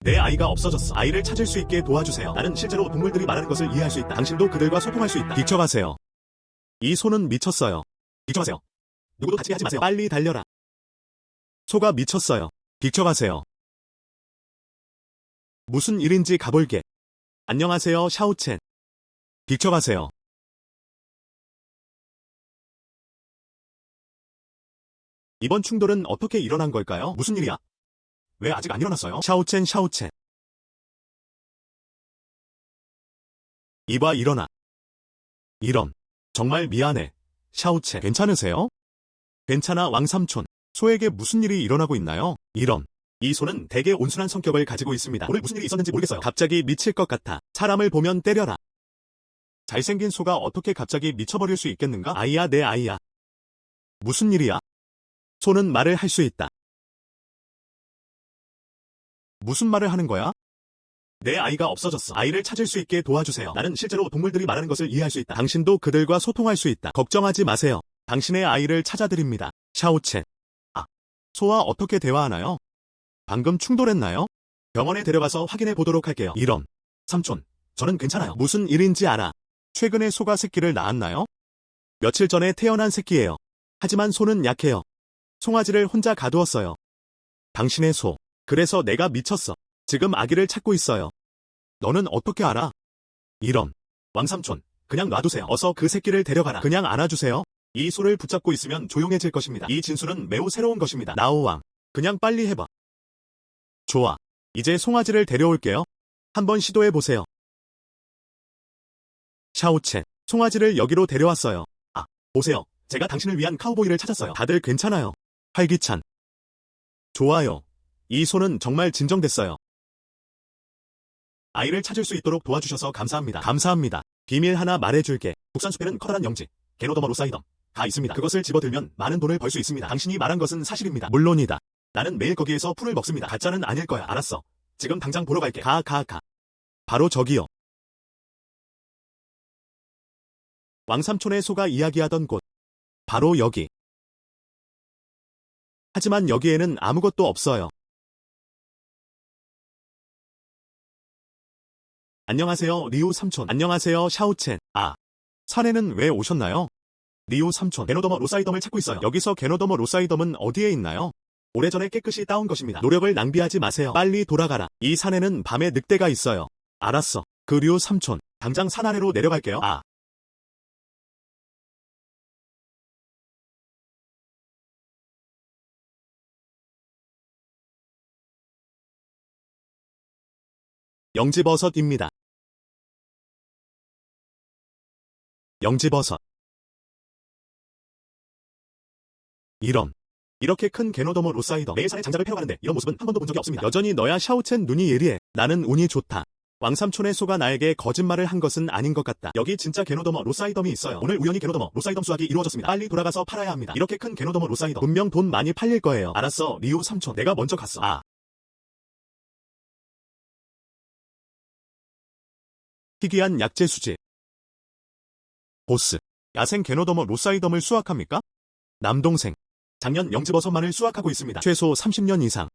내 아이가 없어졌어. 아이를 찾을 수 있게 도와주세요. 나는 실제로 동물들이 말하는 것을 이해할 수 있다. 당신도 그들과 소통할 수 있다. 비켜가세요. 이 소는 미쳤어요. 비켜가세요. 누구도 다치게 하지 마세요. 빨리 달려라. 소가 미쳤어요. 비켜가세요. 무슨 일인지 가볼게. 안녕하세요, 샤오첸. 비켜가세요. 이번 충돌은 어떻게 일어난 걸까요? 무슨 일이야? 왜 아직 안 일어났어요? 샤오첸. 이봐, 일어나. 이런. 정말 미안해. 샤오첸, 괜찮으세요? 괜찮아, 왕삼촌. 소에게 무슨 일이 일어나고 있나요? 이런. 이 소는 되게 온순한 성격을 가지고 있습니다. 오늘 무슨 일이 있었는지 모르겠어요. 갑자기 미칠 것 같아. 사람을 보면 때려라. 잘생긴 소가 어떻게 갑자기 미쳐버릴 수 있겠는가? 아이야, 내 아이야. 무슨 일이야? 소는 말을 할 수 있다. 무슨 말을 하는 거야? 내 아이가 없어졌어. 아이를 찾을 수 있게 도와주세요. 나는 실제로 동물들이 말하는 것을 이해할 수 있다. 당신도 그들과 소통할 수 있다. 걱정하지 마세요. 당신의 아이를 찾아드립니다. 샤오첸. 소와 어떻게 대화하나요? 방금 충돌했나요? 병원에 데려가서 확인해 보도록 할게요. 이런. 삼촌, 저는 괜찮아요. 무슨 일인지 알아. 최근에 소가 새끼를 낳았나요? 며칠 전에 태어난 새끼예요. 하지만 소는 약해요. 송아지를 혼자 가두었어요. 당신의 소. 그래서 내가 미쳤어. 지금 아기를 찾고 있어요. 너는 어떻게 알아? 이런. 왕삼촌, 그냥 놔두세요. 어서 그 새끼를 데려가라. 그냥 안아주세요. 이 소를 붙잡고 있으면 조용해질 것입니다. 이 진술은 매우 새로운 것입니다. 나오왕, 그냥 빨리 해봐. 좋아. 이제 송아지를 데려올게요. 한번 시도해보세요. 샤오첸, 송아지를 여기로 데려왔어요. 보세요. 제가 당신을 위한 카우보이를 찾았어요. 다들 괜찮아요. 활기찬. 좋아요. 이 소는 정말 진정됐어요. 아이를 찾을 수 있도록 도와주셔서 감사합니다. 감사합니다. 비밀 하나 말해줄게. 국산숲에는 커다란 영지, 게노더머 로사이덤 가 있습니다. 그것을 집어들면 많은 돈을 벌 수 있습니다. 당신이 말한 것은 사실입니다. 물론이다. 나는 매일 거기에서 풀을 먹습니다. 가짜는 아닐 거야. 알았어. 지금 당장 보러 갈게. 가. 바로 저기요. 왕삼촌의 소가 이야기하던 곳. 바로 여기. 하지만 여기에는 아무것도 없어요. 안녕하세요, 리우 삼촌. 안녕하세요, 샤오첸. 산에는 왜 오셨나요? 리우 삼촌, 게노더머 로사이덤을 찾고 있어요. 여기서 게노더머 로사이덤은 어디에 있나요? 오래전에 깨끗이 따온 것입니다. 노력을 낭비하지 마세요. 빨리 돌아가라. 이 산에는 밤에 늑대가 있어요. 알았어. 그 리우 삼촌, 당장 산 아래로 내려갈게요. 영지버섯입니다. 영지버섯. 이런. 이렇게 큰 게노더머 로사이덤. 매일 산에 장작을 패러 가는데 이런 모습은 한 번도 본 적이 없습니다. 여전히 너야 샤오첸 눈이 예리해. 나는 운이 좋다. 왕삼촌의 소가 나에게 거짓말을 한 것은 아닌 것 같다. 여기 진짜 게노더머 로사이덤이 있어요. 오늘 우연히 게노더머 로사이덤 수확이 이루어졌습니다. 빨리 돌아가서 팔아야 합니다. 이렇게 큰 게노더머 로사이덤. 분명 돈 많이 팔릴 거예요. 알았어, 리우 삼촌. 내가 먼저 갔어. 희귀한 약재 수집. 보스. 야생 게노더머 로사이덤을 수확합니까? 남동생. 작년 영지버섯만을 수확하고 있습니다. 최소 30년 이상.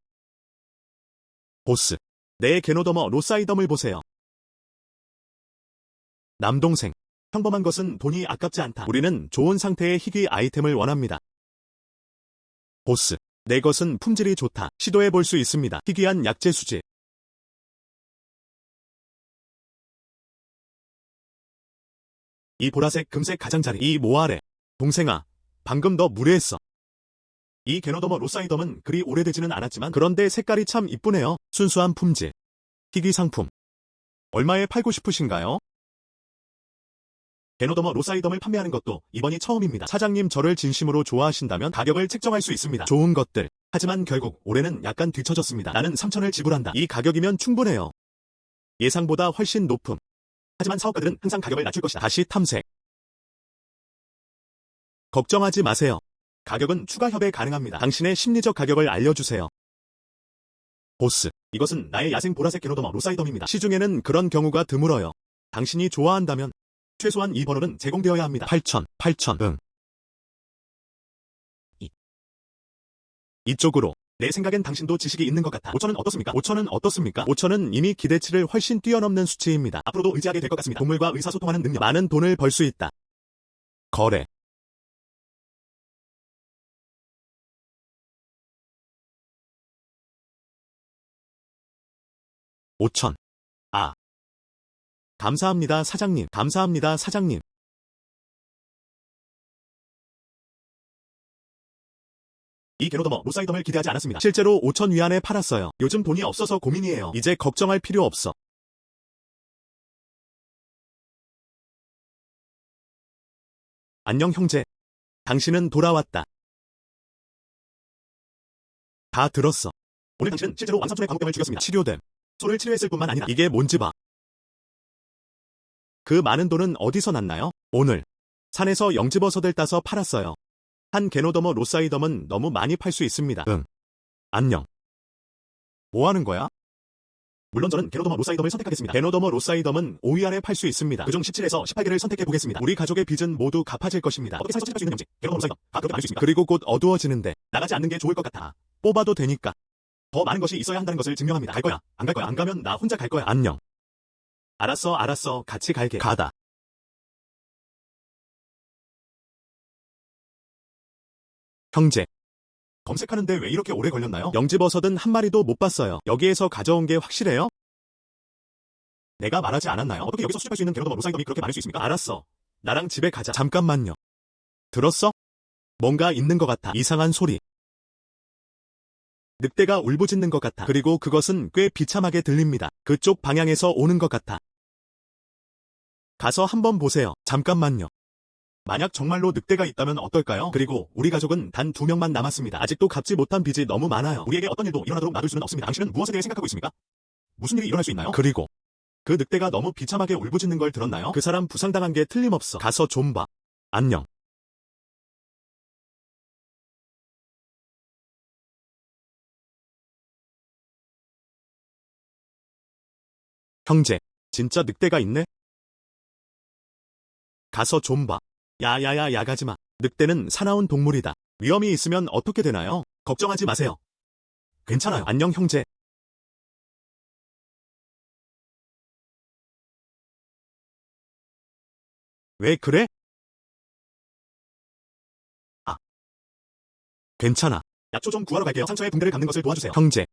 보스. 내 게노더머 로사이덤을 보세요. 남동생. 평범한 것은 돈이 아깝지 않다. 우리는 좋은 상태의 희귀 아이템을 원합니다. 보스. 내 것은 품질이 좋다. 시도해볼 수 있습니다. 희귀한 약재 수집. 이 보라색 금색 가장자리. 이 모아래. 동생아, 방금 너 무례했어. 이 게노더머 로사이덤은 그리 오래되지는 않았지만 그런데 색깔이 참 이쁘네요. 순수한 품질. 희귀 상품. 얼마에 팔고 싶으신가요? 게노더머 로사이덤을 판매하는 것도 이번이 처음입니다. 사장님, 저를 진심으로 좋아하신다면 가격을 책정할 수 있습니다. 좋은 것들. 하지만 결국 올해는 약간 뒤처졌습니다. 나는 3천을 지불한다. 이 가격이면 충분해요. 예상보다 훨씬 높음. 하지만 사업가들은 항상 가격을 낮출 것이다. 다시 탐색. 걱정하지 마세요. 가격은 추가 협의 가능합니다. 당신의 심리적 가격을 알려주세요. 보스. 이것은 나의 야생 보라색 게노더머 로사이덤입니다. 시중에는 그런 경우가 드물어요. 당신이 좋아한다면 최소한 이 번호는 제공되어야 합니다. 8천. 응. 이쪽으로. 내 생각엔 당신도 지식이 있는 것 같아. 5천은 어떻습니까? 5천은 어떻습니까? 5천은 이미 기대치를 훨씬 뛰어넘는 수치입니다. 앞으로도 의지하게 될 것 같습니다. 동물과 의사소통하는 능력. 많은 돈을 벌 수 있다. 거래. 5천. 아. 감사합니다, 사장님. 감사합니다, 사장님. 이 게노더머 로사이덤을 기대하지 않았습니다. 실제로 5천 위안에 팔았어요. 요즘 돈이 없어서 고민이에요. 이제 걱정할 필요 없어. 안녕 형제. 당신은 돌아왔다. 다 들었어. 오늘 당신은 실제로 왕삼촌의 광우병을 죽였습니다. 치료됨. 소를 치료했을 뿐만 아니라 이게 뭔지 봐. 그 많은 돈은 어디서 났나요? 오늘 산에서 영지버섯을 따서 팔았어요. 한 게노더머 로사이덤은 너무 많이 팔 수 있습니다. 응. 안녕. 뭐 하는 거야? 물론 저는 게노더머 로사이덤을 선택하겠습니다. 게노더머 로사이덤은 5위 안에 팔 수 있습니다. 그중 17에서 18개를 선택해 보겠습니다. 우리 가족의 빚은 모두 갚아질 것입니다. 어떻게 살서 선택할 수 있는 영지? 게노더머 로사이덤. 다 그렇게 많을 수 있습니까? 그리고 곧 어두워지는데 나가지 않는 게 좋을 것 같아. 뽑아도 되니까. 더 많은 것이 있어야 한다는 것을 증명합니다. 갈 거야. 안 갈 거야. 안 가면 나 혼자 갈 거야. 안녕. 알았어, 알았어. 같이 갈게. 가다. 형제. 검색하는데 왜 이렇게 오래 걸렸나요? 영지버섯은 한 마리도 못 봤어요. 여기에서 가져온 게 확실해요? 내가 말하지 않았나요? 어떻게 여기서 수집할 수 있는 게노더머 로사이덤이 그렇게 많을 수 있습니까? 알았어. 나랑 집에 가자. 잠깐만요. 들었어? 뭔가 있는 것 같아. 이상한 소리. 늑대가 울부짖는 것 같아. 그리고 그것은 꽤 비참하게 들립니다. 그쪽 방향에서 오는 것 같아. 가서 한번 보세요. 잠깐만요. 만약 정말로 늑대가 있다면 어떨까요? 그리고 우리 가족은 단 2명만 남았습니다. 아직도 갚지 못한 빚이 너무 많아요. 우리에게 어떤 일도 일어나도록 놔둘 수는 없습니다. 당신은 무엇에 대해 생각하고 있습니까? 무슨 일이 일어날 수 있나요? 그리고 그 늑대가 너무 비참하게 울부짖는 걸 들었나요? 그 사람 부상당한 게 틀림없어. 가서 좀 봐. 안녕. 형제, 진짜 늑대가 있네? 가서 좀 봐. 야야야 야가지마. 늑대는 사나운 동물이다. 위험이 있으면 어떻게 되나요? 걱정하지 마세요. 괜찮아요. 안녕 형제. 왜 그래? 아, 괜찮아. 약초 좀 구하러 갈게요. 상처에 붕대를 감는 것을 도와주세요. 형제.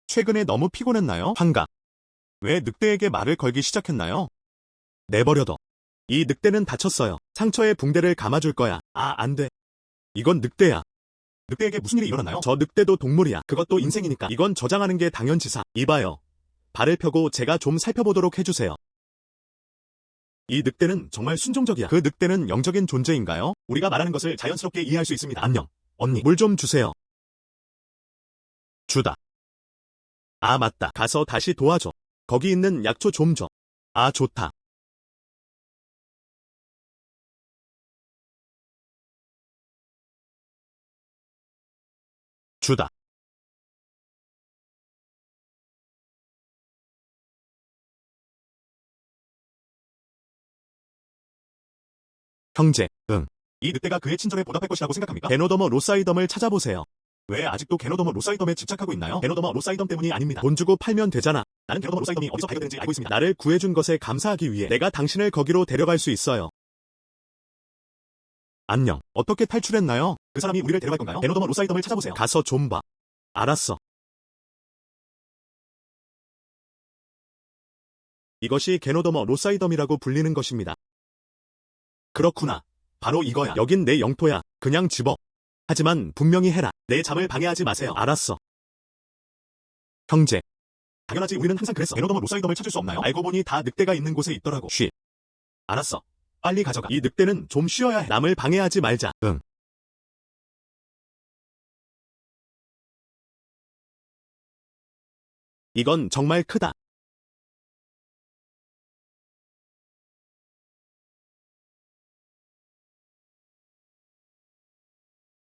최근에 너무 피곤했나요? 환각. 왜 늑대에게 말을 걸기 시작했나요? 내버려둬. 이 늑대는 다쳤어요. 상처에 붕대를 감아줄 거야. 아, 안 돼. 이건 늑대야. 늑대에게 무슨 일이 일어났나요? 저 늑대도 동물이야. 그것도 인생이니까. 이건 저장하는 게 당연지사. 이봐요. 발을 펴고 제가 좀 살펴보도록 해주세요. 이 늑대는 정말 순종적이야. 그 늑대는 영적인 존재인가요? 우리가 말하는 것을 자연스럽게 이해할 수 있습니다. 안녕. 언니, 물 좀 주세요. 주다. 아, 맞다. 가서 다시 도와줘. 거기 있는 약초 좀 줘. 아, 좋다. 주다. 형제, 응. 이 늑대가 그의 친절에 보답할 것이라고 생각합니까? 게노더머 로사이덤을 찾아보세요. 왜 아직도 게노더머 로사이덤에 집착하고 있나요? 게노더머 로사이덤 때문이 아닙니다. 돈 주고 팔면 되잖아. 나는 게노더머 로사이덤이 어디서 발견되는지 알고 있습니다. 나를 구해준 것에 감사하기 위해 내가 당신을 거기로 데려갈 수 있어요. 안녕. 어떻게 탈출했나요? 그 사람이 우리를 데려갈 건가요? 게노더머 로사이덤을 찾아보세요. 가서 좀 봐. 알았어. 이것이 게노더머 로사이덤이라고 불리는 것입니다. 그렇구나. 바로 이거야. 여긴 내 영토야. 그냥 집어. 하지만 분명히 해라. 내 잠을 방해하지 마세요. 알았어. 형제. 당연하지. 우리는 항상 그랬어. 게노더머 로사이덤을 찾을 수 없나요? 알고 보니 다 늑대가 있는 곳에 있더라고. 쉬. 알았어. 빨리 가져가. 이 늑대는 좀 쉬어야 해. 남을 방해하지 말자. 응. 이건 정말 크다.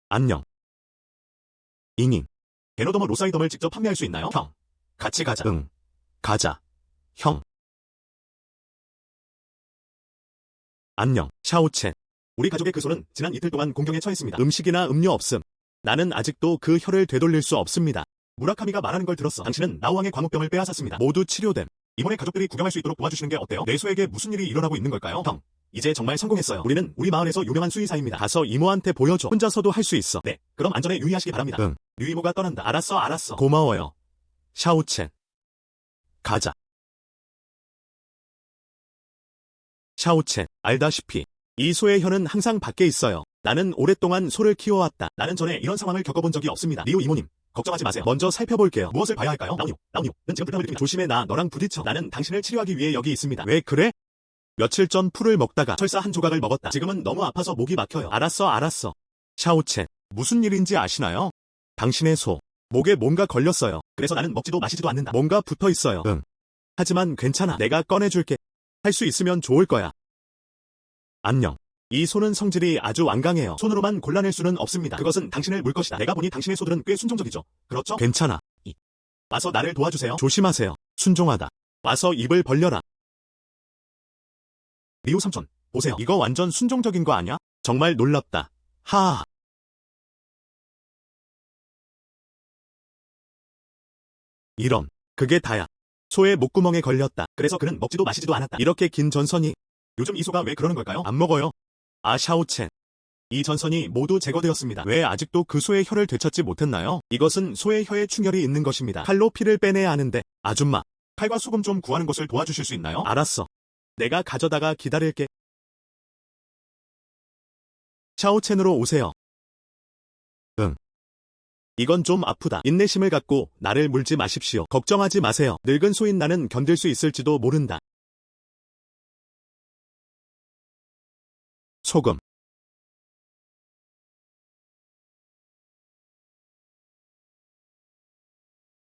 안녕. 잉잉. 게노더머 로사이덤을 직접 판매할 수 있나요? 형. 같이 가자. 응. 가자. 형. 안녕. 샤오첸. 우리 가족의 그 소는 지난 이틀 동안 공경에 처했습니다. 음식이나 음료 없음. 나는 아직도 그 혀를 되돌릴 수 없습니다. 무라카미가 말하는 걸 들었어. 당신은 나우왕의 광우병을 빼앗았습니다. 모두 치료됨. 이모네 가족들이 구경할 수 있도록 도와주시는 게 어때요? 내 소에게 무슨 일이 일어나고 있는 걸까요? 형, 이제 정말 성공했어요. 우리는 우리 마을에서 유명한 수의사입니다. 가서 이모한테 보여줘. 혼자서도 할 수 있어. 네, 그럼 안전에 유의하시기 바랍니다. 응. 류이모가 떠난다. 알았어. 고마워요. 샤오첸. 가자. 샤오첸, 알다시피 이 소의 혀는 항상 밖에 있어요. 나는 오랫동안 소를 키워왔다. 나는 전에 이런 상황을 겪어본 적이 없습니다. 리우 이모님, 걱정하지 마세요. 먼저 살펴볼게요. 무엇을 봐야 할까요? 나우니는 지금 불편함을 느낍니다. 조심해, 너랑 부딪혀. 나는 당신을 치료하기 위해 여기 있습니다. 왜 그래? 며칠 전 풀을 먹다가 철사 한 조각을 먹었다. 지금은 너무 아파서 목이 막혀요. 알았어. 샤오첸, 무슨 일인지 아시나요? 당신의 소, 목에 뭔가 걸렸어요. 그래서 나는 먹지도 마시지도 않는다. 뭔가 붙어 있어요. 응. 하지만 괜찮아. 내가 꺼내줄게. 할 수 있으면 좋을 거야. 안녕. 이 소는 성질이 아주 완강해요. 손으로만 골라낼 수는 없습니다. 그것은 당신을 물 것이다. 내가 보니 당신의 소들은 꽤 순종적이죠. 그렇죠? 괜찮아. 와서 나를 도와주세요. 조심하세요. 순종하다. 와서 입을 벌려라. 리우 삼촌, 보세요. 이거 완전 순종적인 거 아니야? 정말 놀랍다. 하하. 이런, 그게 다야. 소의 목구멍에 걸렸다. 그래서 그는 먹지도 마시지도 않았다. 이렇게 긴 전선이. 요즘 이 소가 왜 그러는 걸까요? 안 먹어요. 아, 샤오첸. 이 전선이 모두 제거되었습니다. 왜 아직도 그 소의 혀를 되찾지 못했나요? 이것은 소의 혀에 충혈이 있는 것입니다. 칼로 피를 빼내야 하는데. 아줌마, 칼과 소금 좀 구하는 것을 도와주실 수 있나요? 알았어. 내가 가져다가 기다릴게. 샤오첸으로 오세요. 응. 이건 좀 아프다. 인내심을 갖고 나를 물지 마십시오. 걱정하지 마세요. 늙은 소인 나는 견딜 수 있을지도 모른다. 소금.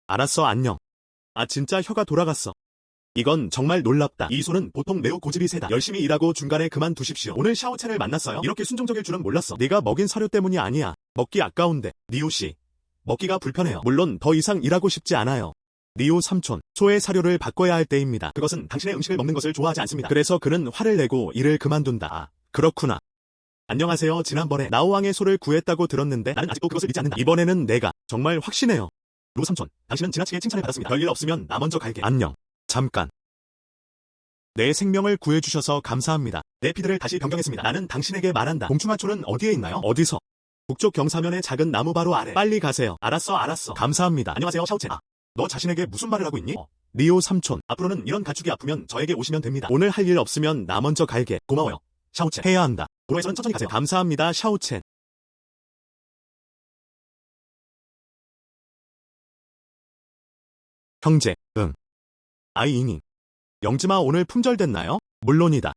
알았어, 안녕. 아, 진짜 혀가 돌아갔어. 이건 정말 놀랍다. 이 소는 보통 매우 고집이 세다. 열심히 일하고 중간에 그만두십시오. 오늘 샤오첸을 만났어요? 이렇게 순종적일 줄은 몰랐어. 네가 먹인 사료 때문이 아니야. 먹기 아까운데. 리우씨. 먹기가 불편해요. 물론 더 이상 일하고 싶지 않아요. 리우 삼촌, 소의 사료를 바꿔야 할 때입니다. 그것은 당신의 음식을 먹는 것을 좋아하지 않습니다. 그래서 그는 화를 내고 일을 그만둔다. 아, 그렇구나. 안녕하세요. 지난번에 나우왕의 소를 구했다고 들었는데 나는 아직도 그것을 믿지 않는다. 이번에는 내가 정말 확신해요. 루 삼촌, 당신은 지나치게 칭찬을 받았습니다. 별일 없으면 나 먼저 갈게. 안녕. 잠깐. 내 생명을 구해주셔서 감사합니다. 내 피드를 다시 변경했습니다. 나는 당신에게 말한다. 봉충하초는 어디에 있나요? 어디서? 북쪽 경사면의 작은 나무 바로 아래. 빨리 가세요. 알았어. 감사합니다. 안녕하세요, 샤오첸. 너 자신에게 무슨 말을 하고 있니? 리오 삼촌, 앞으로는 이런 가축이 아프면 저에게 오시면 됩니다. 오늘 할 일 없으면 나 먼저 갈게. 고마워요. 샤오첸. 해야 한다. 도로에서는 천천히 가세요. 감사합니다, 샤오첸. 형제, 응. 아이이니. 영지마 오늘 품절됐나요? 물론이다.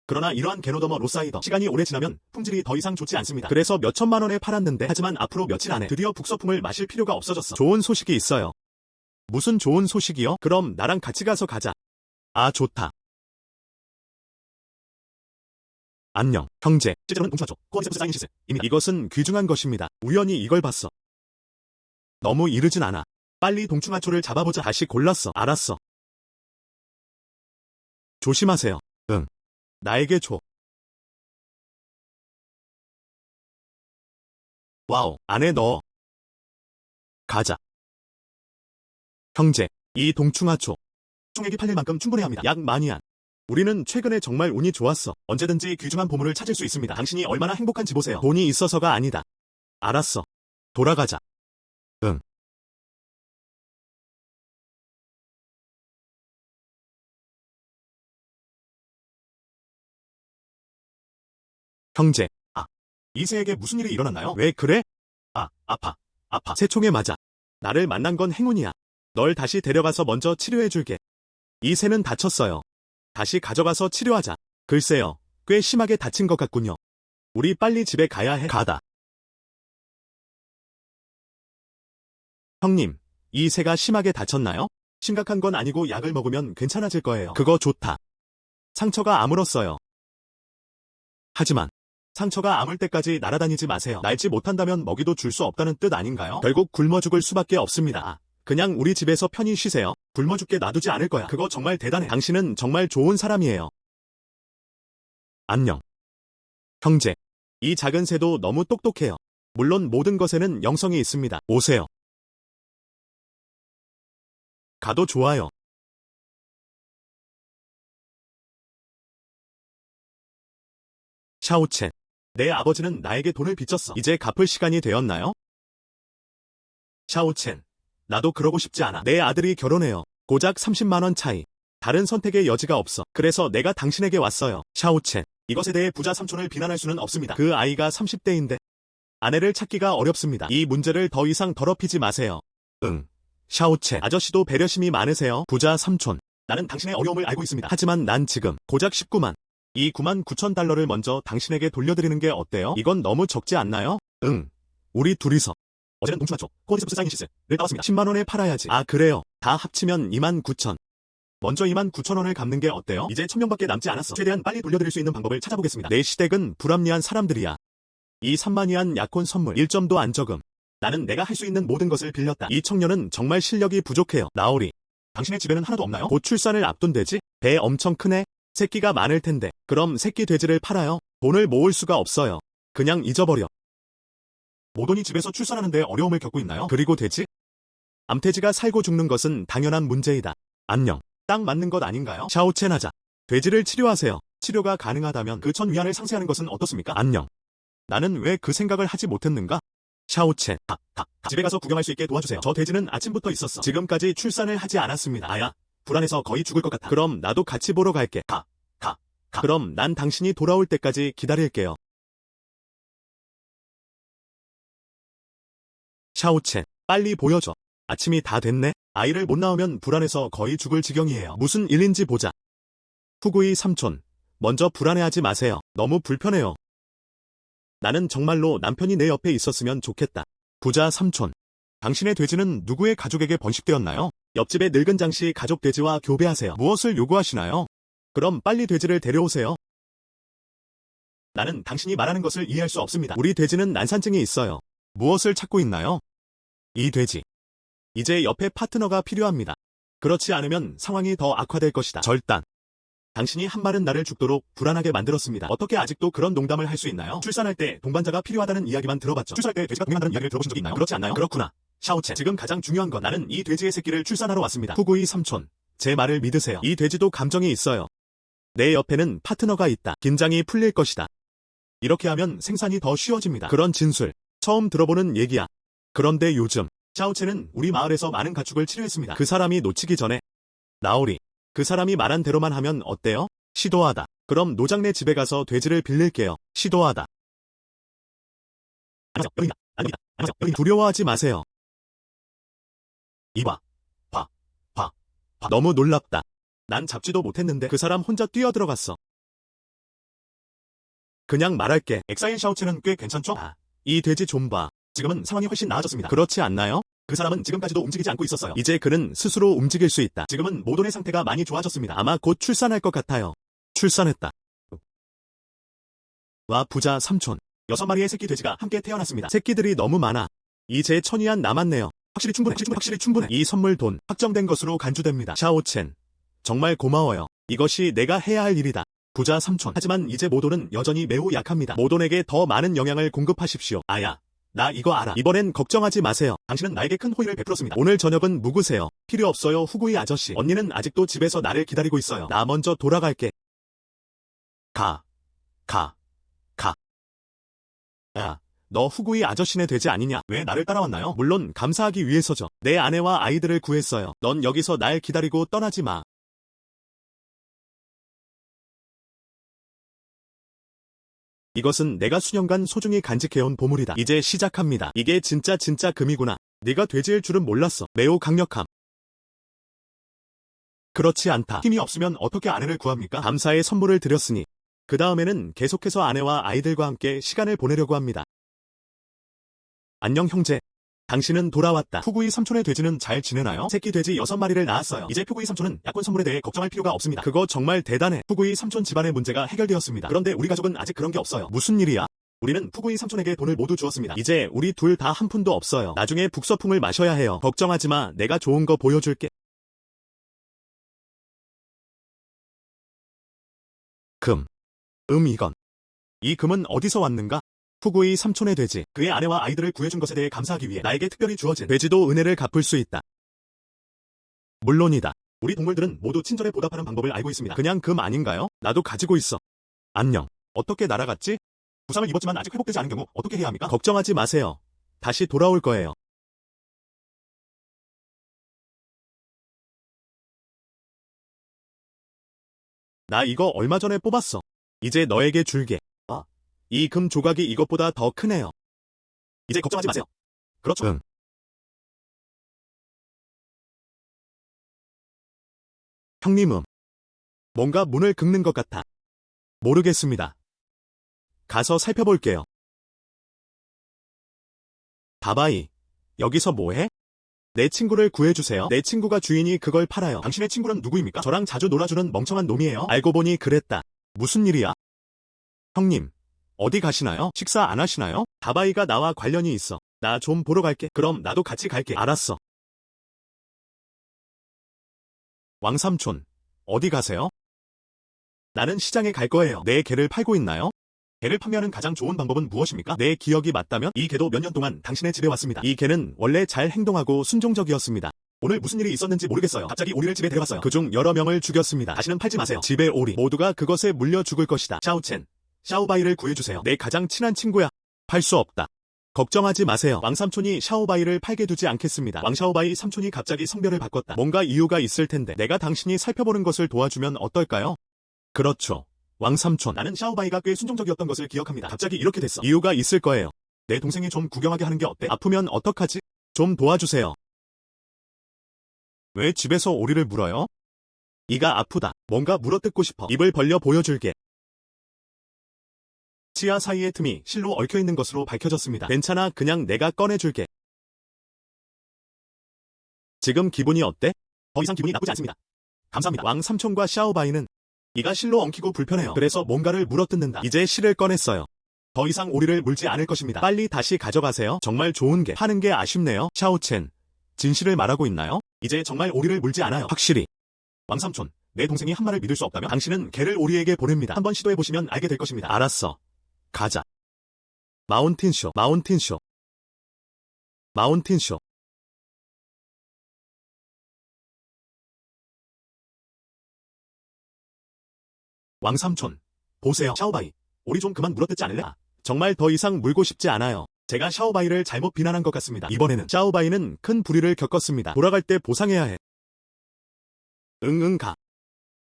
그러나 이러한 게노더머 로사이더 시간이 오래 지나면 품질이 더 이상 좋지 않습니다. 그래서 몇 천만 원에 팔았는데 하지만 앞으로 며칠 안에 드디어 북서풍을 마실 필요가 없어졌어. 좋은 소식이 있어요. 무슨 좋은 소식이요? 그럼 나랑 같이 가서 가자. 아, 좋다. 안녕, 형제. 실제로는 봉충하초, 코어디세프스 사이니시스입니다. 이것은 귀중한 것입니다. 우연히 이걸 봤어. 너무 이르진 않아. 빨리 동충하초를 잡아보자. 다시 골랐어. 알았어. 조심하세요. 응. 나에게 줘. 와우, 안에 넣어. 가자. 형제, 이 동충하초. 총액이 팔릴 만큼 충분해야 합니다. 약 만이안. 우리는 최근에 정말 운이 좋았어. 언제든지 귀중한 보물을 찾을 수 있습니다. 당신이 얼마나 행복한지 보세요. 돈이 있어서가 아니다. 알았어. 돌아가자. 응. 형제, 이세에게 무슨 일이 일어났나요? 왜 그래? 아파. 새총에 맞아. 나를 만난 건 행운이야. 널 다시 데려가서 먼저 치료해줄게. 이세는 다쳤어요. 다시 가져가서 치료하자. 글쎄요, 꽤 심하게 다친 것 같군요. 우리 빨리 집에 가야 해. 가다. 형님, 이세가 심하게 다쳤나요? 심각한 건 아니고 약을 먹으면 괜찮아질 거예요. 그거 좋다. 상처가 아물었어요. 하지만 상처가 아물 때까지 날아다니지 마세요. 날지 못한다면 먹이도 줄 수 없다는 뜻 아닌가요? 결국 굶어 죽을 수밖에 없습니다. 그냥 우리 집에서 편히 쉬세요. 굶어 죽게 놔두지 않을 거야. 그거 정말 대단해. 당신은 정말 좋은 사람이에요. 안녕. 형제, 이 작은 새도 너무 똑똑해요. 물론 모든 것에는 영성이 있습니다. 오세요. 가도 좋아요. 샤오첸. 내 아버지는 나에게 돈을 빚졌어. 이제 갚을 시간이 되었나요? 샤오첸. 나도 그러고 싶지 않아. 내 아들이 결혼해요. 고작 30만 원 차이. 다른 선택의 여지가 없어. 그래서 내가 당신에게 왔어요. 샤오첸. 이것에 대해 부자 삼촌을 비난할 수는 없습니다. 그 아이가 30대인데 아내를 찾기가 어렵습니다. 이 문제를 더 이상 더럽히지 마세요. 응. 샤오첸. 아저씨도 배려심이 많으세요. 부자 삼촌. 나는 당신의 어려움을 알고 있습니다. 하지만 난 지금 고작 19만. 이 9만 9천 달러를 먼저 당신에게 돌려드리는 게 어때요? 이건 너무 적지 않나요? 응. 우리 둘이서. 어제는 동충하초, 코어디스프스 사이니시스를 따왔습니다. 10만 원에 팔아야지. 아 그래요. 다 합치면 2만 9천. 먼저 2만 9천 원을 갚는 게 어때요? 이제 1000명밖에 남지 않았어. 최대한 빨리 돌려드릴 수 있는 방법을 찾아보겠습니다. 내 시댁은 불합리한 사람들이야. 이 3만이한 약혼 선물 1점도 안 적음. 나는 내가 할 수 있는 모든 것을 빌렸다. 이 청년은 정말 실력이 부족해요. 나오리. 당신의 집에는 하나도 없나요? 곧 출산을 앞둔 돼지? 배 엄청 크네? 새끼가 많을 텐데. 그럼 새끼 돼지를 팔아요? 돈을 모을 수가 없어요. 그냥 잊어버려. 모돈이 집에서 출산하는데 어려움을 겪고 있나요? 그리고 돼지? 암돼지가 살고 죽는 것은 당연한 문제이다. 안녕. 딱 맞는 것 아닌가요? 샤오첸 하자. 돼지를 치료하세요. 치료가 가능하다면 그 1000위안을 상쇄하는 것은 어떻습니까? 안녕. 나는 왜 그 생각을 하지 못했는가? 샤오첸. 집에 가서 구경할 수 있게 도와주세요. 저 돼지는 아침부터 있었어. 지금까지 출산을 하지 않았습니다. 아야. 불안해서 거의 죽을 것 같아. 그럼 나도 같이 보러 갈게. 그럼 난 당신이 돌아올 때까지 기다릴게요. 샤오첸. 빨리 보여줘. 아침이 다 됐네? 아이를 못 낳으면 불안해서 거의 죽을 지경이에요. 무슨 일인지 보자. 후구이 삼촌. 먼저 불안해하지 마세요. 너무 불편해요. 나는 정말로 남편이 내 옆에 있었으면 좋겠다. 부자 삼촌. 당신의 돼지는 누구의 가족에게 번식되었나요? 옆집의 늙은 장씨 가족 돼지와 교배하세요. 무엇을 요구하시나요? 그럼 빨리 돼지를 데려오세요. 나는 당신이 말하는 것을 이해할 수 없습니다. 우리 돼지는 난산증이 있어요. 무엇을 찾고 있나요? 이 돼지. 이제 옆에 파트너가 필요합니다. 그렇지 않으면 상황이 더 악화될 것이다. 절단. 당신이 한 말은 나를 죽도록 불안하게 만들었습니다. 어떻게 아직도 그런 농담을 할 수 있나요? 출산할 때 동반자가 필요하다는 이야기만 들어봤죠. 출산할 때 돼지가 동행한다는 이야기를 들어보신 적이 있나요? 그렇지 않나요? 그렇구나. 샤오첸. 지금 가장 중요한 건 나는 이 돼지의 새끼를 출산하러 왔습니다. 후구이 삼촌. 제 말을 믿으세요. 이 돼지도 감정이 있어요. 내 옆에는 파트너가 있다. 긴장이 풀릴 것이다. 이렇게 하면 생산이 더 쉬워집니다. 그런 진술. 처음 들어보는 얘기야. 그런데 요즘 샤오첸은 우리 마을에서 많은 가축을 치료했습니다. 그 사람이 놓치기 전에. 나오리. 그 사람이 말한 대로만 하면 어때요? 시도하다. 그럼 노장네 집에 가서 돼지를 빌릴게요. 시도하다. 두려워하지 마세요. 이봐. 봐. 너무 놀랍다. 난 잡지도 못했는데 그 사람 혼자 뛰어들어갔어. 그냥 말할게. 엑사일 샤오첸은 꽤 괜찮죠? 이 돼지 좀 봐. 지금은 상황이 훨씬 나아졌습니다. 그렇지 않나요? 그 사람은 지금까지도 움직이지 않고 있었어요. 이제 그는 스스로 움직일 수 있다. 지금은 모돈의 상태가 많이 좋아졌습니다. 아마 곧 출산할 것 같아요. 출산했다. 와 부자 삼촌. 6마리의 새끼 돼지가 함께 태어났습니다. 새끼들이 너무 많아. 이제 1000위안 남았네요. 확실히 충분해. 이 선물 돈 확정된 것으로 간주됩니다. 샤오첸. 정말 고마워요. 이것이 내가 해야 할 일이다. 부자 삼촌. 하지만 이제 모돈은 여전히 매우 약합니다. 모돈에게 더 많은 영양을 공급하십시오. 아야. 나 이거 알아. 이번엔 걱정하지 마세요. 당신은 나에게 큰 호의를 베풀었습니다. 오늘 저녁은 묵으세요. 필요 없어요 후구이 아저씨. 언니는 아직도 집에서 나를 기다리고 있어요. 나 먼저 돌아갈게. 가. 야, 너 후구이 아저씨네 돼지 아니냐? 왜 나를 따라왔나요? 물론 감사하기 위해서죠. 내 아내와 아이들을 구했어요. 넌 여기서 날 기다리고 떠나지 마. 이것은 내가 수년간 소중히 간직해온 보물이다. 이제 시작합니다. 이게 진짜 금이구나. 네가 돼지일 줄은 몰랐어. 매우 강력함. 그렇지 않다. 힘이 없으면 어떻게 아내를 구합니까? 감사의 선물을 드렸으니. 그 다음에는 계속해서 아내와 아이들과 함께 시간을 보내려고 합니다. 안녕 형제. 당신은 돌아왔다. 후구이 삼촌의 돼지는 잘 지내나요? 새끼 돼지 6마리를 낳았어요. 이제 후구이 삼촌은 약혼 선물에 대해 걱정할 필요가 없습니다. 그거 정말 대단해. 후구이 삼촌 집안의 문제가 해결되었습니다. 그런데 우리 가족은 아직 그런 게 없어요. 무슨 일이야? 우리는 후구이 삼촌에게 돈을 모두 주었습니다. 이제 우리 둘 다 한 푼도 없어요. 나중에 북서풍을 마셔야 해요. 걱정하지 마. 내가 좋은 거 보여줄게. 금. 이건. 이 금은 어디서 왔는가? 후구이 삼촌의 돼지, 그의 아내와 아이들을 구해준 것에 대해 감사하기 위해 나에게 특별히 주어진 돼지도 은혜를 갚을 수 있다. 물론이다. 우리 동물들은 모두 친절에 보답하는 방법을 알고 있습니다. 그냥 금 아닌가요? 나도 가지고 있어. 안녕. 어떻게 날아갔지? 부상을 입었지만 아직 회복되지 않은 경우 어떻게 해야 합니까? 걱정하지 마세요. 다시 돌아올 거예요. 나 이거 얼마 전에 뽑았어. 이제 너에게 줄게. 이 금 조각이 이것보다 더 크네요. 이제 걱정하지 마세요. 그렇죠. 응. 형님은 뭔가 문을 긁는 것 같아. 모르겠습니다. 가서 살펴볼게요. 바바이, 여기서 뭐해? 내 친구를 구해주세요. 내 친구가 주인이 그걸 팔아요. 당신의 친구는 누구입니까? 저랑 자주 놀아주는 멍청한 놈이에요. 알고 보니 그랬다. 무슨 일이야? 형님, 어디 가시나요? 식사 안 하시나요? 바바이가 나와 관련이 있어. 나 좀 보러 갈게. 그럼 나도 같이 갈게. 알았어. 왕삼촌, 어디 가세요? 나는 시장에 갈 거예요. 내 개를 팔고 있나요? 개를 판매하는 가장 좋은 방법은 무엇입니까? 내 기억이 맞다면 이 개도 몇 년 동안 당신의 집에 왔습니다. 이 개는 원래 잘 행동하고 순종적이었습니다. 오늘 무슨 일이 있었는지 모르겠어요. 갑자기 오리를 집에 데려갔어요. 그중 여러 명을 죽였습니다. 다시는 팔지 마세요. 집에 오리. 모두가 그것에 물려 죽을 것이다. 샤오첸, 샤오바이를 구해주세요. 내 가장 친한 친구야. 팔 수 없다. 걱정하지 마세요. 왕삼촌이 샤오바이를 팔게 두지 않겠습니다. 왕샤오바이 삼촌이 갑자기 성별을 바꿨다. 뭔가 이유가 있을 텐데 내가 당신이 살펴보는 것을 도와주면 어떨까요? 그렇죠. 왕삼촌, 나는 샤오바이가 꽤 순종적이었던 것을 기억합니다. 갑자기 이렇게 됐어. 이유가 있을 거예요. 내 동생이 좀 구경하게 하는 게 어때? 아프면 어떡하지? 좀 도와주세요. 왜 집에서 오리를 물어요? 이가 아프다. 뭔가 물어뜯고 싶어. 입을 벌려 보여줄게. 치아 사이의 틈이 실로 얽혀있는 것으로 밝혀졌습니다. 괜찮아, 그냥 내가 꺼내줄게. 지금 기분이 어때? 더 이상 기분이 나쁘지 않습니다. 감사합니다. 왕삼촌과 샤오바이는 이가 실로 엉키고 불편해요. 그래서 뭔가를 물어뜯는다. 이제 실을 꺼냈어요. 더 이상 오리를 물지 않을 것입니다. 빨리 다시 가져가세요. 정말 좋은 게 하는 게 아쉽네요. 샤오첸, 진실을 말하고 있나요? 이제 정말 오리를 물지 않아요. 확실히. 왕삼촌, 내 동생이 한 말을 믿을 수 없다면 당신은 개를 오리에게 보냅니다. 한번 시도해보시면 알게 될 것입니다. 알았어. 가자. 마운틴쇼, 마운틴쇼, 마운틴쇼. 왕삼촌, 보세요. 샤오바이, 오리 좀 그만 물어뜯지 않을래? 정말 더 이상 물고 싶지 않아요. 제가 샤오바이를 잘못 비난한 것 같습니다. 이번에는 샤오바이는 큰 불의를 겪었습니다. 돌아갈 때 보상해야 해. 응응 가.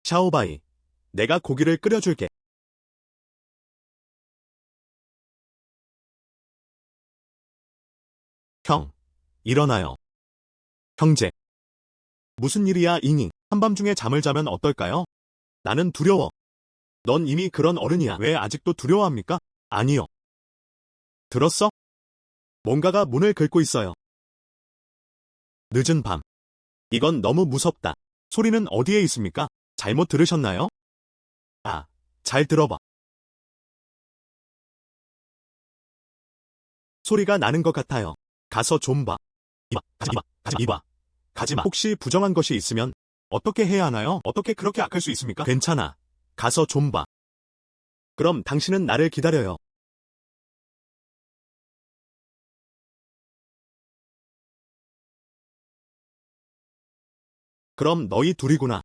샤오바이, 내가 고기를 끓여줄게. 형, 일어나요. 형제. 무슨 일이야, 잉잉. 한밤중에 잠을 자면 어떨까요? 나는 두려워. 넌 이미 그런 어른이야. 왜 아직도 두려워합니까? 아니요. 들었어? 뭔가가 문을 긁고 있어요. 늦은 밤. 이건 너무 무섭다. 소리는 어디에 있습니까? 잘못 들으셨나요? 잘 들어봐. 소리가 나는 것 같아요. 가서 좀 봐. 이봐. 가지마. 혹시 부정한 것이 있으면 어떻게 해야 하나요? 어떻게 그렇게 악할 수 있습니까? 괜찮아. 가서 좀 봐. 그럼 당신은 나를 기다려요. 그럼 너희 둘이구나.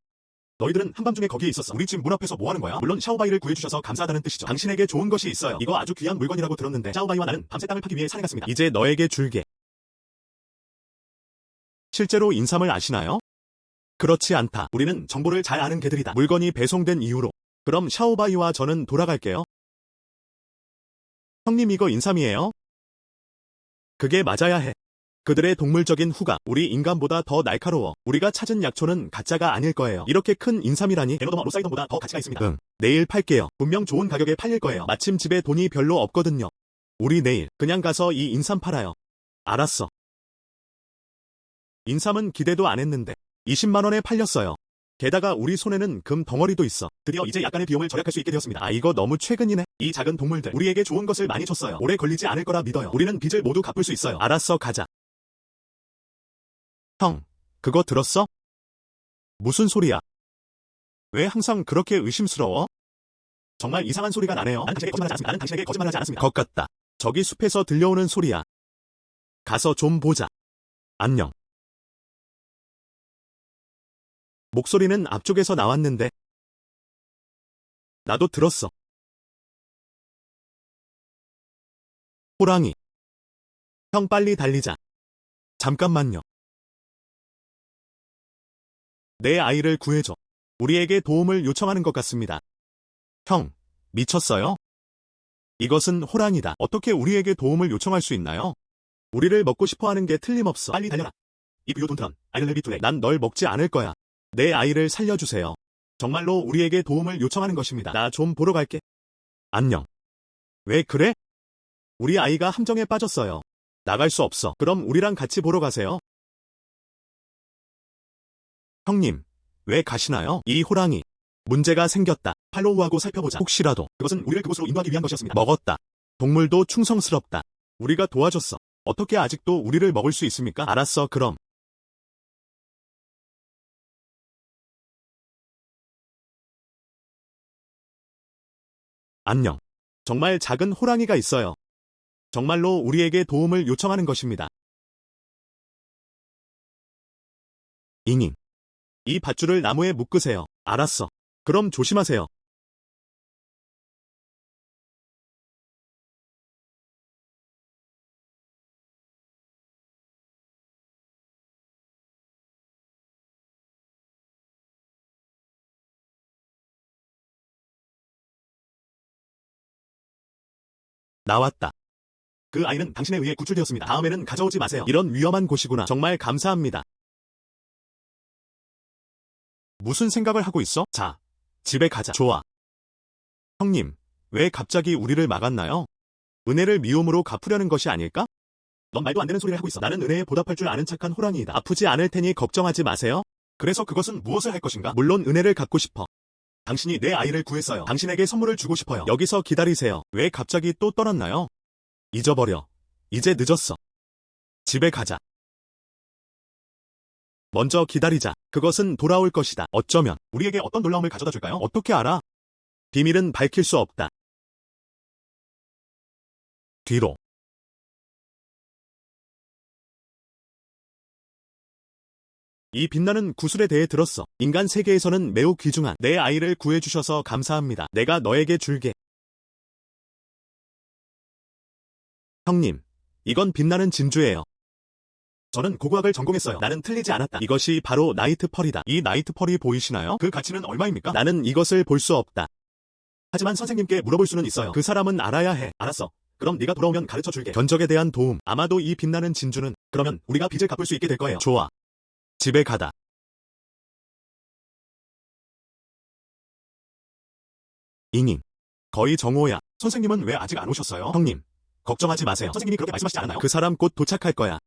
너희들은 한밤중에 거기에 있었어. 우리 집 문 앞에서 뭐 하는 거야? 물론 샤오바이를 구해주셔서 감사하다는 뜻이죠. 당신에게 좋은 것이 있어요. 이거 아주 귀한 물건이라고 들었는데 샤오바이와 나는 밤새 땅을 파기 위해 산에 갔습니다. 이제 너에게 줄게. 실제로 인삼을 아시나요? 그렇지 않다. 우리는 정보를 잘 아는 개들이다. 물건이 배송된 이후로. 그럼 샤오바이와 저는 돌아갈게요. 형님 이거 인삼이에요? 그게 맞아야 해. 그들의 동물적인 후각, 우리 인간보다 더 날카로워. 우리가 찾은 약초는 가짜가 아닐 거예요. 이렇게 큰 인삼이라니 에너더머 로사이던보다 더 가치가 있습니다. 응, 내일 팔게요. 분명 좋은 가격에 팔릴 거예요. 마침 집에 돈이 별로 없거든요. 우리 내일 그냥 가서 이 인삼 팔아요. 알았어. 인삼은 기대도 안 했는데 20만 원에 팔렸어요. 게다가 우리 손에는 금 덩어리도 있어. 드디어 이제 약간의 비용을 절약할 수 있게 되었습니다. 이거 너무 최근이네. 이 작은 동물들 우리에게 좋은 것을 많이 줬어요. 오래 걸리지 않을 거라 믿어요. 우리는 빚을 모두 갚을 수 있어요. 알았어, 가자. 형, 그거 들었어? 무슨 소리야? 왜 항상 그렇게 의심스러워? 정말 이상한 소리가 나네요. 나는 당신에게 거짓말하지 않았습니다. 것 같다. 저기 숲에서 들려오는 소리야. 가서 좀 보자. 안녕. 목소리는 앞쪽에서 나왔는데. 나도 들었어. 호랑이. 형 빨리 달리자. 잠깐만요. 내 아이를 구해줘. 우리에게 도움을 요청하는 것 같습니다. 형, 미쳤어요? 이것은 호랑이다. 어떻게 우리에게 도움을 요청할 수 있나요? 우리를 먹고 싶어 하는 게 틀림없어. 빨리 달려라. If you don't run, I'll leave it to you. 난 널 먹지 않을 거야. 내 아이를 살려주세요. 정말로 우리에게 도움을 요청하는 것입니다. 나 좀 보러 갈게. 안녕. 왜 그래? 우리 아이가 함정에 빠졌어요. 나갈 수 없어. 그럼 우리랑 같이 보러 가세요. 형님, 왜 가시나요? 이 호랑이. 문제가 생겼다. 팔로우하고 살펴보자. 혹시라도 그것은 우리를 그곳으로 인도하기 위한 것이었습니다. 먹었다. 동물도 충성스럽다. 우리가 도와줬어. 어떻게 아직도 우리를 먹을 수 있습니까? 알았어, 그럼. 안녕. 정말 작은 호랑이가 있어요. 정말로 우리에게 도움을 요청하는 것입니다. 잉잉. 이 밧줄을 나무에 묶으세요. 알았어. 그럼 조심하세요. 나왔다. 그 아이는 당신에 의해 구출되었습니다. 다음에는 가져오지 마세요. 이런 위험한 곳이구나. 정말 감사합니다. 무슨 생각을 하고 있어? 자, 집에 가자. 좋아. 형님, 왜 갑자기 우리를 막았나요? 은혜를 미움으로 갚으려는 것이 아닐까? 넌 말도 안 되는 소리를 하고 있어. 나는 은혜에 보답할 줄 아는 착한 호랑이이다. 아프지 않을 테니 걱정하지 마세요. 그래서 그것은 무엇을 할 것인가? 물론 은혜를 갚고 싶어. 당신이 내 아이를 구했어요. 당신에게 선물을 주고 싶어요. 여기서 기다리세요. 왜 갑자기 또 떠났나요? 잊어버려. 이제 늦었어. 집에 가자. 먼저 기다리자. 그것은 돌아올 것이다. 어쩌면 우리에게 어떤 놀라움을 가져다 줄까요? 어떻게 알아? 비밀은 밝힐 수 없다. 뒤로. 이 빛나는 구슬에 대해 들었어. 인간 세계에서는 매우 귀중한 내 아이를 구해주셔서 감사합니다. 내가 너에게 줄게. 형님, 이건 빛나는 진주예요. 저는 고고학을 전공했어요. 나는 틀리지 않았다. 이것이 바로 나이트 펄이다. 이 나이트 펄이 보이시나요? 그 가치는 얼마입니까? 나는 이것을 볼 수 없다. 하지만 선생님께 물어볼 수는 있어요. 그 사람은 알아야 해. 알았어. 그럼 네가 돌아오면 가르쳐줄게. 견적에 대한 도움. 아마도 이 빛나는 진주는 그러면 우리가 빚을 갚을 수 있게 될 거예요. 좋아. 집에 가다. 잉잉. 거의 정오야. 선생님은 왜 아직 안 오셨어요? 형님, 걱정하지 마세요. 선생님이 그렇게 말씀하시지 않았나요? 그 사람 곧 도착할 거야.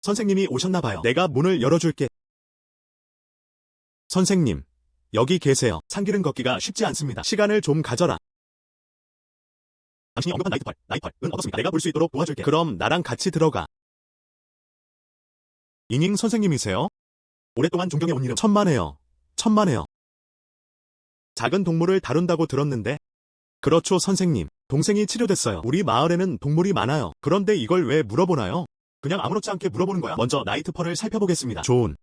선생님이 오셨나 봐요. 내가 문을 열어줄게. 선생님, 여기 계세요. 산길은 걷기가 쉽지 않습니다. 시간을 좀 가져라. 당신이 언급한 나이트펄은 어떻습니까? 내가 볼 수 있도록 도와줄게. 그럼 나랑 같이 들어가. 잉잉 선생님이세요? 오랫동안 존경해 온 이름. 천만에요. 천만에요. 작은 동물을 다룬다고 들었는데. 그렇죠, 선생님. 동생이 치료됐어요. 우리 마을에는 동물이 많아요. 그런데 이걸 왜 물어보나요? 그냥 아무렇지 않게 물어보는 거야. 먼저 나이트펄을 살펴보겠습니다. 좋은.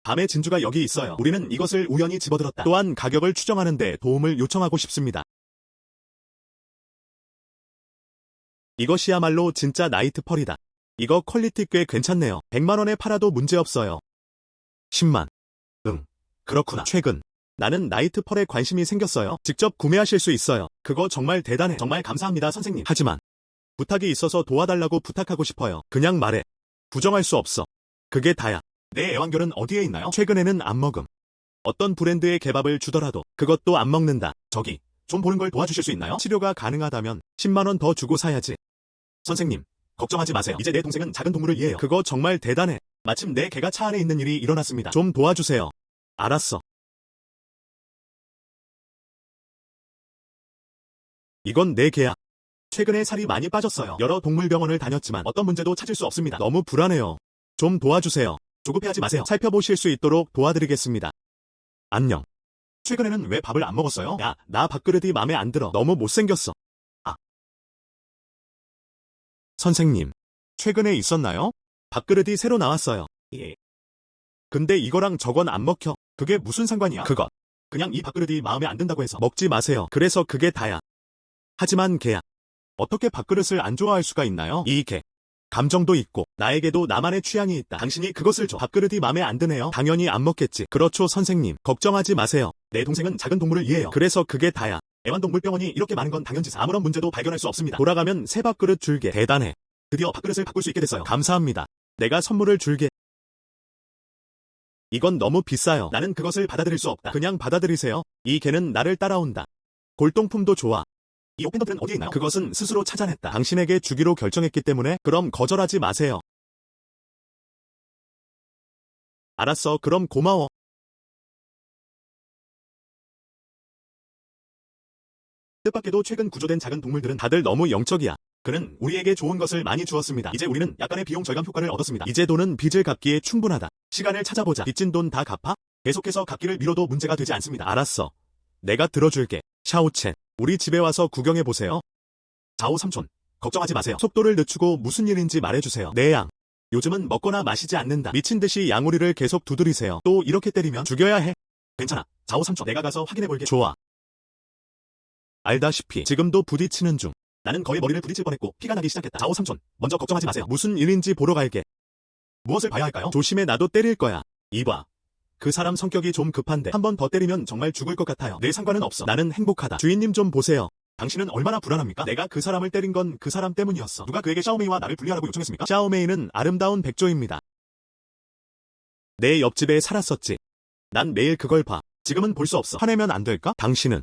밤의 진주가 여기 있어요. 우리는 이것을 우연히 집어들었다. 또한 가격을 추정하는 데 도움을 요청하고 싶습니다. 이것이야말로 진짜 나이트펄이다. 이거 퀄리티 꽤 괜찮네요. 100만 원에 팔아도 문제없어요. 10만. 응. 그렇구나. 최근 나는 나이트펄에 관심이 생겼어요. 직접 구매하실 수 있어요. 그거 정말 대단해. 정말 감사합니다, 선생님. 하지만 부탁이 있어서 도와달라고 부탁하고 싶어요. 그냥 말해. 부정할 수 없어. 그게 다야. 내 애완견은 어디에 있나요? 최근에는 안 먹음. 어떤 브랜드의 개밥을 주더라도 그것도 안 먹는다. 저기, 좀 보는 걸 도와주실 수 있나요? 치료가 가능하다면 10만 원 더 주고 사야지. 선생님, 걱정하지 마세요. 이제 내 동생은 작은 동물을 이해해요. 그거 정말 대단해. 마침 내 개가 차 안에 있는 일이 일어났습니다. 좀 도와주세요. 알았어. 이건 내 개야. 최근에 살이 많이 빠졌어요. 여러 동물병원을 다녔지만 어떤 문제도 찾을 수 없습니다. 너무 불안해요. 좀 도와주세요. 조급해하지 마세요. 살펴보실 수 있도록 도와드리겠습니다. 안녕. 최근에는 왜 밥을 안 먹었어요? 야, 나 밥그릇이 마음에 안 들어. 너무 못생겼어. 아. 선생님, 최근에 있었나요? 밥그릇이 새로 나왔어요. 예. 근데 이거랑 저건 안 먹혀. 그게 무슨 상관이야? 그것. 그냥 이 밥그릇이 마음에 안 든다고 해서 먹지 마세요. 그래서 그게 다야. 하지만 걔야. 어떻게 밥그릇을 안 좋아할 수가 있나요? 이 개. 감정도 있고 나에게도 나만의 취향이 있다. 당신이 그것을 줘. 밥그릇이 마음에 안 드네요. 당연히 안 먹겠지. 그렇죠 선생님. 걱정하지 마세요. 내 동생은 작은 동물을 이해해요. 그래서 그게 다야. 애완동물병원이 이렇게 많은 건 당연지사. 아무런 문제도 발견할 수 없습니다. 돌아가면 새 밥그릇 줄게. 대단해. 드디어 밥그릇을 바꿀 수 있게 됐어요. 감사합니다. 내가 선물을 줄게. 이건 너무 비싸요. 나는 그것을 받아들일 수 없다. 그냥 받아들이세요. 이 개는 나를 따라온다. 골동품도 좋아. 이 펜던트는 어디에 있나요? 그것은 스스로 찾아냈다. 당신에게 주기로 결정했기 때문에 그럼 거절하지 마세요. 알았어. 그럼 고마워. 뜻밖에도 최근 구조된 작은 동물들은 다들 너무 영적이야. 그는 우리에게 좋은 것을 많이 주었습니다. 이제 우리는 약간의 비용 절감 효과를 얻었습니다. 이제 돈은 빚을 갚기에 충분하다. 시간을 찾아보자. 빚진 돈 다 갚아? 계속해서 갚기를 미뤄도 문제가 되지 않습니다. 알았어. 내가 들어줄게. 샤오첸, 우리 집에 와서 구경해보세요. 자오 삼촌, 걱정하지 마세요. 속도를 늦추고 무슨 일인지 말해주세요. 네 양. 요즘은 먹거나 마시지 않는다. 미친듯이 양우리를 계속 두드리세요. 또 이렇게 때리면 죽여야 해. 괜찮아. 자오 삼촌, 내가 가서 확인해볼게. 좋아. 알다시피 지금도 부딪히는 중. 나는 거의 머리를 부딪힐 뻔했고 피가 나기 시작했다. 자오 삼촌, 먼저 걱정하지 마세요. 무슨 일인지 보러 갈게. 무엇을 봐야 할까요? 조심해. 나도 때릴 거야. 이봐. 그 사람 성격이 좀 급한데 한 번 더 때리면 정말 죽을 것 같아요. 내 상관은 없어. 나는 행복하다. 주인님 좀 보세요. 당신은 얼마나 불안합니까? 내가 그 사람을 때린 건 그 사람 때문이었어. 누가 그에게 샤오메이와 나를 분리하라고 요청했습니까? 샤오메이는 아름다운 백조입니다. 내 옆집에 살았었지. 난 매일 그걸 봐. 지금은 볼 수 없어. 화내면 안 될까? 당신은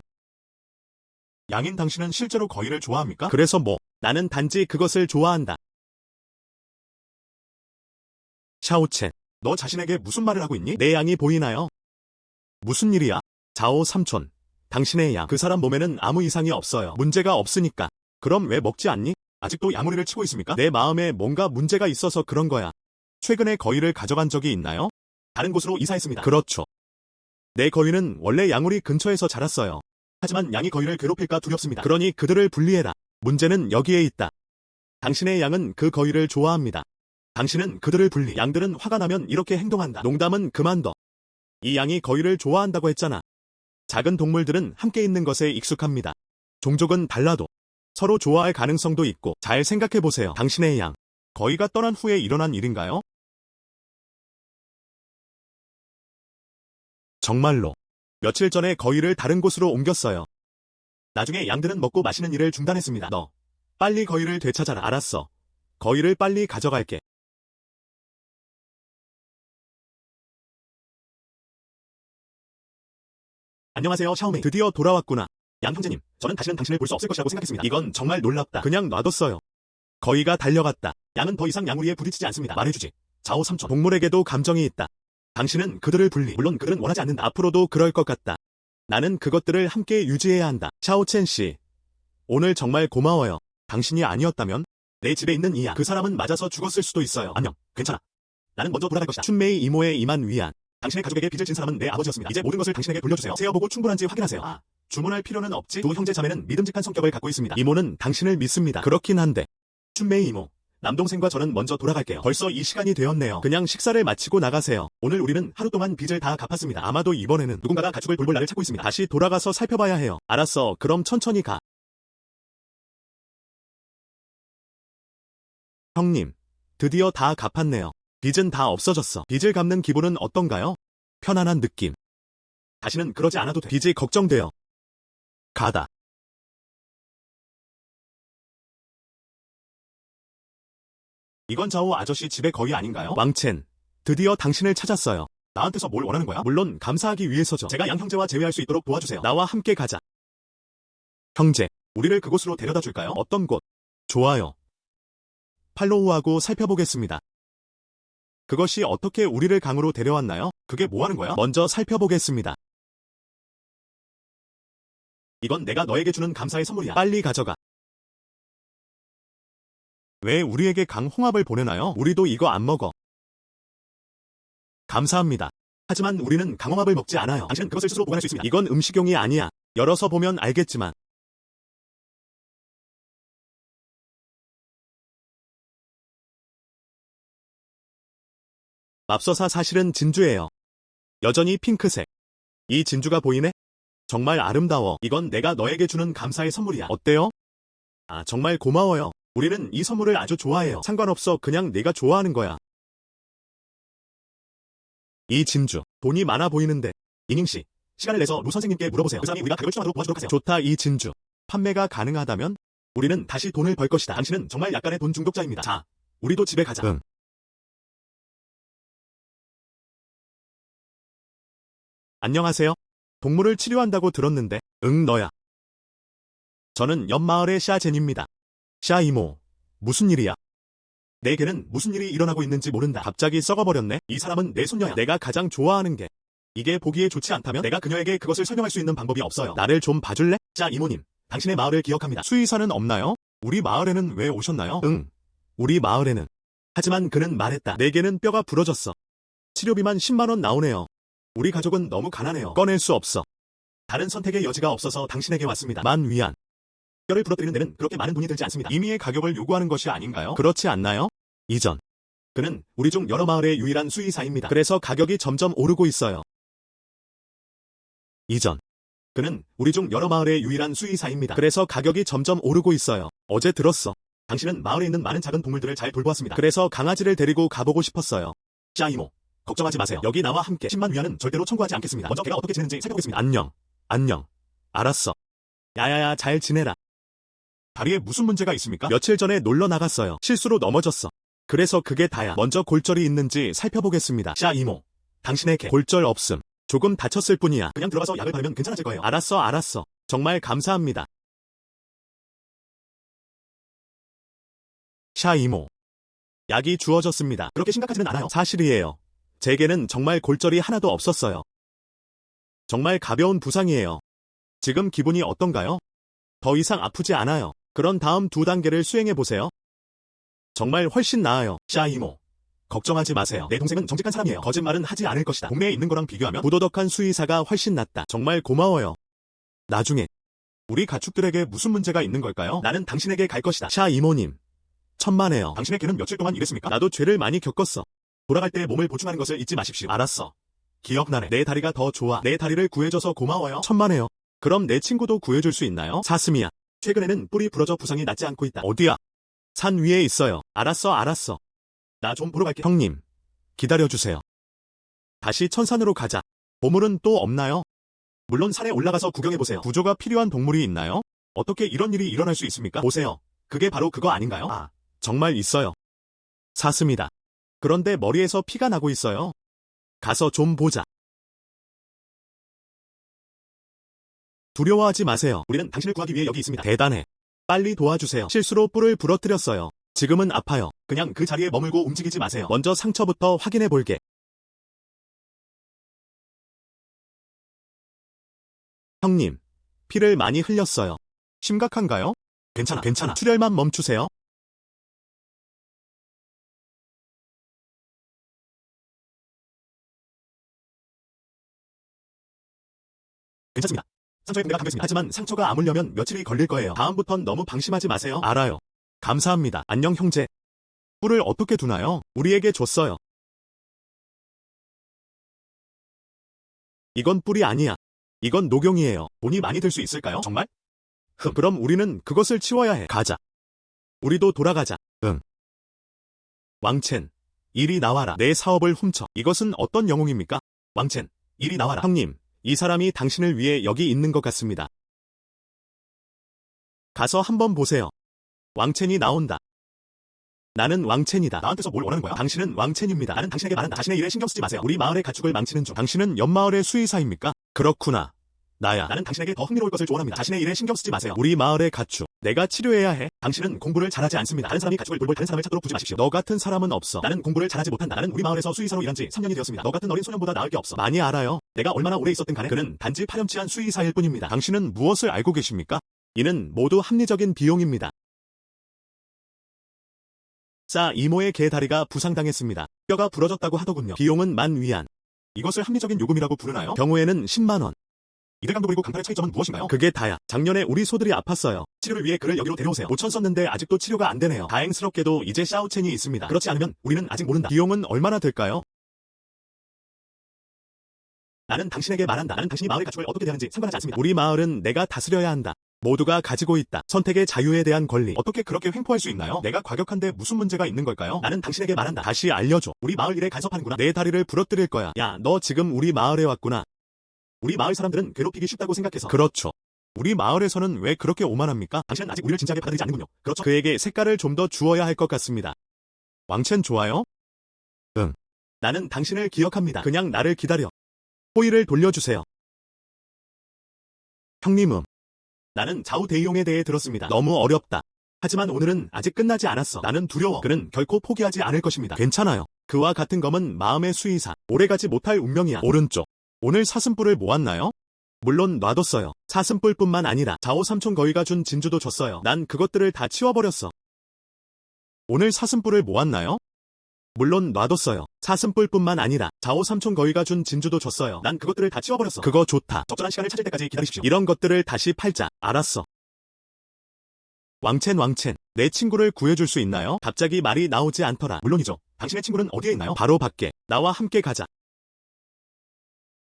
양인 당신은 실제로 거위를 좋아합니까? 그래서 뭐? 나는 단지 그것을 좋아한다. 샤오첸, 너 자신에게 무슨 말을 하고 있니? 내 양이 보이나요? 무슨 일이야? 자오 삼촌, 당신의 양, 그 사람 몸에는 아무 이상이 없어요. 문제가 없으니까. 그럼 왜 먹지 않니? 아직도 양우리를 치고 있습니까? 내 마음에 뭔가 문제가 있어서 그런 거야. 최근에 거위를 가져간 적이 있나요? 다른 곳으로 이사했습니다. 그렇죠. 내 거위는 원래 양우리 근처에서 자랐어요. 하지만 양이 거위를 괴롭힐까 두렵습니다. 그러니 그들을 분리해라. 문제는 여기에 있다. 당신의 양은 그 거위를 좋아합니다. 당신은 그들을 분리. 양들은 화가 나면 이렇게 행동한다. 농담은 그만둬. 이 양이 거위를 좋아한다고 했잖아. 작은 동물들은 함께 있는 것에 익숙합니다. 종족은 달라도 서로 좋아할 가능성도 있고. 잘 생각해보세요. 당신의 양, 거위가 떠난 후에 일어난 일인가요? 정말로. 며칠 전에 거위를 다른 곳으로 옮겼어요. 나중에 양들은 먹고 마시는 일을 중단했습니다. 너, 빨리 거위를 되찾아라. 알았어. 거위를 빨리 가져갈게. 안녕하세요, 샤오메이. 드디어 돌아왔구나. 양 형제님, 저는 다시는 당신을 볼 수 없을 것이라고 생각했습니다. 이건 정말 놀랍다. 그냥 놔뒀어요. 거위가 달려갔다. 양은 더 이상 양우리에 부딪히지 않습니다. 말해주지. 자오 삼촌. 동물에게도 감정이 있다. 당신은 그들을 분리. 물론 그들은 원하지 않는다. 앞으로도 그럴 것 같다. 나는 그것들을 함께 유지해야 한다. 샤오첸 씨, 오늘 정말 고마워요. 당신이 아니었다면 내 집에 있는 이 양, 그 사람은 맞아서 죽었을 수도 있어요. 안녕. 괜찮아. 나는 먼저 돌아갈 것이다. 춘메이 이모의 이만 위안. 당신의 가족에게 빚을 진 사람은 내 아버지였습니다. 이제 모든 것을 당신에게 돌려주세요. 세어보고 충분한지 확인하세요. 아, 주문할 필요는 없지. 두 형제 자매는 믿음직한 성격을 갖고 있습니다. 이모는 당신을 믿습니다. 그렇긴 한데. 춘메이 이모, 남동생과 저는 먼저 돌아갈게요. 벌써 이 시간이 되었네요. 그냥 식사를 마치고 나가세요. 오늘 우리는 하루 동안 빚을 다 갚았습니다. 아마도 이번에는 누군가가 가축을 돌볼 나를 찾고 있습니다. 다시 돌아가서 살펴봐야 해요. 알았어. 그럼 천천히 가. 형님, 드디어 다 갚았네요. 빚은 다 없어졌어. 빚을 갚는 기분은 어떤가요? 편안한 느낌. 다시는 그러지 않아도 돼. 빚이 걱정돼요. 가다. 이건 자오 아저씨 집의 거위 아닌가요? 왕첸, 드디어 당신을 찾았어요. 나한테서 뭘 원하는 거야? 물론 감사하기 위해서죠. 제가 양 형제와 재회할 수 있도록 도와주세요. 나와 함께 가자. 형제, 우리를 그곳으로 데려다 줄까요? 어떤 곳? 좋아요. 팔로우하고 살펴보겠습니다. 그것이 어떻게 우리를 강으로 데려왔나요? 그게 뭐 하는 거야? 먼저 살펴보겠습니다. 이건 내가 너에게 주는 감사의 선물이야. 빨리 가져가. 왜 우리에게 강 홍합을 보내나요? 우리도 이거 안 먹어. 감사합니다. 하지만 우리는 강홍합을 먹지 않아요. 당신은 그것을 스스로 보관할 수 있습니다. 이건 음식용이 아니야. 열어서 보면 알겠지만. 맙소사 사실은 진주예요. 여전히 핑크색. 이 진주가 보이네? 정말 아름다워. 이건 내가 너에게 주는 감사의 선물이야. 어때요? 아, 정말 고마워요. 우리는 이 선물을 아주 좋아해요. 상관없어. 그냥 내가 좋아하는 거야. 이 진주, 돈이 많아 보이는데. 이닝씨, 시간을 내서 루 선생님께 물어보세요. 그 사람이 우리가 가격을 추천하도록 도와주도록 하세요. 좋다, 이 진주. 판매가 가능하다면 우리는 다시 돈을 벌 것이다. 당신은 정말 약간의 돈 중독자입니다. 자, 우리도 집에 가자. 응. 안녕하세요. 동물을 치료한다고 들었는데. 응, 너야. 저는 옆 마을의 샤젠입니다. 샤 이모, 무슨 일이야? 내 개는 무슨 일이 일어나고 있는지 모른다. 갑자기 썩어버렸네. 이 사람은 내 손녀야. 내가 가장 좋아하는 게. 이게 보기에 좋지 않다면 내가 그녀에게 그것을 설명할 수 있는 방법이 없어요. 나를 좀 봐줄래? 자, 이모님. 당신의 마을을 기억합니다. 수의사는 없나요? 우리 마을에는 왜 오셨나요? 응. 우리 마을에는. 하지만 그는 말했다. 내 개는 뼈가 부러졌어. 치료비만 10만 원 나오네요. 우리 가족은 너무 가난해요. 꺼낼 수 없어. 다른 선택의 여지가 없어서 당신에게 왔습니다. 만 위안. 뼈를 부러뜨리는 데는 그렇게 많은 돈이 들지 않습니다. 임의의 가격을 요구하는 것이 아닌가요? 그렇지 않나요? 이전. 그는 우리 중 여러 마을의 유일한 수의사입니다. 그래서 가격이 점점 오르고 있어요. 이전. 그는 우리 중 여러 마을의 유일한 수의사입니다. 그래서 가격이 점점 오르고 있어요. 어제 들었어. 당신은 마을에 있는 많은 작은 동물들을 잘 돌보았습니다. 그래서 강아지를 데리고 가보고 싶었어요. 자, 이모. 걱정하지 마세요. 여기 나와 함께 10만 위안은 절대로 청구하지 않겠습니다. 먼저 걔가 어떻게 지내는지 살펴보겠습니다. 안녕. 안녕. 알았어. 야야야, 잘 지내라. 다리에 무슨 문제가 있습니까? 며칠 전에 놀러 나갔어요. 실수로 넘어졌어. 그래서 그게 다야. 먼저 골절이 있는지 살펴보겠습니다. 샤 이모. 당신의 개 골절 없음. 조금 다쳤을 뿐이야. 그냥 들어가서 약을 바르면 괜찮아질 거예요. 알았어. 정말 감사합니다. 샤 이모. 약이 주어졌습니다. 그렇게 심각하지는 않아요. 사실이에요. 제 개는 정말 골절이 하나도 없었어요. 정말 가벼운 부상이에요. 지금 기분이 어떤가요? 더 이상 아프지 않아요. 그런 다음 2단계를 수행해보세요. 정말 훨씬 나아요. 샤 이모. 걱정하지 마세요. 내 동생은 정직한 사람이에요. 거짓말은 하지 않을 것이다. 동네에 있는 거랑 비교하면 부도덕한 수의사가 훨씬 낫다. 정말 고마워요. 나중에 우리 가축들에게 무슨 문제가 있는 걸까요? 나는 당신에게 갈 것이다. 샤 이모님. 천만에요. 당신의 개는 며칠 동안 이랬습니까? 나도 죄를 많이 겪었어. 돌아갈 때 몸을 보충하는 것을 잊지 마십시오. 알았어. 기억나네. 내 다리가 더 좋아. 내 다리를 구해줘서 고마워요. 천만에요. 그럼 내 친구도 구해줄 수 있나요? 사슴이야. 최근에는 뿔이 부러져 부상이 낫지 않고 있다. 어디야? 산 위에 있어요. 알았어. 나 좀 보러 갈게. 형님. 기다려주세요. 다시 천산으로 가자. 보물은 또 없나요? 물론 산에 올라가서 구경해보세요. 구조가 필요한 동물이 있나요? 어떻게 이런 일이 일어날 수 있습니까? 보세요. 그게 바로 그거 아닌가요? 아, 정말 있어요. 사슴이다. 그런데 머리에서 피가 나고 있어요. 가서 좀 보자. 두려워하지 마세요. 우리는 당신을 구하기 위해 여기 있습니다. 대단해. 빨리 도와주세요. 실수로 뿔을 부러뜨렸어요. 지금은 아파요. 그냥 그 자리에 머물고 움직이지 마세요. 먼저 상처부터 확인해 볼게. 형님, 피를 많이 흘렸어요. 심각한가요? 괜찮아. 출혈만 멈추세요. 괜찮습니다. 상처에 붕대가 감겨있습니다. 하지만 상처가 아물려면 며칠이 걸릴 거예요. 다음부턴 너무 방심하지 마세요. 알아요. 감사합니다. 안녕 형제. 뿔을 어떻게 두나요? 우리에게 줬어요. 이건 뿔이 아니야. 이건 녹용이에요. 돈이 많이 들 수 있을까요? 정말? 그럼 우리는 그것을 치워야 해. 가자. 우리도 돌아가자. 응. 왕첸, 이리 나와라. 내 사업을 훔쳐. 이것은 어떤 영웅입니까? 왕첸, 이리 나와라. 형님, 이 사람이 당신을 위해 여기 있는 것 같습니다. 가서 한번 보세요. 왕첸이 나온다. 나는 왕첸이다. 나한테서 뭘 원하는 거야? 당신은 왕첸입니다. 나는 당신에게 말한다. 자신의 일에 신경 쓰지 마세요. 우리 마을의 가축을 망치는 중. 당신은 옆마을의 수의사입니까? 그렇구나. 나야. 나는 당신에게 더 흥미로울 것을 조언합니다. 자신의 일에 신경 쓰지 마세요. 우리 마을의 가축. 내가 치료해야 해. 당신은 공부를 잘하지 않습니다. 다른 사람이 가축을 돌볼 다른 사람을 찾도록 두지 마십시오. 너 같은 사람은 없어. 나는 공부를 잘하지 못한다. 나는 우리 마을에서 수의사로 일한 지 3년이 되었습니다. 너 같은 어린 소년보다 나을 게 없어. 많이 알아요. 내가 얼마나 오래 있었든 간에 그는 단지 파렴치한 수의사일 뿐입니다. 당신은 무엇을 알고 계십니까? 이는 모두 합리적인 비용입니다. 자, 이모의 개 다리가 부상당했습니다. 뼈가 부러졌다고 하더군요. 비용은 만 위안. 이것을 합리적인 요금이라고 부르나요? 경우에는 10만 원. 이들 강도 그리고 강팔의 차이점은 무엇인가요? 그게 다야. 작년에 우리 소들이 아팠어요. 치료를 위해 그를 여기로 데려오세요. 5천 썼는데 아직도 치료가 안 되네요. 다행스럽게도 이제 샤오첸이 있습니다. 그렇지 않으면 우리는 아직 모른다. 비용은 얼마나 들까요? 나는 당신에게 말한다. 나는 당신이 마을의 가축을 어떻게 대하는지 상관하지 않습니다. 우리 마을은 내가 다스려야 한다. 모두가 가지고 있다. 선택의 자유에 대한 권리. 어떻게 그렇게 횡포할 수 있나요? 내가 과격한데 무슨 문제가 있는 걸까요? 나는 당신에게 말한다. 다시 알려줘. 우리 마을 일에 간섭하는구나. 내 다리를 부러뜨릴 거야. 야, 너 지금 우리 마을에 왔구나. 우리 마을 사람들은 괴롭히기 쉽다고 생각해서. 그렇죠. 우리 마을에서는 왜 그렇게 오만합니까? 당신은 아직 우리를 진지하게 받아들이지 않는군요. 그렇죠? 그에게 색깔을 좀 더 주어야 할 것 같습니다. 왕첸 좋아요? 응. 나는 당신을 기억합니다. 그냥 나를 기다려. 호의를 돌려주세요. 형님은 나는 좌우 대이용에 대해 들었습니다. 너무 어렵다. 하지만 오늘은 아직 끝나지 않았어. 나는 두려워. 그는 결코 포기하지 않을 것입니다. 괜찮아요. 그와 같은 검은 마음의 수의사. 오래가지 못할 운명이야. 오른쪽. 오늘 사슴뿔을 모았나요? 물론 놔뒀어요. 사슴뿔뿐만 아니라 자오 삼촌 거위가 준 진주도 줬어요. 난 그것들을 다 치워버렸어. 오늘 사슴뿔을 모았나요? 물론 놔뒀어요. 사슴뿔뿐만 아니라 자오 삼촌 거위가 준 진주도 줬어요. 난 그것들을 다 치워버렸어. 그거 좋다. 적절한 시간을 찾을 때까지 기다리십시오. 이런 것들을 다시 팔자. 알았어. 왕첸, 내 친구를 구해줄 수 있나요? 갑자기 말이 나오지 않더라. 물론이죠. 당신의 친구는 어디에 있나요? 바로 밖에. 나와 함께 가자.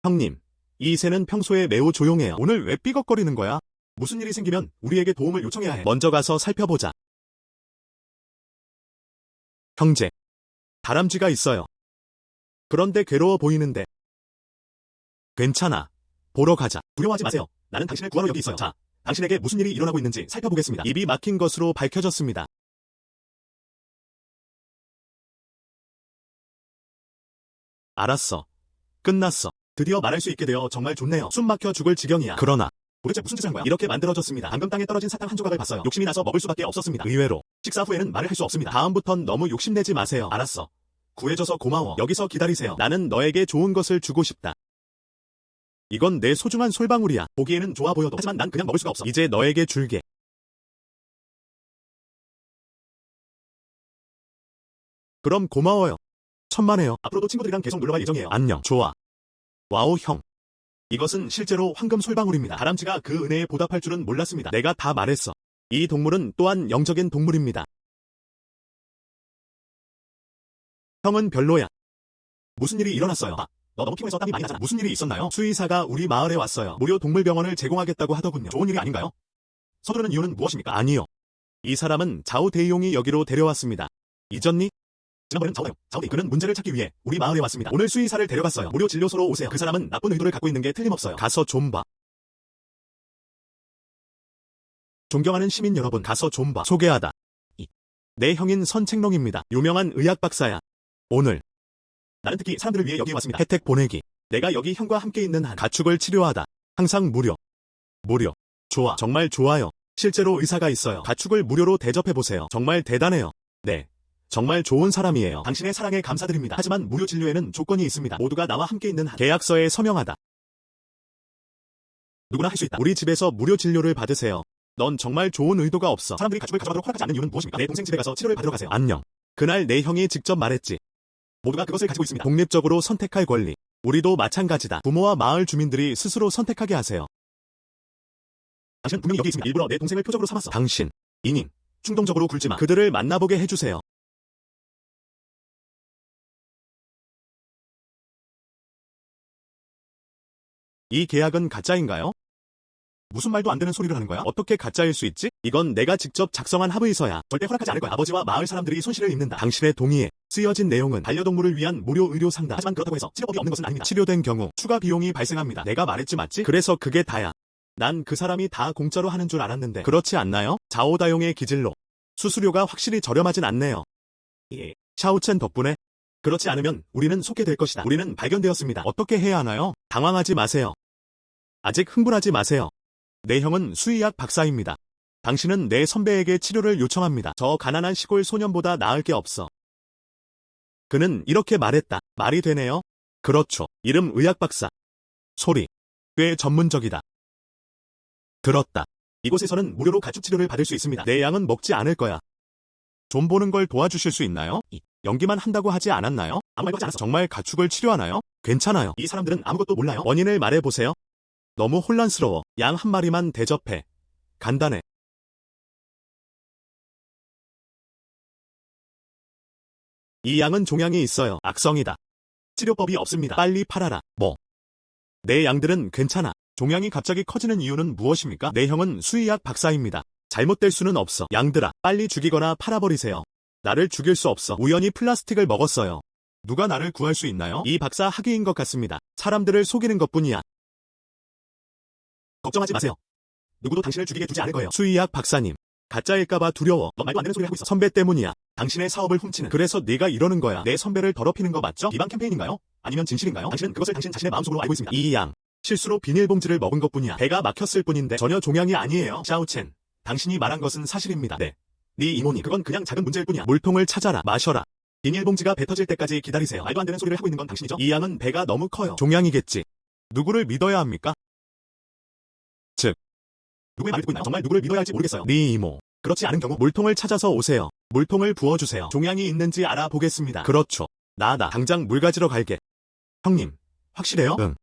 형님, 이 새는 평소에 매우 조용해요. 오늘 왜 삐걱거리는 거야? 무슨 일이 생기면 우리에게 도움을 요청해야 해. 먼저 가서 살펴보자. 형제, 다람쥐가 있어요. 그런데 괴로워 보이는데. 괜찮아. 보러 가자. 두려워하지 마세요. 나는 당신을 구하러 여기 있어요. 자, 당신에게 무슨 일이 일어나고 있는지 살펴보겠습니다. 입이 막힌 것으로 밝혀졌습니다. 알았어. 끝났어. 드디어 말할 수 있게 되어 정말 좋네요. 숨 막혀 죽을 지경이야. 그러나 도대체 무슨 짓을 한 거야? 이렇게 만들어졌습니다. 방금 땅에 떨어진 사탕 한 조각을 봤어요. 욕심이 나서 먹을 수밖에 없었습니다. 의외로 식사 후에는 말을 할 수 없습니다. 다음부턴 너무 욕심내지 마세요. 알았어. 구해줘서 고마워. 여기서 기다리세요. 나는 너에게 좋은 것을 주고 싶다. 이건 내 소중한 솔방울이야. 보기에는 좋아 보여도 하지만 난 그냥 먹을 수가 없어. 이제 너에게 줄게. 그럼 고마워요. 천만에요. 앞으로도 친구들이랑 계속 놀러갈 예정이에요. 안녕. 좋아. 와우 형. 이것은 실제로 황금 솔방울입니다. 다람쥐가 그 은혜에 보답할 줄은 몰랐습니다. 내가 다 말했어. 이 동물은 또한 영적인 동물입니다. 형은 별로야. 무슨 일이 일어났어요? 너 너무 피곤해서 땀이 많이 나잖아. 무슨 일이 있었나요? 수의사가 우리 마을에 왔어요. 무료 동물병원을 제공하겠다고 하더군요. 좋은 일이 아닌가요? 서두르는 이유는 무엇입니까? 아니요. 이 사람은 자오 대이용이 여기로 데려왔습니다. 잊었니? 지난번에는 자오대용. 그는 문제를 찾기 위해 우리 마을에 왔습니다. 오늘 수의사를 데려갔어요. 무료 진료소로 오세요. 그 사람은 나쁜 의도를 갖고 있는 게 틀림없어요. 가서 좀 봐. 존경하는 시민 여러분, 가서 좀 봐. 소개하다. 내 형인 선책롱입니다. 유명한 의학 박사야. 오늘 나는 특히 사람들을 위해 여기 왔습니다. 혜택 보내기. 내가 여기 형과 함께 있는 한 가축을 치료하다. 항상 무료. 무료. 좋아. 정말 좋아요. 실제로 의사가 있어요. 가축을 무료로 대접해보세요. 정말 대단해요. 네. 정말 좋은 사람이에요. 당신의 사랑에 감사드립니다. 하지만 무료 진료에는 조건이 있습니다. 모두가 나와 함께 있는 한 계약서에 서명하다. 누구나 할 수 있다. 우리 집에서 무료 진료를 받으세요. 넌 정말 좋은 의도가 없어. 사람들이 가축을 가져가도록 허락하지 않는 이유는 무엇입니까? 내 동생 집에 가서 치료를 받으러 가세요. 안녕. 그날 내 형이 직접 말했지. 모두가 그것을 가지고 있습니다. 독립적으로 선택할 권리. 우리도 마찬가지다. 부모와 마을 주민들이 스스로 선택하게 하세요. 당신은 분명히 여기 있습니다. 일부러 내 동생을 표적으로 삼았어. 당신. 이닝. 충동적으로 굴지 마. 그들을 만나보게 해주세요. 이 계약은 가짜인가요? 무슨 말도 안 되는 소리를 하는 거야? 어떻게 가짜일 수 있지? 이건 내가 직접 작성한 합의서야. 절대 허락하지 않을 거야. 아버지와 마을 사람들이 손실을 입는다. 당신의 동의에 쓰여진 내용은 반려동물을 위한 무료 의료 상담. 하지만 그렇다고 해서 치료법이 없는 것은 아닙니다. 치료된 경우 추가 비용이 발생합니다. 내가 말했지 맞지? 그래서 그게 다야. 난 그 사람이 다 공짜로 하는 줄 알았는데 그렇지 않나요? 자오다용의 기질로 수수료가 확실히 저렴하진 않네요. 예. 샤오첸 덕분에? 그렇지 않으면 우리는 속게 될 것이다. 우리는 발견되었습니다. 어떻게 해야 하나요? 당황하지 마세요. 아직 흥분하지 마세요. 내 형은 수의학 박사입니다. 당신은 내 선배에게 치료를 요청합니다. 저 가난한 시골 소년보다 나을 게 없어. 그는 이렇게 말했다. 말이 되네요? 그렇죠. 이름 의학 박사. 소리. 꽤 전문적이다. 들었다. 이곳에서는 무료로 가축 치료를 받을 수 있습니다. 내 양은 먹지 않을 거야. 좀 보는 걸 도와주실 수 있나요? 연기만 한다고 하지 않았나요? 아무 말도 하지 않았어. 정말 가축을 치료하나요? 괜찮아요. 이 사람들은 아무것도 몰라요. 원인을 말해보세요. 너무 혼란스러워. 양 한 마리만 대접해. 간단해. 이 양은 종양이 있어요. 악성이다. 치료법이 없습니다. 빨리 팔아라. 뭐? 내 양들은 괜찮아. 종양이 갑자기 커지는 이유는 무엇입니까? 내 형은 수의학 박사입니다. 잘못될 수는 없어. 양들아, 빨리 죽이거나 팔아버리세요. 나를 죽일 수 없어. 우연히 플라스틱을 먹었어요. 누가 나를 구할 수 있나요? 이 박사 학위인 것 같습니다. 사람들을 속이는 것뿐이야. 걱정하지 마세요. 누구도 당신을 죽이게 두지 않을 거예요. 수의학 박사님. 가짜일까봐 두려워. 너 말도 안 되는 소리를 하고 있어. 선배 때문이야. 당신의 사업을 훔치는. 그래서 네가 이러는 거야. 내 선배를 더럽히는 거 맞죠? 비방 캠페인인가요? 아니면 진실인가요? 당신은 그것을 당신 자신의 마음속으로 알고 있습니다. 이 양. 실수로 비닐봉지를 먹은 것뿐이야. 배가 막혔을 뿐인데 전혀 종양이 아니에요. 샤오첸. 당신이 말한 것은 사실입니다. 네. 네 이모님. 그건 그냥 작은 문제일 뿐이야. 물통을 찾아라. 마셔라. 비닐봉지가 배 터질 때까지 기다리세요. 말도 안 되는 소리를 하고 있는 건 당신이죠? 이 양은 배가 너무 커요. 종양이겠지. 누구를 믿어야 합니까? 즉. 누구의 말을 듣고 있나요? 정말 누구를 믿어야 할지 모르겠어요. 네 이모. 그렇지 않은 경우 물통을 찾아서 오세요. 물통을 부어주세요. 종양이 있는지 알아보겠습니다. 그렇죠. 나 당장 물 가지러 갈게. 형님, 확실해요? 응.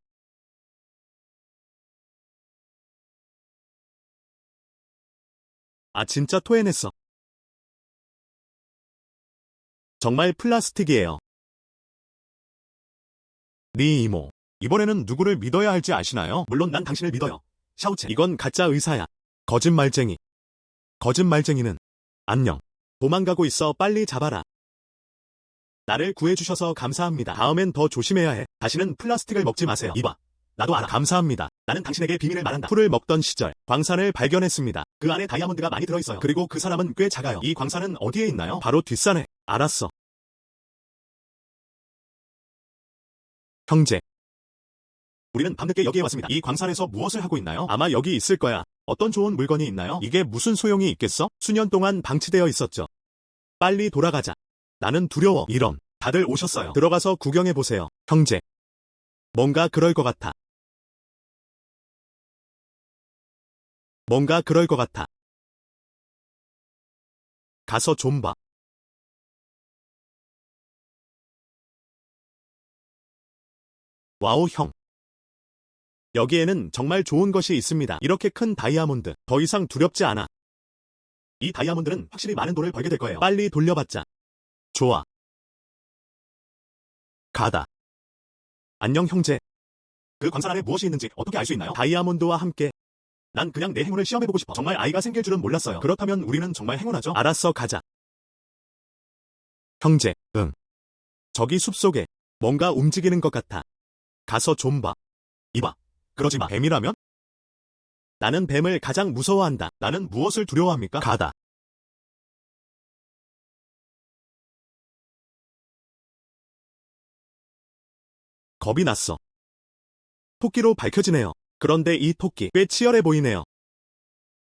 아 진짜 토해냈어. 정말 플라스틱이에요. 네 이모. 이번에는 누구를 믿어야 할지 아시나요? 물론 난 당신을 믿어요. 샤오첸. 이건 가짜 의사야. 거짓말쟁이. 거짓말쟁이는 안녕. 도망가고 있어. 빨리 잡아라. 나를 구해주셔서 감사합니다. 다음엔 더 조심해야 해. 다시는 플라스틱을 먹지 마세요. 이봐. 나도 알아. 감사합니다. 나는 당신에게 비밀을 말한다. 풀을 먹던 시절 광산을 발견했습니다. 그 안에 다이아몬드가 많이 들어있어요. 그리고 그 사람은 꽤 작아요. 이 광산은 어디에 있나요? 바로 뒷산에. 알았어. 형제. 우리는 밤늦게 여기에 왔습니다. 이 광산에서 무엇을 하고 있나요? 아마 여기 있을 거야. 어떤 좋은 물건이 있나요? 이게 무슨 소용이 있겠어? 수년 동안 방치되어 있었죠. 빨리 돌아가자. 나는 두려워. 이런. 다들 오셨어요. 들어가서 구경해보세요. 형제. 뭔가 그럴 것 같아. 뭔가 그럴 것 같아. 가서 좀 봐. 와우 형. 여기에는 정말 좋은 것이 있습니다. 이렇게 큰 다이아몬드. 더 이상 두렵지 않아. 이 다이아몬드는 확실히 많은 돈을 벌게 될 거예요. 빨리 돌려받자. 좋아. 가다. 안녕 형제. 그 광산 안에 무엇이 있는지 어떻게 알 수 있나요? 다이아몬드와 함께. 난 그냥 내 행운을 시험해보고 싶어. 정말 아이가 생길 줄은 몰랐어요. 그렇다면 우리는 정말 행운하죠? 알았어 가자. 형제. 응. 저기 숲속에 뭔가 움직이는 것 같아. 가서 좀 봐. 이봐. 그러지 마. 뱀이라면? 나는 뱀을 가장 무서워한다. 나는 무엇을 두려워합니까? 가다. 겁이 났어. 토끼로 밝혀지네요. 그런데 이 토끼 꽤 치열해 보이네요.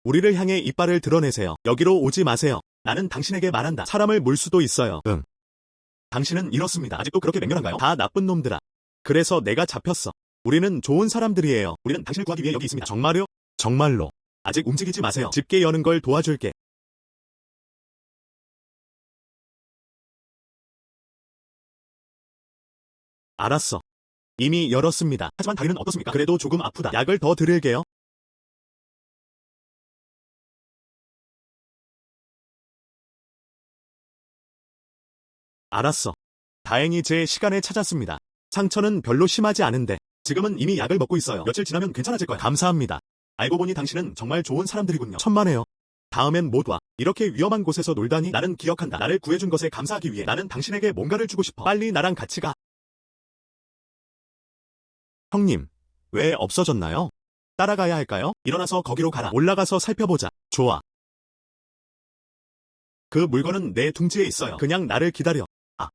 우리를 향해 이빨을 드러내세요. 여기로 오지 마세요. 나는 당신에게 말한다. 사람을 물 수도 있어요. 응. 당신은 이렇습니다. 아직도 그렇게 맹렬한가요? 다 나쁜 놈들아. 그래서 내가 잡혔어. 우리는 좋은 사람들이에요. 우리는 당신을 구하기 위해 여기 있습니다. 정말요? 정말로. 아직 움직이지 마세요. 집게 여는 걸 도와줄게. 알았어. 이미 열었습니다. 하지만 다리는 어떻습니까? 그래도 조금 아프다. 약을 더 드릴게요. 알았어. 다행히 제 시간에 찾았습니다. 상처는 별로 심하지 않은데 지금은 이미 약을 먹고 있어요. 며칠 지나면 괜찮아질 거야. 감사합니다. 알고 보니 당신은 정말 좋은 사람들이군요. 천만에요. 다음엔 못 와. 이렇게 위험한 곳에서 놀다니 나는 기억한다. 나를 구해준 것에 감사하기 위해 나는 당신에게 뭔가를 주고 싶어. 빨리 나랑 같이 가. 형님, 왜 없어졌나요? 따라가야 할까요? 일어나서 거기로 가라. 올라가서 살펴보자. 좋아. 그 물건은 내 둥지에 있어요. 그냥 나를 기다려. 아.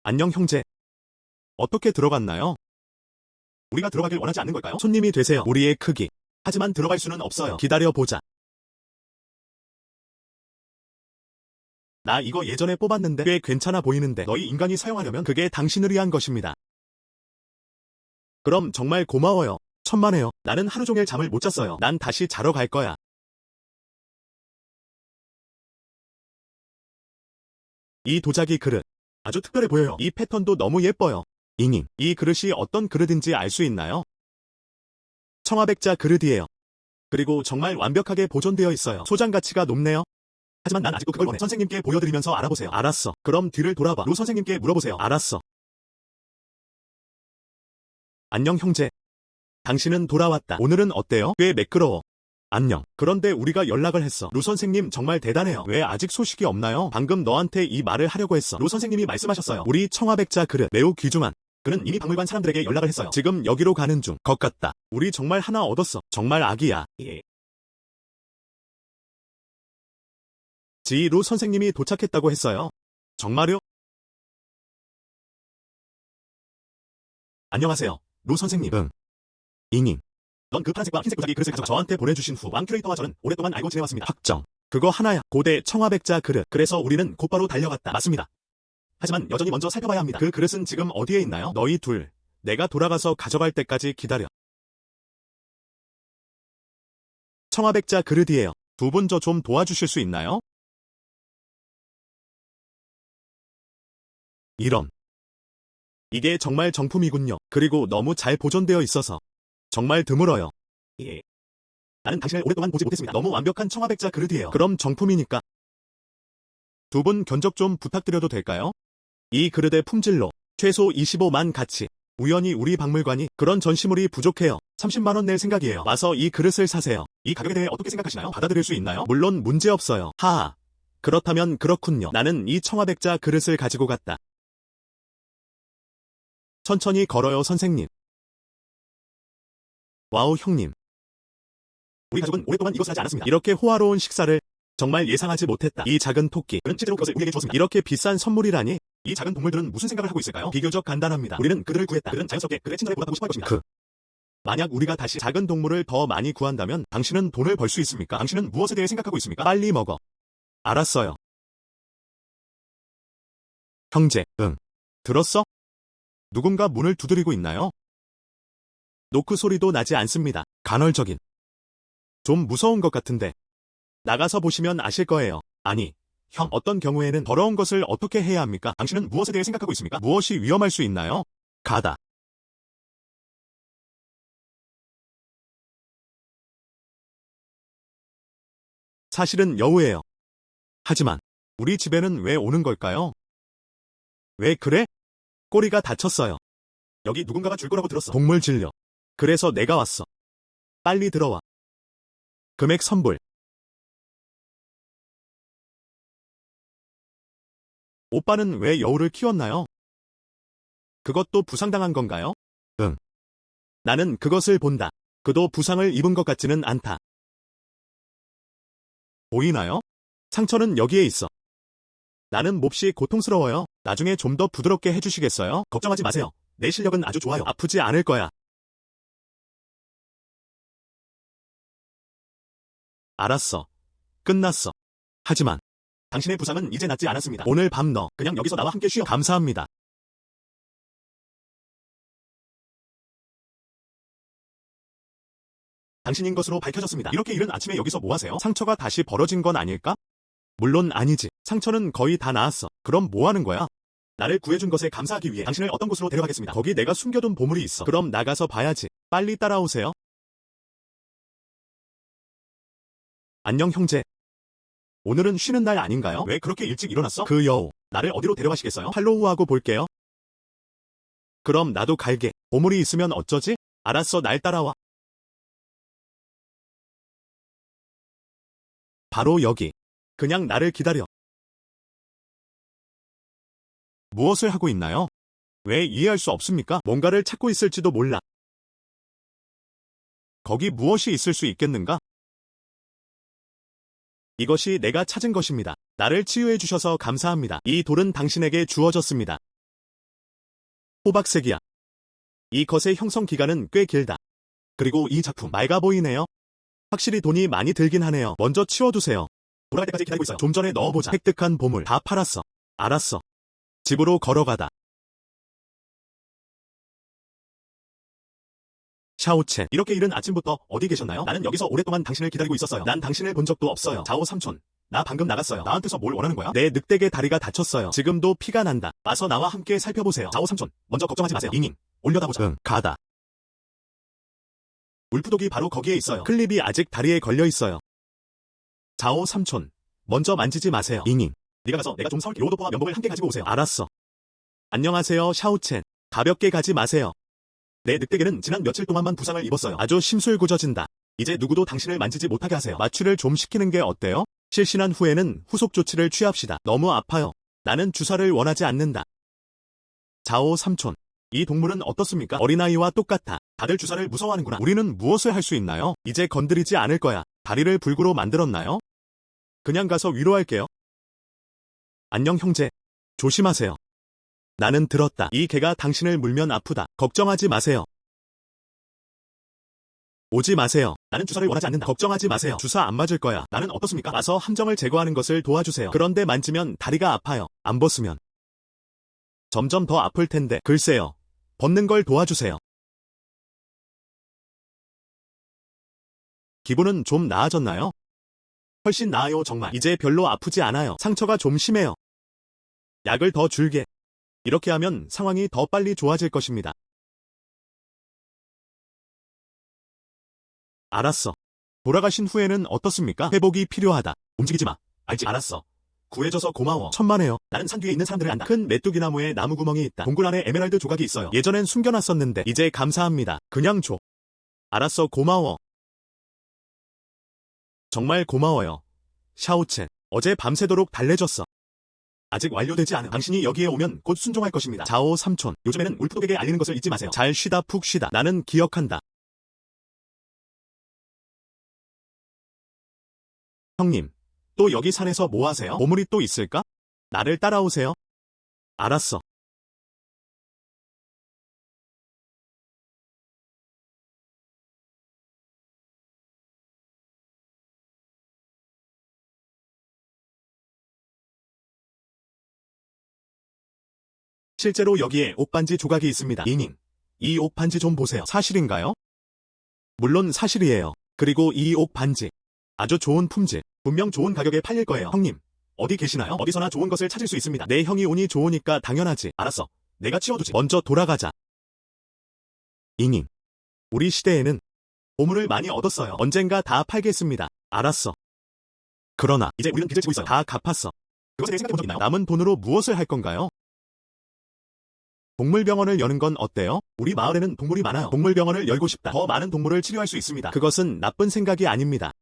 안녕 형제. 어떻게 들어갔나요? 우리가 들어가길 원하지 않는 걸까요? 손님이 되세요. 우리의 크기. 하지만 들어갈 수는 없어요. 기다려보자. 나 이거 예전에 뽑았는데 꽤 괜찮아 보이는데 너희 인간이 사용하려면 그게 당신을 위한 것입니다. 그럼 정말 고마워요. 천만에요. 나는 하루 종일 잠을 못 잤어요. 난 다시 자러 갈 거야. 이 도자기 그릇. 아주 특별해 보여요. 이 패턴도 너무 예뻐요. 잉잉. 이 그릇이 어떤 그릇인지 알 수 있나요? 청아백자 그릇이에요. 그리고 정말 완벽하게 보존되어 있어요. 소장 가치가 높네요. 하지만 난 아직도 그걸 원해. 선생님께 보여드리면서 알아보세요. 알았어. 그럼 뒤를 돌아봐. 루 선생님께 물어보세요. 알았어. 안녕 형제. 당신은 돌아왔다. 오늘은 어때요? 꽤 매끄러워. 안녕. 그런데 우리가 연락을 했어. 루 선생님 정말 대단해요. 왜 아직 소식이 없나요? 방금 너한테 이 말을 하려고 했어. 루 선생님이 말씀하셨어요. 우리 청아백자 그릇 매우 귀중한. 그는 이미 박물관 사람들에게 연락을 했어요. 지금 여기로 가는 중. 것 같다. 우리 정말 하나 얻었어. 정말 아기야. 예. 루 선생님이 도착했다고 했어요. 정말요? 안녕하세요. 루 선생님. 응. 잉잉. 넌 그 파란색과 흰색 도자기 그릇을 가져가 저한테 보내주신 후 왕 큐레이터와 저는 오랫동안 알고 지내왔습니다. 확정. 그거 하나야. 고대 청아백자 그릇. 그래서 우리는 곧바로 달려갔다. 맞습니다. 하지만 여전히 먼저 살펴봐야 합니다. 그 그릇은 지금 어디에 있나요? 너희 둘. 내가 돌아가서 가져갈 때까지 기다려. 청아백자 그릇이에요. 두 분 저 좀 도와주실 수 있나요? 이런. 이게 정말 정품이군요. 그리고 너무 잘 보존되어 있어서 정말 드물어요. 예. 나는 당신을 오랫동안 보지 못했습니다. 너무 완벽한 청아백자 그릇이에요. 그럼 정품이니까 두 분 견적 좀 부탁드려도 될까요? 이 그릇의 품질로 최소 25만 가치. 우연히 우리 박물관이 그런 전시물이 부족해요. 30만 원 낼 생각이에요. 와서 이 그릇을 사세요. 이 가격에 대해 어떻게 생각하시나요? 받아들일 수 있나요? 물론 문제없어요. 하하. 그렇다면 그렇군요. 나는 이 청아백자 그릇을 가지고 갔다. 천천히 걸어요 선생님. 와우 형님. 우리 가족은 오랫동안 이것을 하지 않았습니다. 이렇게 호화로운 식사를 정말 예상하지 못했다. 이 작은 토끼. 그는 실제로 그것을 우리에게 주었습니다. 이렇게 비싼 선물이라니. 이 작은 동물들은 무슨 생각을 하고 있을까요? 비교적 간단합니다. 우리는 그들을 구했다. 그들은 자연스럽게 그들의 친절에 보답하고 싶어 할 것입니다. 만약 우리가 다시 작은 동물을 더 많이 구한다면 당신은 돈을 벌 수 있습니까? 당신은 무엇에 대해 생각하고 있습니까? 빨리 먹어. 알았어요. 형제, 응. 들었어? 누군가 문을 두드리고 있나요? 노크 소리도 나지 않습니다. 간헐적인. 좀 무서운 것 같은데. 나가서 보시면 아실 거예요. 아니, 형, 어떤 경우에는 더러운 것을 어떻게 해야 합니까? 당신은 무엇에 대해 생각하고 있습니까? 무엇이 위험할 수 있나요? 가다. 사실은 여우예요. 하지만 우리 집에는 왜 오는 걸까요? 왜 그래? 꼬리가 다쳤어요. 여기 누군가가 줄 거라고 들었어. 동물 진료. 그래서 내가 왔어. 빨리 들어와. 금액 선불. 오빠는 왜 여우를 키웠나요? 그것도 부상당한 건가요? 응. 나는 그것을 본다. 그도 부상을 입은 것 같지는 않다. 보이나요? 상처는 여기에 있어. 나는 몹시 고통스러워요. 나중에 좀 더 부드럽게 해주시겠어요? 걱정하지 마세요. 내 실력은 아주 좋아요. 아프지 않을 거야. 알았어. 끝났어. 하지만 당신의 부상은 이제 낫지 않았습니다. 오늘 밤 너 그냥 여기서 나와 함께 쉬어. 감사합니다. 당신인 것으로 밝혀졌습니다. 이렇게 이른 아침에 여기서 뭐 하세요? 상처가 다시 벌어진 건 아닐까? 물론 아니지. 상처는 거의 다 나았어. 그럼 뭐 하는 거야? 나를 구해준 것에 감사하기 위해 당신을 어떤 곳으로 데려가겠습니다. 거기 내가 숨겨둔 보물이 있어. 그럼 나가서 봐야지. 빨리 따라오세요. 안녕 형제. 오늘은 쉬는 날 아닌가요? 왜 그렇게 일찍 일어났어? 그 여우. 나를 어디로 데려가시겠어요? 팔로우하고 볼게요. 그럼 나도 갈게. 보물이 있으면 어쩌지? 알았어, 날 따라와. 바로 여기. 그냥 나를 기다려. 무엇을 하고 있나요? 왜 이해할 수 없습니까? 뭔가를 찾고 있을지도 몰라. 거기 무엇이 있을 수 있겠는가? 이것이 내가 찾은 것입니다. 나를 치유해 주셔서 감사합니다. 이 돌은 당신에게 주어졌습니다. 호박색이야. 이 것의 형성 기간은 꽤 길다. 그리고 이 작품 맑아 보이네요. 확실히 돈이 많이 들긴 하네요. 먼저 치워두세요. 돌아갈 때까지 기다리고 있어요. 좀 전에 넣어보자. 획득한 보물 다 팔았어. 알았어. 집으로 걸어가다. 샤오첸. 이렇게 이른 아침부터 어디 계셨나요? 나는 여기서 오랫동안 당신을 기다리고 있었어요. 난 당신을 본 적도 없어요. 자오 삼촌. 나 방금 나갔어요. 나한테서 뭘 원하는 거야? 내 늑대게 다리가 다쳤어요. 지금도 피가 난다. 와서 나와 함께 살펴보세요. 자오 삼촌, 먼저 걱정하지 마세요. 이님, 올려다보자. 응, 가다. 울프독이 바로 거기에 있어요. 클립이 아직 다리에 걸려 있어요. 자오 삼촌, 먼저 만지지 마세요. 이님, 네가 가서 내가 좀 사올게. 로도포와 면봉을 함께 가지고 오세요. 알았어. 안녕하세요, 샤오첸. 가볍게 가지 마세요. 내 늑대개는 지난 며칠 동안만 부상을 입었어요. 아주 심술궂어진다. 이제 누구도 당신을 만지지 못하게 하세요. 마취를 좀 시키는 게 어때요? 실신한 후에는 후속 조치를 취합시다. 너무 아파요. 나는 주사를 원하지 않는다. 자오 삼촌, 이 동물은 어떻습니까? 어린아이와 똑같아. 다들 주사를 무서워하는구나. 우리는 무엇을 할 수 있나요? 이제 건드리지 않을 거야. 다리를 불구로 만들었나요? 그냥 가서 위로할게요. 안녕 형제. 조심하세요. 나는 들었다. 이 개가 당신을 물면 아프다. 걱정하지 마세요. 오지 마세요. 나는 주사를 원하지 않는다. 걱정하지 마세요. 주사 안 맞을 거야. 나는 어떻습니까? 와서 함정을 제거하는 것을 도와주세요. 그런데 만지면 다리가 아파요. 안 벗으면 점점 더 아플 텐데. 글쎄요. 벗는 걸 도와주세요. 기분은 좀 나아졌나요? 훨씬 나아요, 정말. 이제 별로 아프지 않아요. 상처가 좀 심해요. 약을 더 줄게. 이렇게 하면 상황이 더 빨리 좋아질 것입니다. 알았어. 돌아가신 후에는 어떻습니까? 회복이 필요하다. 움직이지 마. 알지? 알았어. 구해줘서 고마워. 천만에요. 나는 산 뒤에 있는 사람들을 안다. 큰 메뚜기 나무에 나무 구멍이 있다. 동굴 안에 에메랄드 조각이 있어요. 예전엔 숨겨놨었는데 이제 감사합니다. 그냥 줘. 알았어, 고마워. 정말 고마워요. 샤오첸, 어제 밤새도록 달래줬어. 아직 완료되지 않아. 당신이 여기에 오면 곧 순종할 것입니다. 자오 삼촌, 요즘에는 울프독에게 알리는 것을 잊지 마세요. 잘 쉬다 푹 쉬다. 나는 기억한다. 형님, 또 여기 산에서 뭐 하세요? 보물이 또 있을까? 나를 따라오세요. 알았어. 실제로 여기에 옥반지 조각이 있습니다. 이님, 이 옥반지 좀 보세요. 사실인가요? 물론 사실이에요. 그리고 이 옥반지, 아주 좋은 품질, 분명 좋은 가격에 팔릴 거예요. 형님, 어디 계시나요? 어디서나 좋은 것을 찾을 수 있습니다. 내 형이 운이 좋으니까 당연하지. 알았어. 내가 치워두지. 먼저 돌아가자. 이님, 우리 시대에는 보물을 많이 얻었어요. 언젠가 다 팔겠습니다. 알았어. 그러나 이제 우리는 빚을 지고 있어요. 다 갚았어. 그것에 대해 생각해본 적 있나요? 남은 돈으로 무엇을 할 건가요? 동물병원을 여는 건 어때요? 우리 마을에는 동물이 많아요. 동물병원을 열고 싶다. 더 많은 동물을 치료할 수 있습니다. 그것은 나쁜 생각이 아닙니다.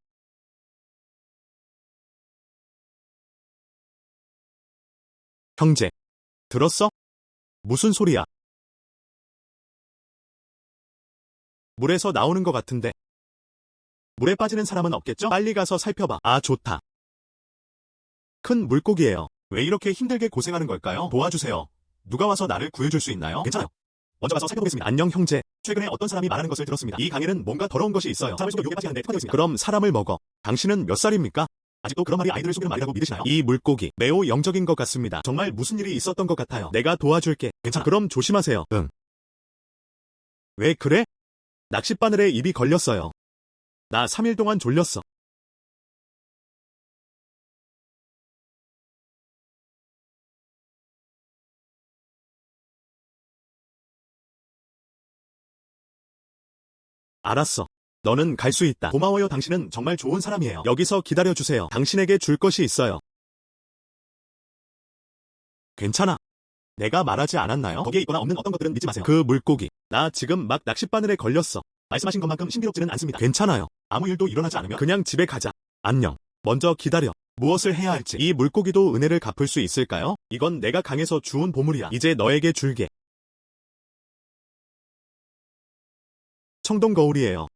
형제, 들었어? 무슨 소리야? 물에서 나오는 것 같은데. 물에 빠지는 사람은 없겠죠? 빨리 가서 살펴봐. 아, 좋다. 큰 물고기예요. 왜 이렇게 힘들게 고생하는 걸까요? 도와주세요. 누가 와서 나를 구해줄 수 있나요? 괜찮아요. 먼저 가서 살펴보겠습니다. 안녕 형제. 최근에 어떤 사람이 말하는 것을 들었습니다. 이 강에는 뭔가 더러운 것이 있어요. 사람을 속여 욕에 빠지는데 특화되어 있습니다. 그럼 사람을 먹어. 당신은 몇 살입니까? 아직도 그런 말이 아이들을 속이는 말이라고 믿으시나요? 이 물고기 매우 영적인 것 같습니다. 정말 무슨 일이 있었던 것 같아요. 내가 도와줄게. 괜찮아. 그럼 조심하세요. 응. 왜 그래? 낚싯바늘에 입이 걸렸어요. 나 3일 동안 졸렸어. 알았어. 너는 갈 수 있다. 고마워요. 당신은 정말 좋은 사람이에요. 여기서 기다려주세요. 당신에게 줄 것이 있어요. 괜찮아. 내가 말하지 않았나요? 거기에 있거나 없는 어떤 것들은 믿지 마세요. 그 물고기. 나 지금 막 낚싯바늘에 걸렸어. 말씀하신 것만큼 신비롭지는 않습니다. 괜찮아요. 아무 일도 일어나지 않으면 그냥 집에 가자. 안녕. 먼저 기다려. 무엇을 해야 할지. 이 물고기도 은혜를 갚을 수 있을까요? 이건 내가 강에서 주운 보물이야. 이제 너에게 줄게. 청동 거울이에요.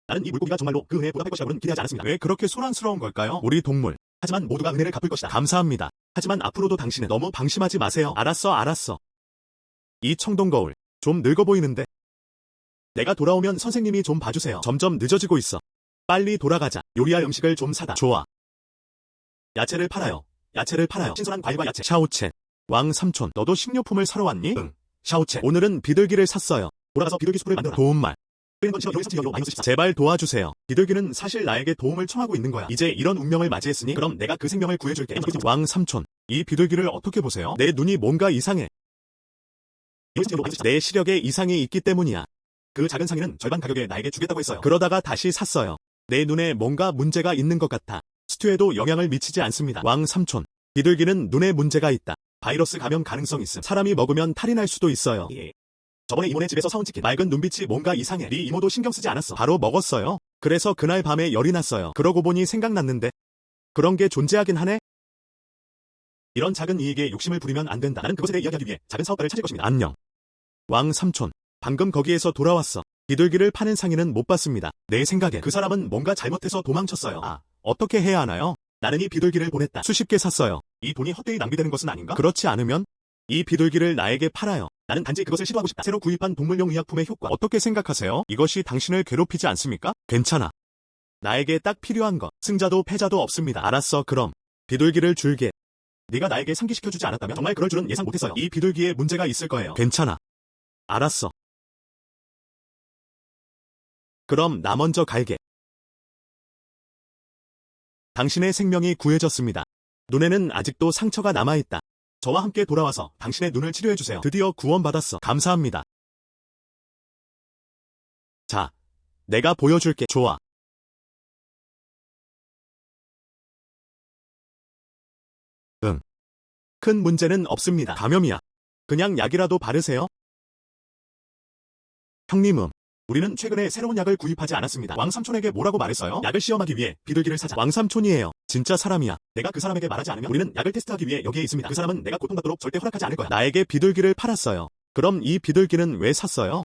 나는 이 물고기가 정말로 그 은혜에 보답할 것이라고는 기대하지 않았습니다. 왜 그렇게 소란스러운 걸까요? 우리 동물. 하지만 모두가 은혜를 갚을 것이다. 감사합니다. 하지만 앞으로도 당신은 너무 방심하지 마세요. 알았어. 이 청동 거울. 좀 늙어 보이는데. 내가 돌아오면 선생님이 좀 봐주세요. 점점 늦어지고 있어. 빨리 돌아가자. 요리할 음식을 좀 사다. 좋아. 야채를 팔아요. 신선한 과일과 야채. 샤오첸. 왕 삼촌. 너도 식료품을 사러 왔니? 응. 샤오첸. 오늘은 비둘기를 샀어요. 돌아가서 비둘기 수프를 만들어라. 좋은 말. 제발 도와주세요. 비둘기는 사실 나에게 도움을 청하고 있는 거야. 이제 이런 운명을 맞이했으니 그럼 내가 그 생명을 구해줄게. 왕 삼촌, 이 비둘기를 어떻게 보세요? 내 눈이 뭔가 이상해. 내 시력에 이상이 있기 때문이야. 그 작은 상의는 절반 가격에 나에게 주겠다고 했어요. 그러다가 다시 샀어요. 내 눈에 뭔가 문제가 있는 것 같아. 스튜에도 영향을 미치지 않습니다. 왕 삼촌, 비둘기는 눈에 문제가 있다. 바이러스 감염 가능성 있음. 사람이 먹으면 탈이 날 수도 있어요. 저번에 이모네 집에서 사온 치킨. 맑은 눈빛이 뭔가 이상해. 네 이모도 신경 쓰지 않았어. 바로 먹었어요. 그래서 그날 밤에 열이 났어요. 그러고 보니 생각났는데 그런 게 존재하긴 하네. 이런 작은 이익에 욕심을 부리면 안 된다. 나는 그것에 대해 이야기하기 위해 작은 사업가를 찾을 것입니다. 안녕. 왕 삼촌, 방금 거기에서 돌아왔어. 비둘기를 파는 상인은 못 봤습니다. 내 생각에 그 사람은 뭔가 잘못해서 도망쳤어요. 어떻게 해야 하나요? 나는 이 비둘기를 보냈다. 수십 개 샀어요. 이 돈이 헛되이 낭비되는 것은 아닌가? 그렇지 않으면 이 비둘기를 나에게 팔아요. 나는 단지 그것을 시도하고 싶다. 새로 구입한 동물용 의약품의 효과. 어떻게 생각하세요? 이것이 당신을 괴롭히지 않습니까? 괜찮아. 나에게 딱 필요한 것. 승자도 패자도 없습니다. 알았어, 그럼. 비둘기를 줄게. 네가 나에게 상기시켜주지 않았다면 정말 그럴 줄은 예상 못했어요. 이 비둘기에 문제가 있을 거예요. 괜찮아. 알았어. 그럼 나 먼저 갈게. 당신의 생명이 구해졌습니다. 눈에는 아직도 상처가 남아있다. 저와 함께 돌아와서 당신의 눈을 치료해주세요. 드디어 구원받았어. 감사합니다. 자, 내가 보여줄게. 좋아. 응. 큰 문제는 없습니다. 감염이야. 그냥 약이라도 바르세요. 형님, 우리는 최근에 새로운 약을 구입하지 않았습니다. 왕삼촌에게 뭐라고 말했어요? 약을 시험하기 위해 비둘기를 사자. 왕삼촌이에요. 진짜 사람이야. 내가 그 사람에게 말하지 않으면 우리는 약을 테스트하기 위해 여기에 있습니다. 그 사람은 내가 고통받도록 절대 허락하지 않을 거야. 나에게 비둘기를 팔았어요. 그럼 이 비둘기는 왜 샀어요?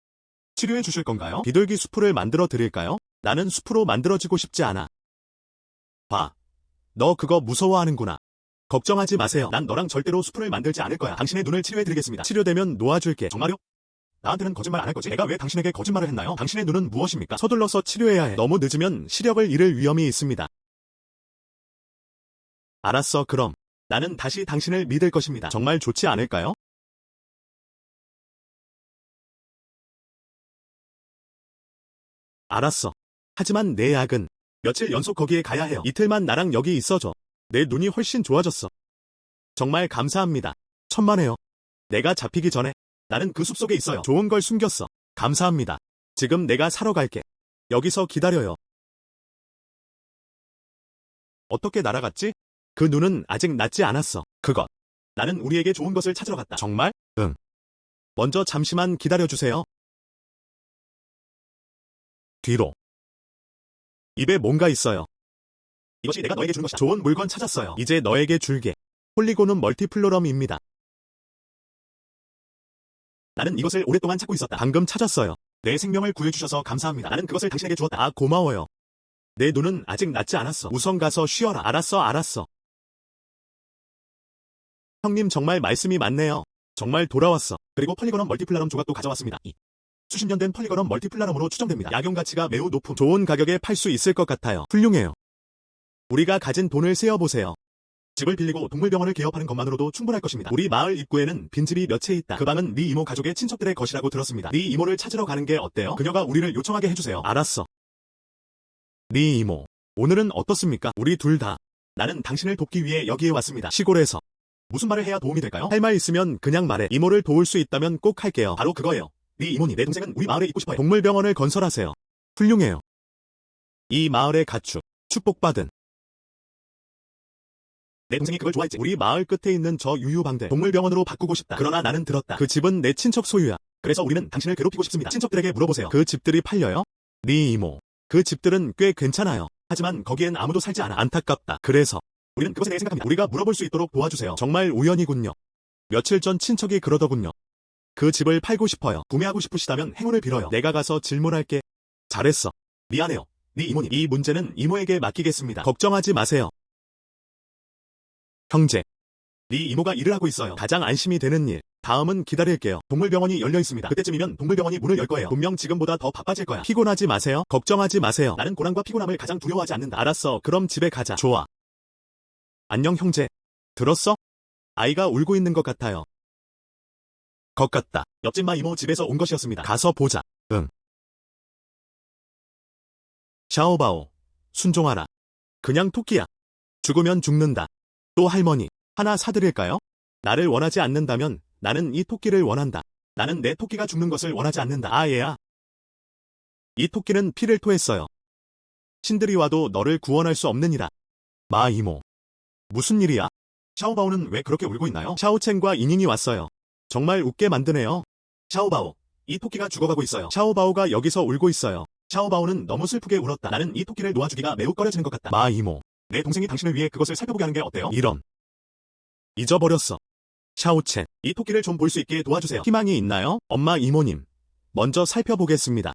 치료해 주실 건가요? 비둘기 수프를 만들어 드릴까요? 나는 수프로 만들어지고 싶지 않아. 봐. 너 그거 무서워하는구나. 걱정하지 마세요. 난 너랑 절대로 수프를 만들지 않을 거야. 당신의 눈을 치료해 드리겠습니다. 치료되면 놓아줄게. 정말요? 나한테는 거짓말 안 할 거지? 내가 왜 당신에게 거짓말을 했나요? 당신의 눈은 무엇입니까? 서둘러서 치료해야 해. 너무 늦으면 시력을 잃을 위험이 있습니다. 알았어, 그럼. 나는 다시 당신을 믿을 것입니다. 정말 좋지 않을까요? 알았어. 하지만 내 약은 며칠 연속 거기에 가야 해요. 이틀만 나랑 여기 있어줘. 내 눈이 훨씬 좋아졌어. 정말 감사합니다. 천만에요. 내가 잡히기 전에 나는 그 숲속에 있어요. 좋은 걸 숨겼어. 감사합니다. 지금 내가 사러 갈게. 여기서 기다려요. 어떻게 날아갔지? 그 눈은 아직 낫지 않았어. 그것. 나는 우리에게 좋은 것을 찾으러 갔다. 정말? 응. 먼저 잠시만 기다려주세요. 뒤로. 입에 뭔가 있어요. 이것이 내가 너에게 주는 것이다. 좋은 물건 찾았어요. 이제 너에게 줄게. 폴리곤um 멀티플로럼입니다. 나는 이것을 오랫동안 찾고 있었다. 방금 찾았어요. 내 생명을 구해주셔서 감사합니다. 나는 그것을 당신에게 주었다. 고마워요. 내 눈은 아직 낫지 않았어. 우선 가서 쉬어라. 알았어. 형님 정말 말씀이 많네요. 정말 돌아왔어. 그리고 폴리곤um 멀티플라럼 조각도 가져왔습니다. 수십 년 된 폴리곤um 멀티플라럼으로 추정됩니다. 약용 가치가 매우 높음. 좋은 가격에 팔 수 있을 것 같아요. 훌륭해요. 우리가 가진 돈을 세어보세요. 집을 빌리고 동물병원을 개업하는 것만으로도 충분할 것입니다. 우리 마을 입구에는 빈집이 몇 채 있다. 그 방은 네 이모 가족의 친척들의 것이라고 들었습니다. 네 이모를 찾으러 가는 게 어때요? 그녀가 우리를 요청하게 해주세요. 알았어. 네 이모. 오늘은 어떻습니까? 우리 둘 다. 나는 당신을 돕기 위해 여기에 왔습니다. 시골에서. 무슨 말을 해야 도움이 될까요? 할 말 있으면 그냥 말해. 이모를 도울 수 있다면 꼭 할게요. 바로 그거예요. 네 이모니. 내 동생은 우리 마을에 있고 싶어요. 동물병원을 건설하세요. 훌륭해요. 이 마을의 가축. 축복받은. 내 동생이 그걸 좋아했지. 우리 마을 끝에 있는 저 유유방들 동물병원으로 바꾸고 싶다. 그러나 나는 들었다. 그 집은 내 친척 소유야. 그래서 우리는 당신을 괴롭히고 싶습니다. 친척들에게 물어보세요. 그 집들이 팔려요? 네 이모. 그 집들은 꽤 괜찮아요. 하지만 거기엔 아무도 살지 않아. 안타깝다. 그래서 우리는 그것에 대해 생각합니다. 우리가 물어볼 수 있도록 도와주세요. 정말 우연이군요. 며칠 전 친척이 그러더군요. 그 집을 팔고 싶어요. 구매하고 싶으시다면 행운을 빌어요. 내가 가서 질문할게. 잘했어. 미안해요. 네 이모님. 이 문제는 이모에게 맡기겠습니다. 걱정하지 마세요. 형제. 네 이모가 일을 하고 있어요. 가장 안심이 되는 일. 다음은 기다릴게요. 동물병원이 열려 있습니다. 그때쯤이면 동물병원이 문을 열 거예요. 분명 지금보다 더 바빠질 거야. 피곤하지 마세요. 걱정하지 마세요. 나는 고난과 피곤함을 가장 두려워하지 않는다. 알았어. 그럼 집에 가자. 좋아. 안녕 형제. 들었어? 아이가 울고 있는 것 같아요. 것 같다. 옆집 마 이모 집에서 온 것이었습니다. 가서 보자. 응. 샤오바오, 순종하라. 그냥 토끼야. 죽으면 죽는다. 또 할머니, 하나 사드릴까요? 나를 원하지 않는다면 나는 이 토끼를 원한다. 나는 내 토끼가 죽는 것을 원하지 않는다. 아, 얘야. 이 토끼는 피를 토했어요. 신들이 와도 너를 구원할 수 없느니라. 마 이모. 무슨 일이야? 샤오바오는 왜 그렇게 울고 있나요? 샤오첸과 이닝이 왔어요. 정말 웃게 만드네요. 샤오바오, 이 토끼가 죽어가고 있어요. 샤오바오가 여기서 울고 있어요. 샤오바오는 너무 슬프게 울었다. 나는 이 토끼를 놓아주기가 매우 꺼려지는 것 같다. 마 이모. 내 동생이 당신을 위해 그것을 살펴보게 하는 게 어때요? 이런. 잊어버렸어. 샤오첸, 이 토끼를 좀 볼 수 있게 도와주세요. 희망이 있나요? 엄마 이모님. 먼저 살펴보겠습니다.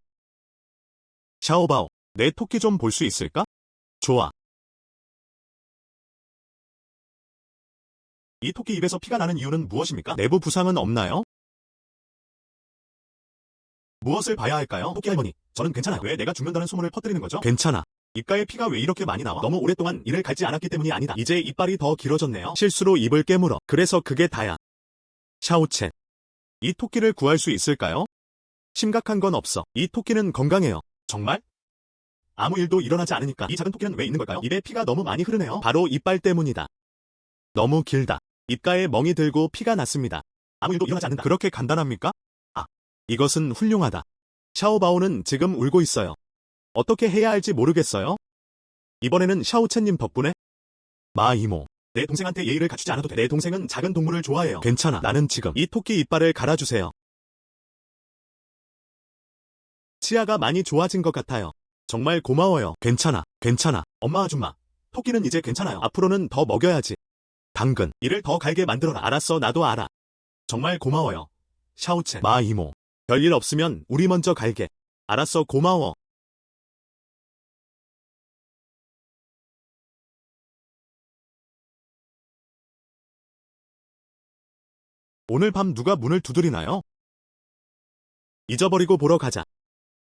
샤오바오, 내 토끼 좀 볼 수 있을까? 좋아. 이 토끼 입에서 피가 나는 이유는 무엇입니까? 내부 부상은 없나요? 무엇을 봐야 할까요? 토끼 할머니, 저는 괜찮아요. 왜 내가 죽는다는 소문을 퍼뜨리는 거죠? 괜찮아. 입가에 피가 왜 이렇게 많이 나와? 너무 오랫동안 이를 갈지 않았기 때문이 아니다. 이제 이빨이 더 길어졌네요. 실수로 입을 깨물어. 그래서 그게 다야. 샤오첸, 이 토끼를 구할 수 있을까요? 심각한 건 없어. 이 토끼는 건강해요. 정말? 아무 일도 일어나지 않으니까 이 작은 토끼는 왜 있는 걸까요? 입에 피가 너무 많이 흐르네요. 바로 이빨 때문이다. 너무 길다. 입가에 멍이 들고 피가 났습니다. 아무 일도 일어나지 않는다. 그렇게 간단합니까? 아, 이것은 훌륭하다. 샤오바오는 지금 울고 있어요. 어떻게 해야 할지 모르겠어요? 이번에는 샤오첸님 덕분에? 마 이모, 내 동생한테 예의를 갖추지 않아도 돼. 내 동생은 작은 동물을 좋아해요. 괜찮아. 나는 지금 이 토끼 이빨을 갈아주세요. 치아가 많이 좋아진 것 같아요. 정말 고마워요. 괜찮아. 괜찮아. 엄마 아줌마, 토끼는 이제 괜찮아요. 앞으로는 더 먹여야지. 당근, 이를 더 갈게 만들어라. 알았어, 나도 알아. 정말 고마워요. 샤오첸, 마 이모, 별일 없으면 우리 먼저 갈게. 알았어, 고마워. 오늘 밤 누가 문을 두드리나요? 잊어버리고 보러 가자.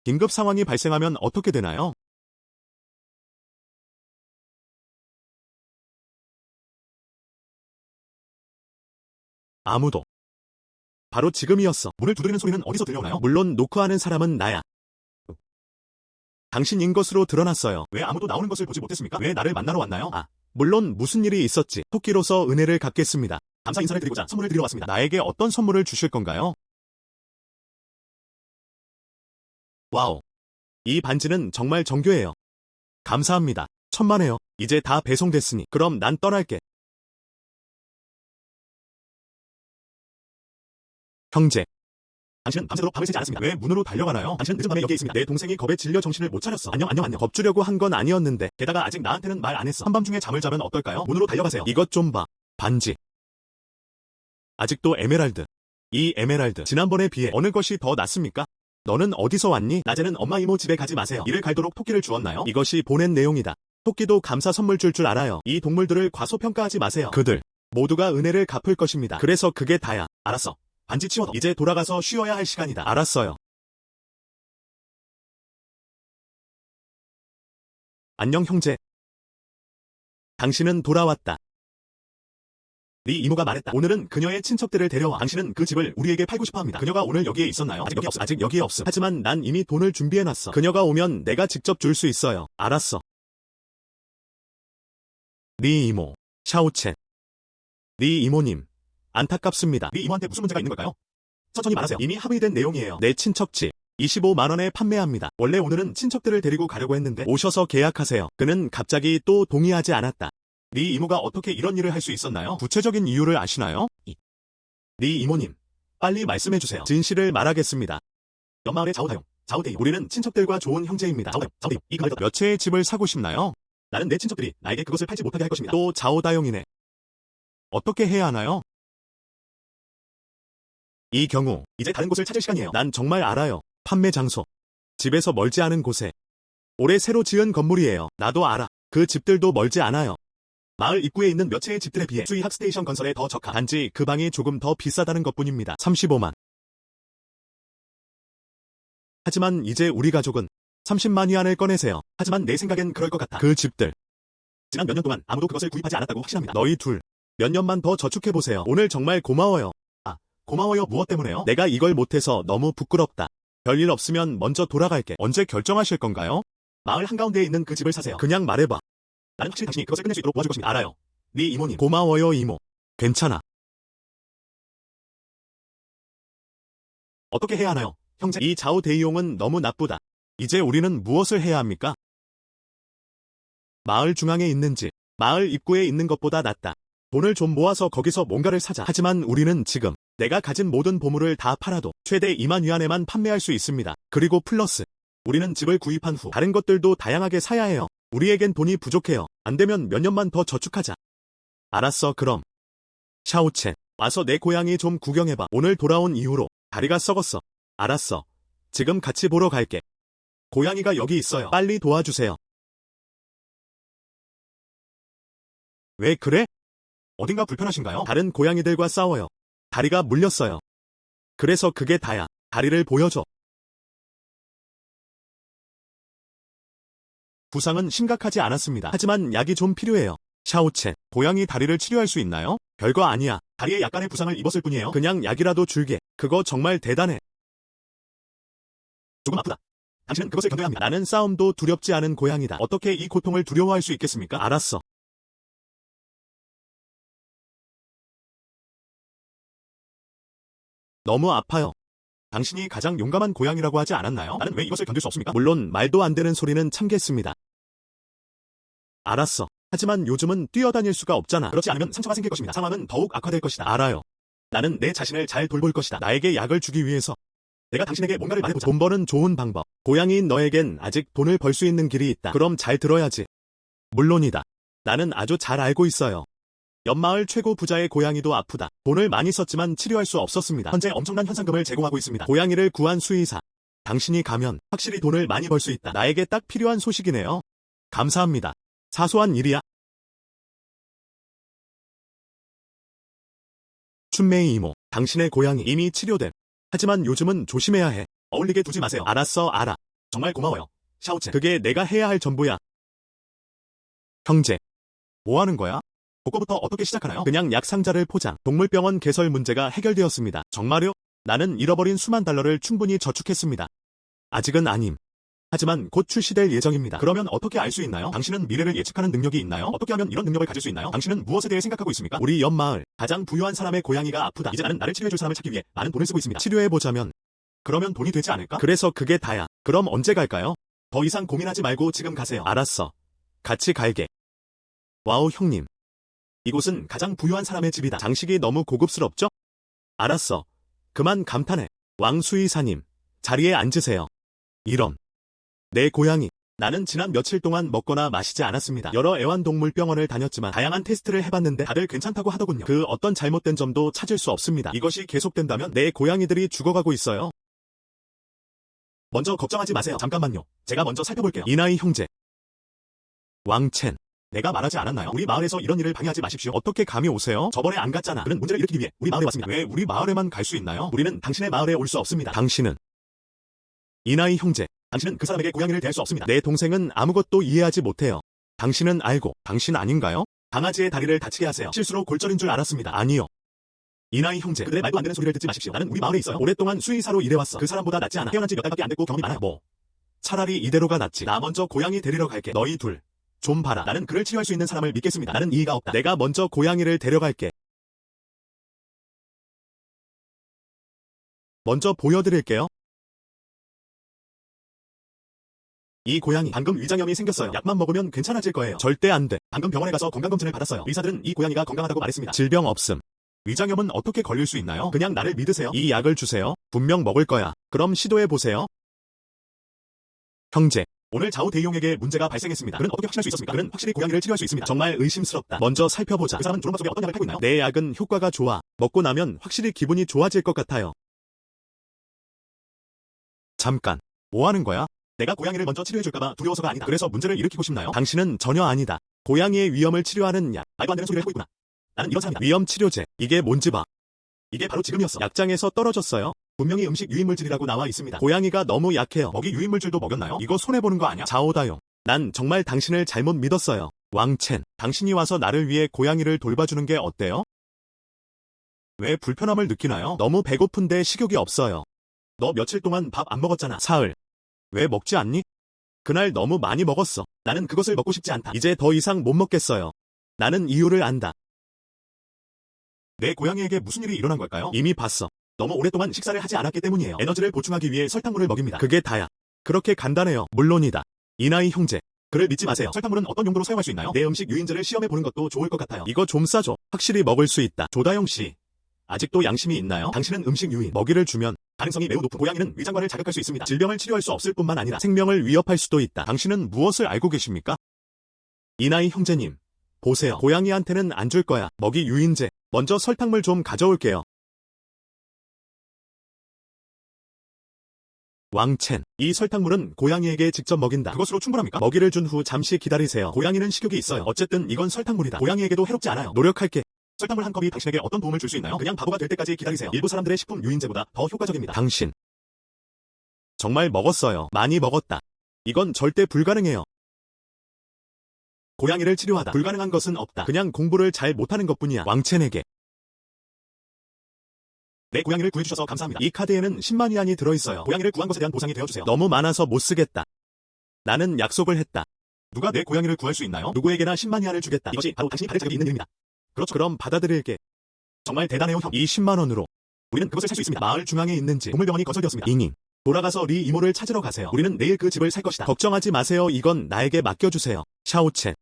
긴급 상황이 발생하면 어떻게 되나요? 아무도. 바로 지금이었어. 문을 두드리는 소리는 어디서 들려오나요? 물론 노크하는 사람은 나야. 당신인 것으로 드러났어요. 왜 아무도 나오는 것을 보지 못했습니까? 왜 나를 만나러 왔나요? 아, 물론 무슨 일이 있었지. 토끼로서 은혜를 갚겠습니다. 감사 인사를 드리고자 선물을 드리러 왔습니다. 나에게 어떤 선물을 주실 건가요? 와우. 이 반지는 정말 정교해요. 감사합니다. 천만에요. 이제 다 배송됐으니 그럼 난 떠날게. 형제. 당신은 밤새도록 밤을 새지 않았습니다. 왜 문으로 달려가나요? 당신은 늦은 밤에 여기에 있습니다. 내 동생이 겁에 질려 정신을 못 차렸어. 안녕. 겁주려고 한 건 아니었는데. 게다가 아직 나한테는 말 안 했어. 한밤중에 잠을 자면 어떨까요? 문으로 달려가세요. 이것 좀 봐. 반지. 아직도 에메랄드. 이 에메랄드. 지난번에 비해 어느 것이 더 낫습니까? 너는 어디서 왔니? 낮에는 엄마 이모 집에 가지 마세요. 이를 갈도록 토끼를 주었나요? 이것이 보낸 내용이다. 토끼도 감사 선물 줄 알아요. 이 동물들을 과소평가하지 마세요. 그들 모두가 은혜를 갚을 것입니다. 그래서 그게 다야. 알았어. 반지 치워둬. 이제 돌아가서 쉬어야 할 시간이다. 알았어요. 안녕 형제. 당신은 돌아왔다. 네 이모가 말했다. 오늘은 그녀의 친척들을 데려와. 당신은 그 집을 우리에게 팔고 싶어 합니다. 그녀가 오늘 여기에 있었나요? 아직 여기 없음. 아직 여기에 없음. 하지만 난 이미 돈을 준비해놨어. 그녀가 오면 내가 직접 줄 수 있어요. 알았어. 네 이모, 샤오첸. 네 이모님, 안타깝습니다. 네 이모한테 무슨 문제가 있는 걸까요? 천천히 말하세요. 이미 합의된 내용이에요. 내 친척집 25만 원에 판매합니다. 원래 오늘은 친척들을 데리고 가려고 했는데 오셔서 계약하세요. 그는 갑자기 또 동의하지 않았다. 네 이모가 어떻게 이런 일을 할 수 있었나요? 구체적인 이유를 아시나요? 네 이모님, 빨리 말씀해주세요. 진실을 말하겠습니다. 옆마을의 자오다용, 자오데이. 우리는 친척들과 좋은 형제입니다. 자오다용, 이 금을 몇 채의 집을 사고 싶나요? 나는 내 친척들이 나에게 그것을 팔지 못하게 할 것입니다. 또 자오다용이네. 어떻게 해야 하나요? 이 경우 이제 다른 곳을 찾을 시간이에요. 난 정말 알아요. 판매 장소. 집에서 멀지 않은 곳에. 올해 새로 지은 건물이에요. 나도 알아. 그 집들도 멀지 않아요. 마을 입구에 있는 몇 채의 집들에 비해 수의학 스테이션 건설에 더 적합. 단지 그 방이 조금 더 비싸다는 것뿐입니다. 35만. 하지만 이제 우리 가족은 30만 위안을 꺼내세요. 하지만 내 생각엔 그럴 것 같아. 그 집들. 지난 몇 년 동안 아무도 그것을 구입하지 않았다고 확신합니다. 너희 둘. 몇 년만 더 저축해보세요. 오늘 정말 고마워요. 아, 고마워요. 무엇 때문에요? 내가 이걸 못해서 너무 부끄럽다. 별일 없으면 먼저 돌아갈게. 언제 결정하실 건가요? 마을 한가운데에 있는 그 집을 사세요. 그냥 말해봐. 나는 확실히 당신이 그것을 끝낼 수 있도록 도와줄 것입니다. 알아요. 네 이모님. 고마워요 이모. 괜찮아. 어떻게 해야 하나요? 형제, 이 좌우대이용은 너무 나쁘다. 이제 우리는 무엇을 해야 합니까? 마을 중앙에 있는 집, 마을 입구에 있는 것보다 낫다. 돈을 좀 모아서 거기서 뭔가를 사자. 하지만 우리는 지금 내가 가진 모든 보물을 다 팔아도 최대 2만 위안에만 판매할 수 있습니다. 그리고 플러스 우리는 집을 구입한 후 다른 것들도 다양하게 사야 해요. 우리에겐 돈이 부족해요. 안 되면 몇 년만 더 저축하자. 알았어 그럼. 샤오첸, 와서 내 고양이 좀 구경해봐. 오늘 돌아온 이후로 다리가 썩었어. 알았어. 지금 같이 보러 갈게. 고양이가 여기 있어요. 빨리 도와주세요. 왜 그래? 어딘가 불편하신가요? 다른 고양이들과 싸워요. 다리가 물렸어요. 그래서 그게 다야. 다리를 보여줘. 부상은 심각하지 않았습니다. 하지만 약이 좀 필요해요. 샤오첸, 고양이 다리를 치료할 수 있나요? 별거 아니야. 다리에 약간의 부상을 입었을 뿐이에요. 그냥 약이라도 줄게. 그거 정말 대단해. 조금 아프다. 당신은 그것을 견뎌야 합니다. 나는 싸움도 두렵지 않은 고양이다. 어떻게 이 고통을 두려워할 수 있겠습니까? 알았어. 너무 아파요. 당신이 가장 용감한 고양이라고 하지 않았나요? 나는 왜 이것을 견딜 수 없습니까? 물론 말도 안 되는 소리는 참겠습니다. 알았어. 하지만 요즘은 뛰어다닐 수가 없잖아. 그렇지 않으면 상처가 생길 것입니다. 상황은 더욱 악화될 것이다. 알아요. 나는 내 자신을 잘 돌볼 것이다. 나에게 약을 주기 위해서 내가 당신에게 뭔가를 말해보자. 돈 버는 좋은 방법. 고양이인 너에겐 아직 돈을 벌 수 있는 길이 있다. 그럼 잘 들어야지. 물론이다. 나는 아주 잘 알고 있어요. 옆마을 최고 부자의 고양이도 아프다. 돈을 많이 썼지만 치료할 수 없었습니다. 현재 엄청난 현상금을 제공하고 있습니다. 고양이를 구한 수의사. 당신이 가면 확실히 돈을 많이 벌 수 있다. 나에게 딱 필요한 소식이네요. 감사합니다. 사소한 일이야. 춘메이 이모, 당신의 고양이 이미 치료됨. 하지만 요즘은 조심해야 해. 어울리게 두지 마세요. 알았어, 알아. 정말 고마워요. 샤오첸, 그게 내가 해야 할 전부야. 형제, 뭐 하는 거야? 그거부터 어떻게 시작하나요? 그냥 약 상자를 포장. 동물병원 개설 문제가 해결되었습니다. 정말요? 나는 잃어버린 수만 달러를 충분히 저축했습니다. 아직은 아님. 하지만 곧 출시될 예정입니다. 그러면 어떻게 알 수 있나요? 당신은 미래를 예측하는 능력이 있나요? 어떻게 하면 이런 능력을 가질 수 있나요? 당신은 무엇에 대해 생각하고 있습니까? 우리 옆 마을 가장 부유한 사람의 고양이가 아프다. 이제 나는 나를 치료해줄 사람을 찾기 위해 많은 돈을 쓰고 있습니다. 치료해보자면 그러면 돈이 되지 않을까? 그래서 그게 다야. 그럼 언제 갈까요? 더 이상 고민하지 말고 지금 가세요. 알았어. 같이 갈게. 와우 형님. 이곳은 가장 부유한 사람의 집이다. 장식이 너무 고급스럽죠? 알았어. 그만 감탄해. 왕수의사님, 자리에 앉으세요. 이런. 내 고양이. 나는 지난 며칠 동안 먹거나 마시지 않았습니다. 여러 애완동물병원을 다녔지만 다양한 테스트를 해봤는데 다들 괜찮다고 하더군요. 그 어떤 잘못된 점도 찾을 수 없습니다. 이것이 계속된다면 내 고양이들이 죽어가고 있어요. 먼저 걱정하지 마세요. 잠깐만요. 제가 먼저 살펴볼게요. 이나이 형제. 왕첸. 내가 말하지 않았나요? 우리 마을에서 이런 일을 방해하지 마십시오. 어떻게 감히 오세요? 저번에 안 갔잖아. 그는 문제를 일으키기 위해 우리 마을에 왔습니다. 왜 우리 마을에만 갈 수 있나요? 우리는 당신의 마을에 올 수 없습니다. 당신은 이나이 형제. 당신은 그 사람에게 고양이를 대할 수 없습니다. 내 동생은 아무것도 이해하지 못해요. 당신은 알고 당신 아닌가요? 강아지의 다리를 다치게 하세요. 실수로 골절인 줄 알았습니다. 아니요. 이나이 형제. 그들의 말도 안 되는 소리를 듣지 마십시오. 나는 우리 마을에 있어요. 오랫동안 수의사로 일해왔어. 그 사람보다 낫지 않아. 태어난 지 몇 달밖에 안 됐고 경험이 많아. 뭐. 차라리 이대로가 낫지. 나 먼저 고양이 데리러 갈게. 너희 둘. 좀 봐라. 나는 그를 치료할 수 있는 사람을 믿겠습니다. 나는 이의가 없다. 내가 먼저 고양이를 데려갈게. 먼저 보여드릴게요. 이 고양이 방금 위장염이 생겼어요. 약만 먹으면 괜찮아질 거예요. 절대 안 돼. 방금 병원에 가서 건강검진을 받았어요. 의사들은 이 고양이가 건강하다고 말했습니다. 질병 없음. 위장염은 어떻게 걸릴 수 있나요? 그냥 나를 믿으세요. 이 약을 주세요. 분명 먹을 거야. 그럼 시도해보세요. 형제. 오늘 좌우대이용에게 문제가 발생했습니다. 그는 어떻게 확신할 수 있었습니까? 그는 확실히 고양이를 치료할 수 있습니다. 정말 의심스럽다. 먼저 살펴보자. 그 사람은 조롱박 속에 어떤 약을 팔고 있나요? 내 약은 효과가 좋아. 먹고 나면 확실히 기분이 좋아질 것 같아요. 잠깐. 뭐 하는 거야? 내가 고양이를 먼저 치료해줄까봐 두려워서가 아니다. 그래서 문제를 일으키고 싶나요? 당신은 전혀 아니다. 고양이의 위염을 치료하는 약. 말도 안 되는 소리를 하고 있구나. 나는 이런 사람이다. 위염 치료제. 이게 뭔지 봐. 이게 바로 지금이었어. 약장에서 떨어졌어요. 분명히 음식 유인물질이라고 나와 있습니다. 고양이가 너무 약해요. 먹이 유인물질도 먹였나요? 이거 손해보는 거 아니야? 자오다용. 난 정말 당신을 잘못 믿었어요. 왕첸, 당신이 와서 나를 위해 고양이를 돌봐주는 게 어때요? 왜 불편함을 느끼나요? 너무 배고픈데 식욕이 없어요. 너 며칠 동안 밥 안 먹었잖아. 사흘. 왜 먹지 않니? 그날 너무 많이 먹었어. 나는 그것을 먹고 싶지 않다. 이제 더 이상 못 먹겠어요. 나는 이유를 안다. 내 고양이에게 무슨 일이 일어난 걸까요? 이미 봤어. 너무 오랫동안 식사를 하지 않았기 때문이에요. 에너지를 보충하기 위해 설탕물을 먹입니다. 그게 다야. 그렇게 간단해요. 물론이다. 이나이 형제. 그를 믿지 마세요. 설탕물은 어떤 용도로 사용할 수 있나요? 내 음식 유인제를 시험해 보는 것도 좋을 것 같아요. 이거 좀 싸줘. 확실히 먹을 수 있다. 조다영 씨. 아직도 양심이 있나요? 당신은 음식 유인, 먹이를 주면 가능성이 매우 높은 고양이는 위장관을 자극할 수 있습니다. 질병을 치료할 수 없을 뿐만 아니라 생명을 위협할 수도 있다. 당신은 무엇을 알고 계십니까? 이나이 형제님. 보세요. 고양이한테는 안 줄 거야. 먹이 유인제. 먼저 설탕물 좀 가져올게요. 왕첸. 이 설탕물은 고양이에게 직접 먹인다. 그것으로 충분합니까? 먹이를 준 후 잠시 기다리세요. 고양이는 식욕이 있어요. 어쨌든 이건 설탕물이다. 고양이에게도 해롭지 않아요. 노력할게. 설탕물 한 컵이 당신에게 어떤 도움을 줄 수 있나요? 그냥 바보가 될 때까지 기다리세요. 일부 사람들의 식품 유인제보다 더 효과적입니다. 당신. 정말 먹었어요. 많이 먹었다. 이건 절대 불가능해요. 고양이를 치료하다. 불가능한 것은 없다. 그냥 공부를 잘 못하는 것뿐이야. 왕첸에게. 내 고양이를 구해주셔서 감사합니다. 이 카드에는 10만 위안이 들어있어요. 고양이를 구한 것에 대한 보상이 되어주세요. 너무 많아서 못 쓰겠다. 나는 약속을 했다. 누가 내 고양이를 구할 수 있나요? 누구에게나 10만 위안을 주겠다. 이것이 바로 당신이 받을 자격이 있는 일입니다. 그렇죠. 그럼 받아들일게. 정말 대단해요, 형. 이 10만 원으로 우리는 그것을 살 수 있습니다. 마을 중앙에 있는지 동물병원이 건설되었습니다. 잉잉. 돌아가서 리 이모를 찾으러 가세요. 우리는 내일 그 집을 살 것이다. 걱정하지 마세요. 이건 나에게 맡겨주세요. 샤오첸.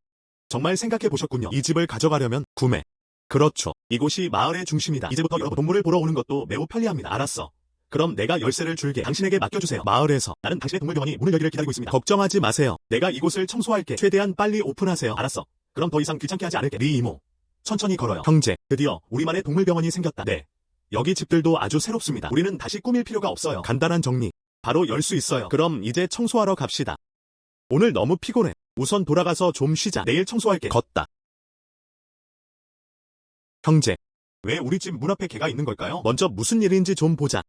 정말 생각해보셨군요. 이 집을 가져가려면 구매. 그렇죠. 이곳이 마을의 중심이다. 이제부터 여러분 동물을 보러 오는 것도 매우 편리합니다. 알았어. 그럼 내가 열쇠를 줄게. 당신에게 맡겨주세요. 마을에서 나는 당신의 동물병원이 문을 열기를 기다리고 있습니다. 걱정하지 마세요. 내가 이곳을 청소할게. 최대한 빨리 오픈하세요. 알았어. 그럼 더 이상 귀찮게 하지 않을게. 리 이모. 천천히 걸어요. 형제. 드디어 우리만의 동물병원이 생겼다. 네. 여기 집들도 아주 새롭습니다. 우리는 다시 꾸밀 필요가 없어요. 간단한 정리. 바로 열 수 있어요. 그럼 이제 청소하러 갑시다. 오늘 너무 피곤해. 우선 돌아가서 좀 쉬자. 내일 청소할게. 걷다. 형제. 왜 우리 집 문 앞에 개가 있는 걸까요? 먼저 무슨 일인지 좀 보자.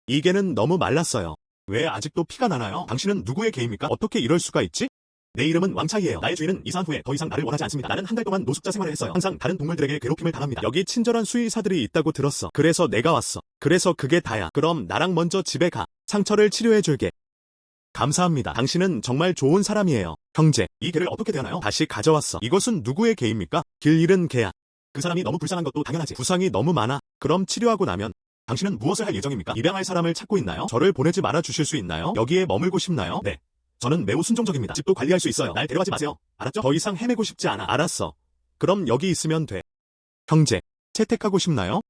이 개는 너무 말랐어요. 왜 아직도 피가 나나요? 당신은 누구의 개입니까? 어떻게 이럴 수가 있지? 내 이름은 왕차이예요. 나의 주인은 이사한 후에 더 이상 나를 원하지 않습니다. 나는 한 달 동안 노숙자 생활을 했어요. 항상 다른 동물들에게 괴롭힘을 당합니다. 여기 친절한 수의사들이 있다고 들었어. 그래서 내가 왔어. 그래서 그게 다야. 그럼 나랑 먼저 집에 가. 상처를 치료해줄게. 감사합니다. 당신은 정말 좋은 사람이에요. 형제. 이 개를 어떻게 대하나요? 다시 가져왔어. 이것은 누구의 개입니까? 길 잃은 개야. 그 사람이 너무 불쌍한 것도 당연하지. 부상이 너무 많아. 그럼 치료하고 나면 당신은 무엇을 할 예정입니까? 입양할 사람을 찾고 있나요? 저를 보내지 말아 주실 수 있나요? 여기에 머물고 싶나요? 네. 저는 매우 순종적입니다. 집도 관리할 수 있어요. 날 데려가지 마세요. 알았죠? 더 이상 헤매고 싶지 않아. 알았어. 그럼 여기 있으면 돼. 형제. 채택하고 싶나요?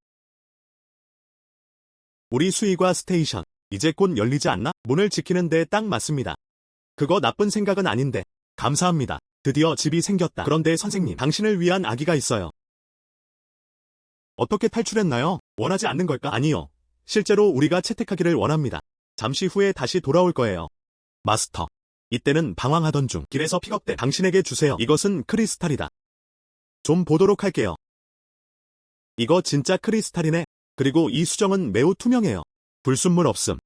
우리 수의과 스테이션. 이제 곧 열리지 않나? 문을 지키는데 딱 맞습니다. 그거 나쁜 생각은 아닌데. 감사합니다. 드디어 집이 생겼다. 그런데 선생님, 당신을 위한 아기가 있어요. 어떻게 탈출했나요? 원하지 않는 걸까? 아니요. 실제로 우리가 채택하기를 원합니다. 잠시 후에 다시 돌아올 거예요. 마스터. 이때는 방황하던 중 길에서 픽업돼. 당신에게 주세요. 이것은 크리스탈이다. 좀 보도록 할게요. 이거 진짜 크리스탈이네. 그리고 이 수정은 매우 투명해요. 불순물 없음.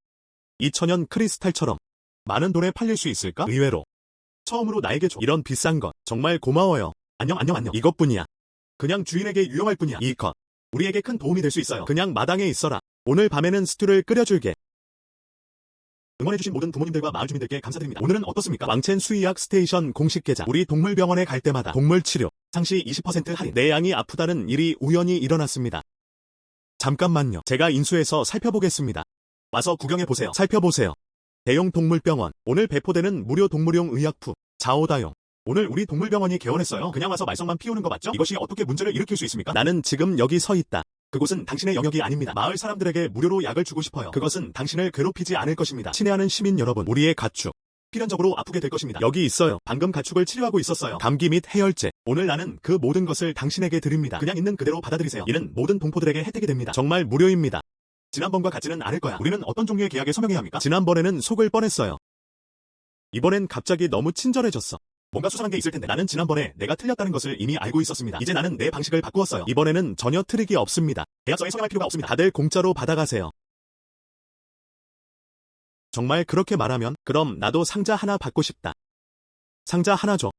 2000년 크리스탈처럼 많은 돈에 팔릴 수 있을까? 의외로. 처음으로 나에게 줘. 이런 비싼 것. 정말 고마워요. 안녕. 이것뿐이야. 그냥 주인에게 유용할 뿐이야. 이 것. 우리에게 큰 도움이 될 수 있어요. 그냥 마당에 있어라. 오늘 밤에는 스튜를 끓여줄게. 응원해주신 모든 부모님들과 마을 주민들께 감사드립니다. 오늘은 어떻습니까? 왕첸 수의학 스테이션 공식 계좌. 우리 동물병원에 갈 때마다 동물치료, 상시 20% 할인. 내 양이 아프다는 일이 우연히 일어났습니다. 잠깐만요. 제가 인수해서 살펴보겠습니다. 와서 구경해보세요. 살펴보세요. 대형 동물병원. 오늘 배포되는 무료 동물용 의약품. 자오다용. 오늘 우리 동물병원이 개원했어요. 그냥 와서 말썽만 피우는 거 맞죠? 이것이 어떻게 문제를 일으킬 수 있습니까? 나는 지금 여기 서 있다. 그곳은 당신의 영역이 아닙니다. 마을 사람들에게 무료로 약을 주고 싶어요. 그것은 당신을 괴롭히지 않을 것입니다. 친애하는 시민 여러분, 우리의 가축. 필연적으로 아프게 될 것입니다. 여기 있어요. 방금 가축을 치료하고 있었어요. 감기 및 해열제. 오늘 나는 그 모든 것을 당신에게 드립니다. 그냥 있는 그대로 받아들이세요. 이는 모든 동포들에게 혜택이 됩니다. 정말 무료입니다. 지난번과 같지는 않을 거야. 우리는 어떤 종류의 계약에 서명해야 합니까? 지난번에는 속을 뻔했어요. 이번엔 갑자기 너무 친절해졌어. 뭔가 수상한 게 있을 텐데. 나는 지난번에 내가 틀렸다는 것을 이미 알고 있었습니다. 이제 나는 내 방식을 바꾸었어요. 이번에는 전혀 트릭이 없습니다. 계약서에 서명할 필요가 없습니다. 다들 공짜로 받아가세요. 정말 그렇게 말하면 그럼 나도 상자 하나 받고 싶다. 상자 하나 줘.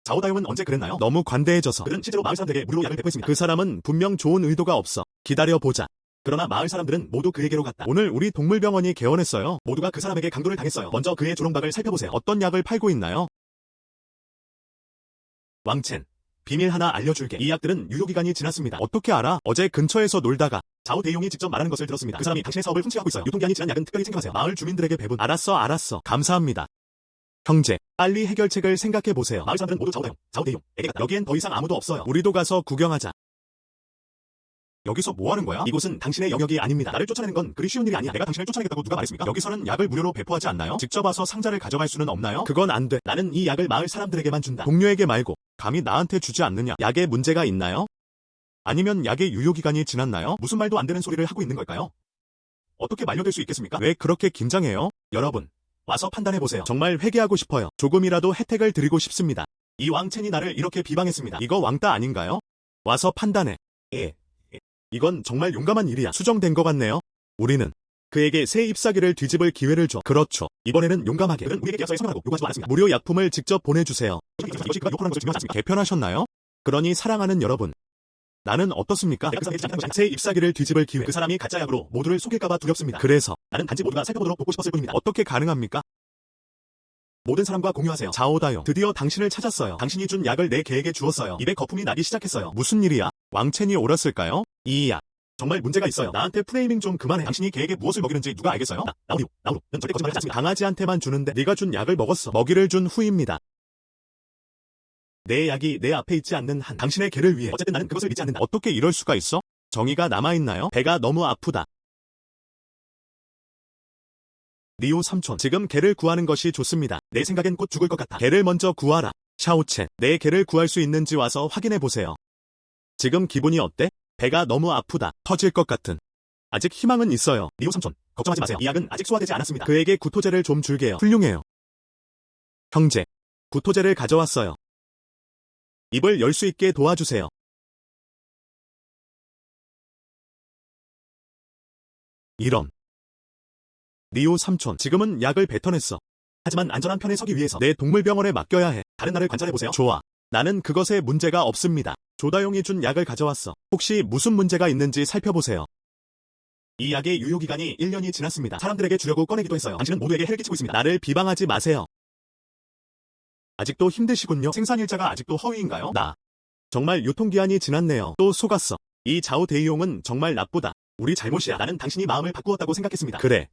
자오다용은 언제 그랬나요? 너무 관대해져서. 그는 실제로 마을 사람들에게 무료로 약을 배포했습니다. 그 사람은 분명 좋은 의도가 없어. 기다려보자. 그러나 마을 사람들은 모두 그에게로 갔다. 오늘 우리 동물병원이 개원했어요. 모두가 그 사람에게 강도를 당했어요. 먼저 그의 조롱박을 살펴보세요. 어떤 약을 팔고 있나요? 왕첸, 비밀 하나 알려줄게. 이 약들은 유효기간이 지났습니다. 어떻게 알아? 어제 근처에서 놀다가 자오 대용이 직접 말하는 것을 들었습니다. 그 사람이 당신의 사업을 훔치하고 있어요. 유통기한이 지난 약은 특별히 챙겨가세요. 마을 주민들에게 배분. 알았어. 감사합니다. 형제, 빨리 해결책을 생각해보세요. 마을 사람들은 모두 자오 대용에게 갔다. 여기엔 더 이상 아무도 없어요. 우리도 가서 구경하자. 여기서 뭐 하는 거야? 이곳은 당신의 영역이 아닙니다. 나를 쫓아내는 건 그리 쉬운 일이 아니야. 내가 당신을 쫓아내겠다고 누가 말했습니까? 여기서는 약을 무료로 배포하지 않나요? 직접 와서 상자를 가져갈 수는 없나요? 그건 안 돼. 나는 이 약을 마을 사람들에게만 준다. 동료에게 말고 감히 나한테 주지 않느냐? 약에 문제가 있나요? 아니면 약의 유효기간이 지났나요? 무슨 말도 안 되는 소리를 하고 있는 걸까요? 어떻게 만료될 수 있겠습니까? 왜 그렇게 긴장해요? 여러분, 와서 판단해보세요. 정말 회개하고 싶어요. 조금이라도 혜택을 드리고 싶습니다. 이 왕첸이 나를 이렇게 비방했습니다. 이거 왕따 아닌가요? 와서 판단해. 이건 정말 용감한 일이야. 수정된 것 같네요. 우리는 그에게 새 잎사귀를 뒤집을 기회를 줘. 그렇죠. 이번에는 용감하게. 그는 우리에게 계약서에 서명하고 요구하지 않았습니다. 무료 약품을 직접 보내주세요. 이것이 그가 요구하는 것을 증명하지 않습니다. 개편하셨나요? 그러니 사랑하는 여러분, 나는 어떻습니까? 내가 그 사람에게 잘못한 것이 새 잎사귀를 뒤집을 기회. 그 사람이 가짜 약으로 모두를 속일까봐 두렵습니다. 그래서 나는 단지 모두가 살펴보도록 돕고 싶었을 뿐입니다. 어떻게 가능합니까? 모든 사람과 공유하세요. 자오다요. 드디어 당신을 찾았어요. 당신이 준 약을 내 개에게 주었어요. 입에 거품이 나기 시작했어요. 무슨 일이야? 왕첸이 옳았을까요? 이 약. 정말 문제가 있어요. 나한테 프레이밍 좀 그만해. 당신이 개에게 무엇을 먹이는지 누가 알겠어요? 나우리는 절대 거짓말을 하지 않습니다. 강아지한테만 주는데 네가 준 약을 먹었어. 먹이를 준 후입니다. 내 약이 내 앞에 있지 않는 한 당신의 개를 위해 어쨌든 나는 그것을 믿지 않는다. 어떻게 이럴 수가 있어? 정의가 남아있나요? 배가 너무 아프다. 리오 삼촌, 지금 개를 구하는 것이 좋습니다. 내 생각엔 곧 죽을 것 같아. 개를 먼저 구하라. 샤오첸, 내 개를 구할 수 있는지 와서 확인해보세요. 지금 기분이 어때? 배가 너무 아프다. 터질 것 같은. 아직 희망은 있어요. 리오 삼촌, 걱정하지 마세요. 이 약은 아직 소화되지 않았습니다. 그에게 구토제를 좀 줄게요. 훌륭해요. 형제, 구토제를 가져왔어요. 입을 열 수 있게 도와주세요. 이런. 리오 삼촌, 지금은 약을 뱉어냈어. 하지만 안전한 편에 서기 위해서 내 동물병원에 맡겨야 해. 다른 날을 관찰해보세요. 좋아. 나는 그것에 문제가 없습니다. 조다용이 준 약을 가져왔어. 혹시 무슨 문제가 있는지 살펴보세요. 이 약의 유효기간이 1년이 지났습니다. 사람들에게 주려고 꺼내기도 했어요. 당신은 모두에게 해를 끼치고 있습니다. 나를 비방하지 마세요. 아직도 힘드시군요. 생산일자가 아직도 허위인가요? 정말 유통기한이 지났네요. 또 속았어. 이 자오 대이용은 정말 나쁘다. 우리 잘못이야. 나는 당신이 마음을 바꾸었다고 생각했습니다. 그래.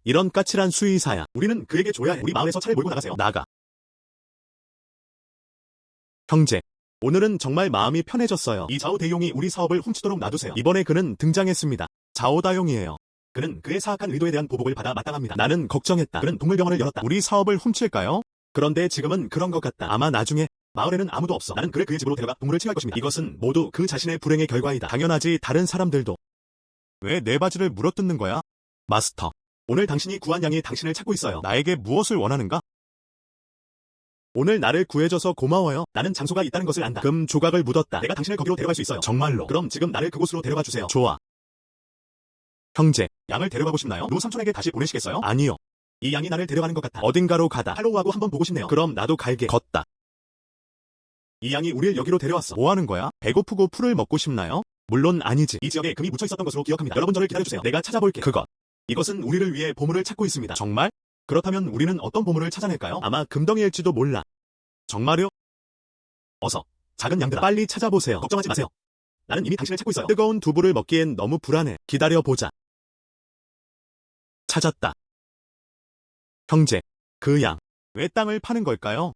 이런 까칠한 수의사야. 우리는 그에게 줘야 해. 우리 마을에서 차를 몰고 나가세요. 나가. 형제, 오늘은 정말 마음이 편해졌어요. 이 자오 대용이 우리 사업을 훔치도록 놔두세요. 이번에 그는 등장했습니다. 자오다용이에요. 그는 그의 사악한 의도에 대한 보복을 받아 마땅합니다. 나는 걱정했다. 그는 동물병원을 열었다. 우리 사업을 훔칠까요? 그런데 지금은 그런 것 같다. 아마 나중에 마을에는 아무도 없어. 나는 그를 그의 집으로 데려가 동물을 치료할 것입니다. 이것은 모두 그 자신의 불행의 결과이다. 당연하지. 다른 사람들도. 왜 내 바지를 물어뜯는 거야? 마스터. 오늘 당신이 구한 양이 당신을 찾고 있어요. 나에게 무엇을 원하는가? 오늘 나를 구해줘서 고마워요. 나는 장소가 있다는 것을 안다. 금 조각을 묻었다. 내가 당신을 거기로 데려갈 수 있어요. 정말로. 그럼 지금 나를 그곳으로 데려가 주세요. 좋아. 형제, 양을 데려가고 싶나요? 노 삼촌에게 다시 보내시겠어요? 아니요. 이 양이 나를 데려가는 것 같아. 어딘가로 가다. 할로우하고 한번 보고 싶네요. 그럼 나도 갈게. 걷다. 이 양이 우릴 여기로 데려왔어. 뭐 하는 거야? 배고프고 풀을 먹고 싶나요? 물론 아니지. 이 지역에 금이 묻혀 있었던 것으로 기억합니다. 여러분 저를 기다려주세요. 내가 찾아볼게. 이것은 우리를 위해 보물을 찾고 있습니다. 정말? 그렇다면 우리는 어떤 보물을 찾아낼까요? 아마 금덩이일지도 몰라. 정말요? 어서, 작은 양들아, 빨리 찾아보세요. 걱정하지 마세요. 나는 이미 당신을 찾고 있어요. 뜨거운 두부를 먹기엔 너무 불안해. 기다려보자. 찾았다. 형제, 그 양, 왜 땅을 파는 걸까요?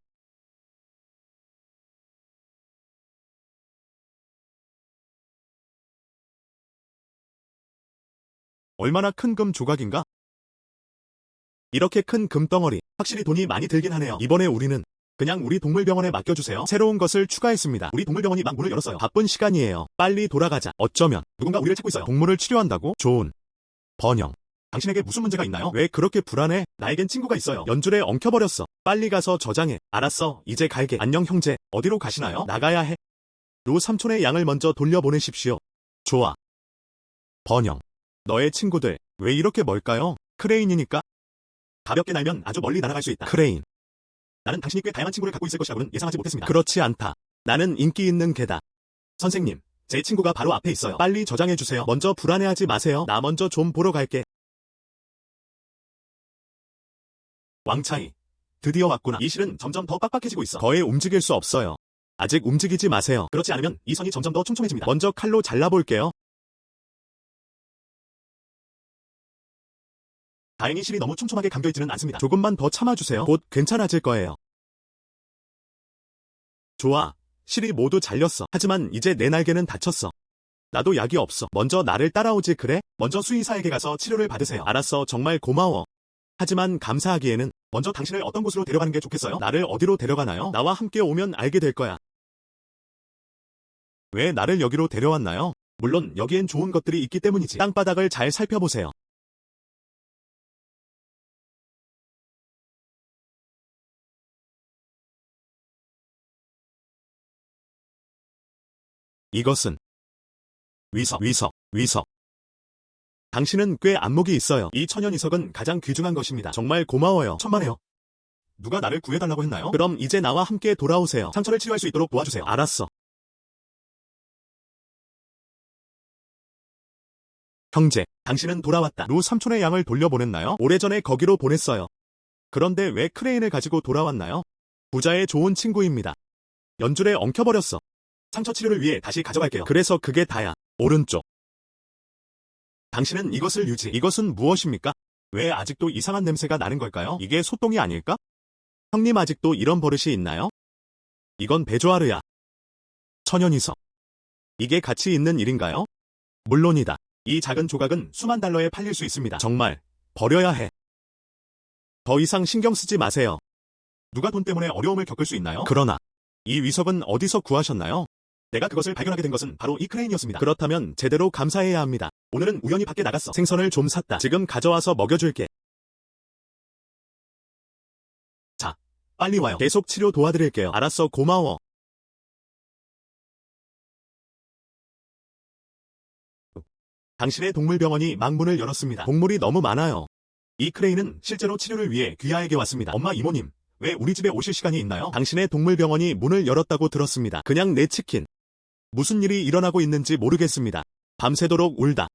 얼마나 큰 금 조각인가? 이렇게 큰 금덩어리, 확실히 돈이 많이 들긴 하네요. 이번에 우리는 그냥 우리 동물병원에 맡겨주세요. 새로운 것을 추가했습니다. 우리 동물병원이 막 문을 열었어요. 바쁜 시간이에요. 빨리 돌아가자. 어쩌면 누군가 우리를 찾고 있어요. 동물을 치료한다고? 좋은 번영. 당신에게 무슨 문제가 있나요? 왜 그렇게 불안해? 나에겐 친구가 있어요. 연줄에 엉켜버렸어. 빨리 가서 저장해. 알았어. 이제 갈게. 안녕 형제. 어디로 가시나요? 나가야 해. 로 삼촌의 양을 먼저 돌려보내십시오. 좋아. 번영. 너의 친구들 왜 이렇게 멀까요? 크레인이니까? 가볍게 날면 아주 멀리 날아갈 수 있다. 크레인. 나는 당신이 꽤 다양한 친구를 갖고 있을 것이라고는 예상하지 못했습니다. 그렇지 않다. 나는 인기 있는 개다. 선생님, 제 친구가 바로 앞에 있어요. 빨리 저장해주세요. 먼저 불안해하지 마세요. 나 먼저 좀 보러 갈게. 왕차이. 드디어 왔구나. 이 실은 점점 더 빡빡해지고 있어. 거의 움직일 수 없어요. 아직 움직이지 마세요. 그렇지 않으면 이 선이 점점 더 촘촘해집니다. 먼저 칼로 잘라볼게요. 다행히 실이 너무 촘촘하게 감겨있지는 않습니다. 조금만 더 참아주세요. 곧 괜찮아질 거예요. 좋아. 실이 모두 잘렸어. 하지만 이제 내 날개는 다쳤어. 나도 약이 없어. 먼저 나를 따라오지 그래? 먼저 수의사에게 가서 치료를 받으세요. 알았어. 정말 고마워. 하지만 감사하기에는 먼저 당신을 어떤 곳으로 데려가는 게 좋겠어요? 나를 어디로 데려가나요? 나와 함께 오면 알게 될 거야. 왜 나를 여기로 데려왔나요? 물론 여기엔 좋은 것들이 있기 때문이지. 땅바닥을 잘 살펴보세요. 이것은 위석. 당신은 꽤 안목이 있어요. 이 천연이석은 가장 귀중한 것입니다. 정말 고마워요. 천만에요. 누가 나를 구해달라고 했나요? 그럼 이제 나와 함께 돌아오세요. 상처를 치료할 수 있도록 도와주세요. 알았어. 형제, 당신은 돌아왔다. 루 삼촌의 양을 돌려보냈나요? 오래전에 거기로 보냈어요. 그런데 왜 크레인을 가지고 돌아왔나요? 부자의 좋은 친구입니다. 연줄에 엉켜버렸어. 상처 치료를 위해 다시 가져갈게요. 그래서 그게 다야. 오른쪽. 당신은 이것을 유지. 이것은 무엇입니까? 왜 아직도 이상한 냄새가 나는 걸까요? 이게 소똥이 아닐까? 형님 아직도 이런 버릇이 있나요? 이건 베조아르야. 천연이석. 이게 가치 있는 일인가요? 물론이다. 이 작은 조각은 수만 달러에 팔릴 수 있습니다. 정말 버려야 해. 더 이상 신경 쓰지 마세요. 누가 돈 때문에 어려움을 겪을 수 있나요? 그러나 이 위석은 어디서 구하셨나요? 내가 그것을 발견하게 된 것은 바로 이 크레인이었습니다. 그렇다면 제대로 감사해야 합니다. 오늘은 우연히 밖에 나갔어. 생선을 좀 샀다. 지금 가져와서 먹여줄게. 자, 빨리 와요. 계속 치료 도와드릴게요. 알았어, 고마워. 당신의 동물병원이 망문을 열었습니다. 동물이 너무 많아요. 이 크레인은 실제로 치료를 위해 귀하에게 왔습니다. 엄마 이모님, 왜 우리 집에 오실 시간이 있나요? 당신의 동물병원이 문을 열었다고 들었습니다. 그냥 내 치킨. 무슨 일이 일어나고 있는지 모르겠습니다. 밤새도록 울다.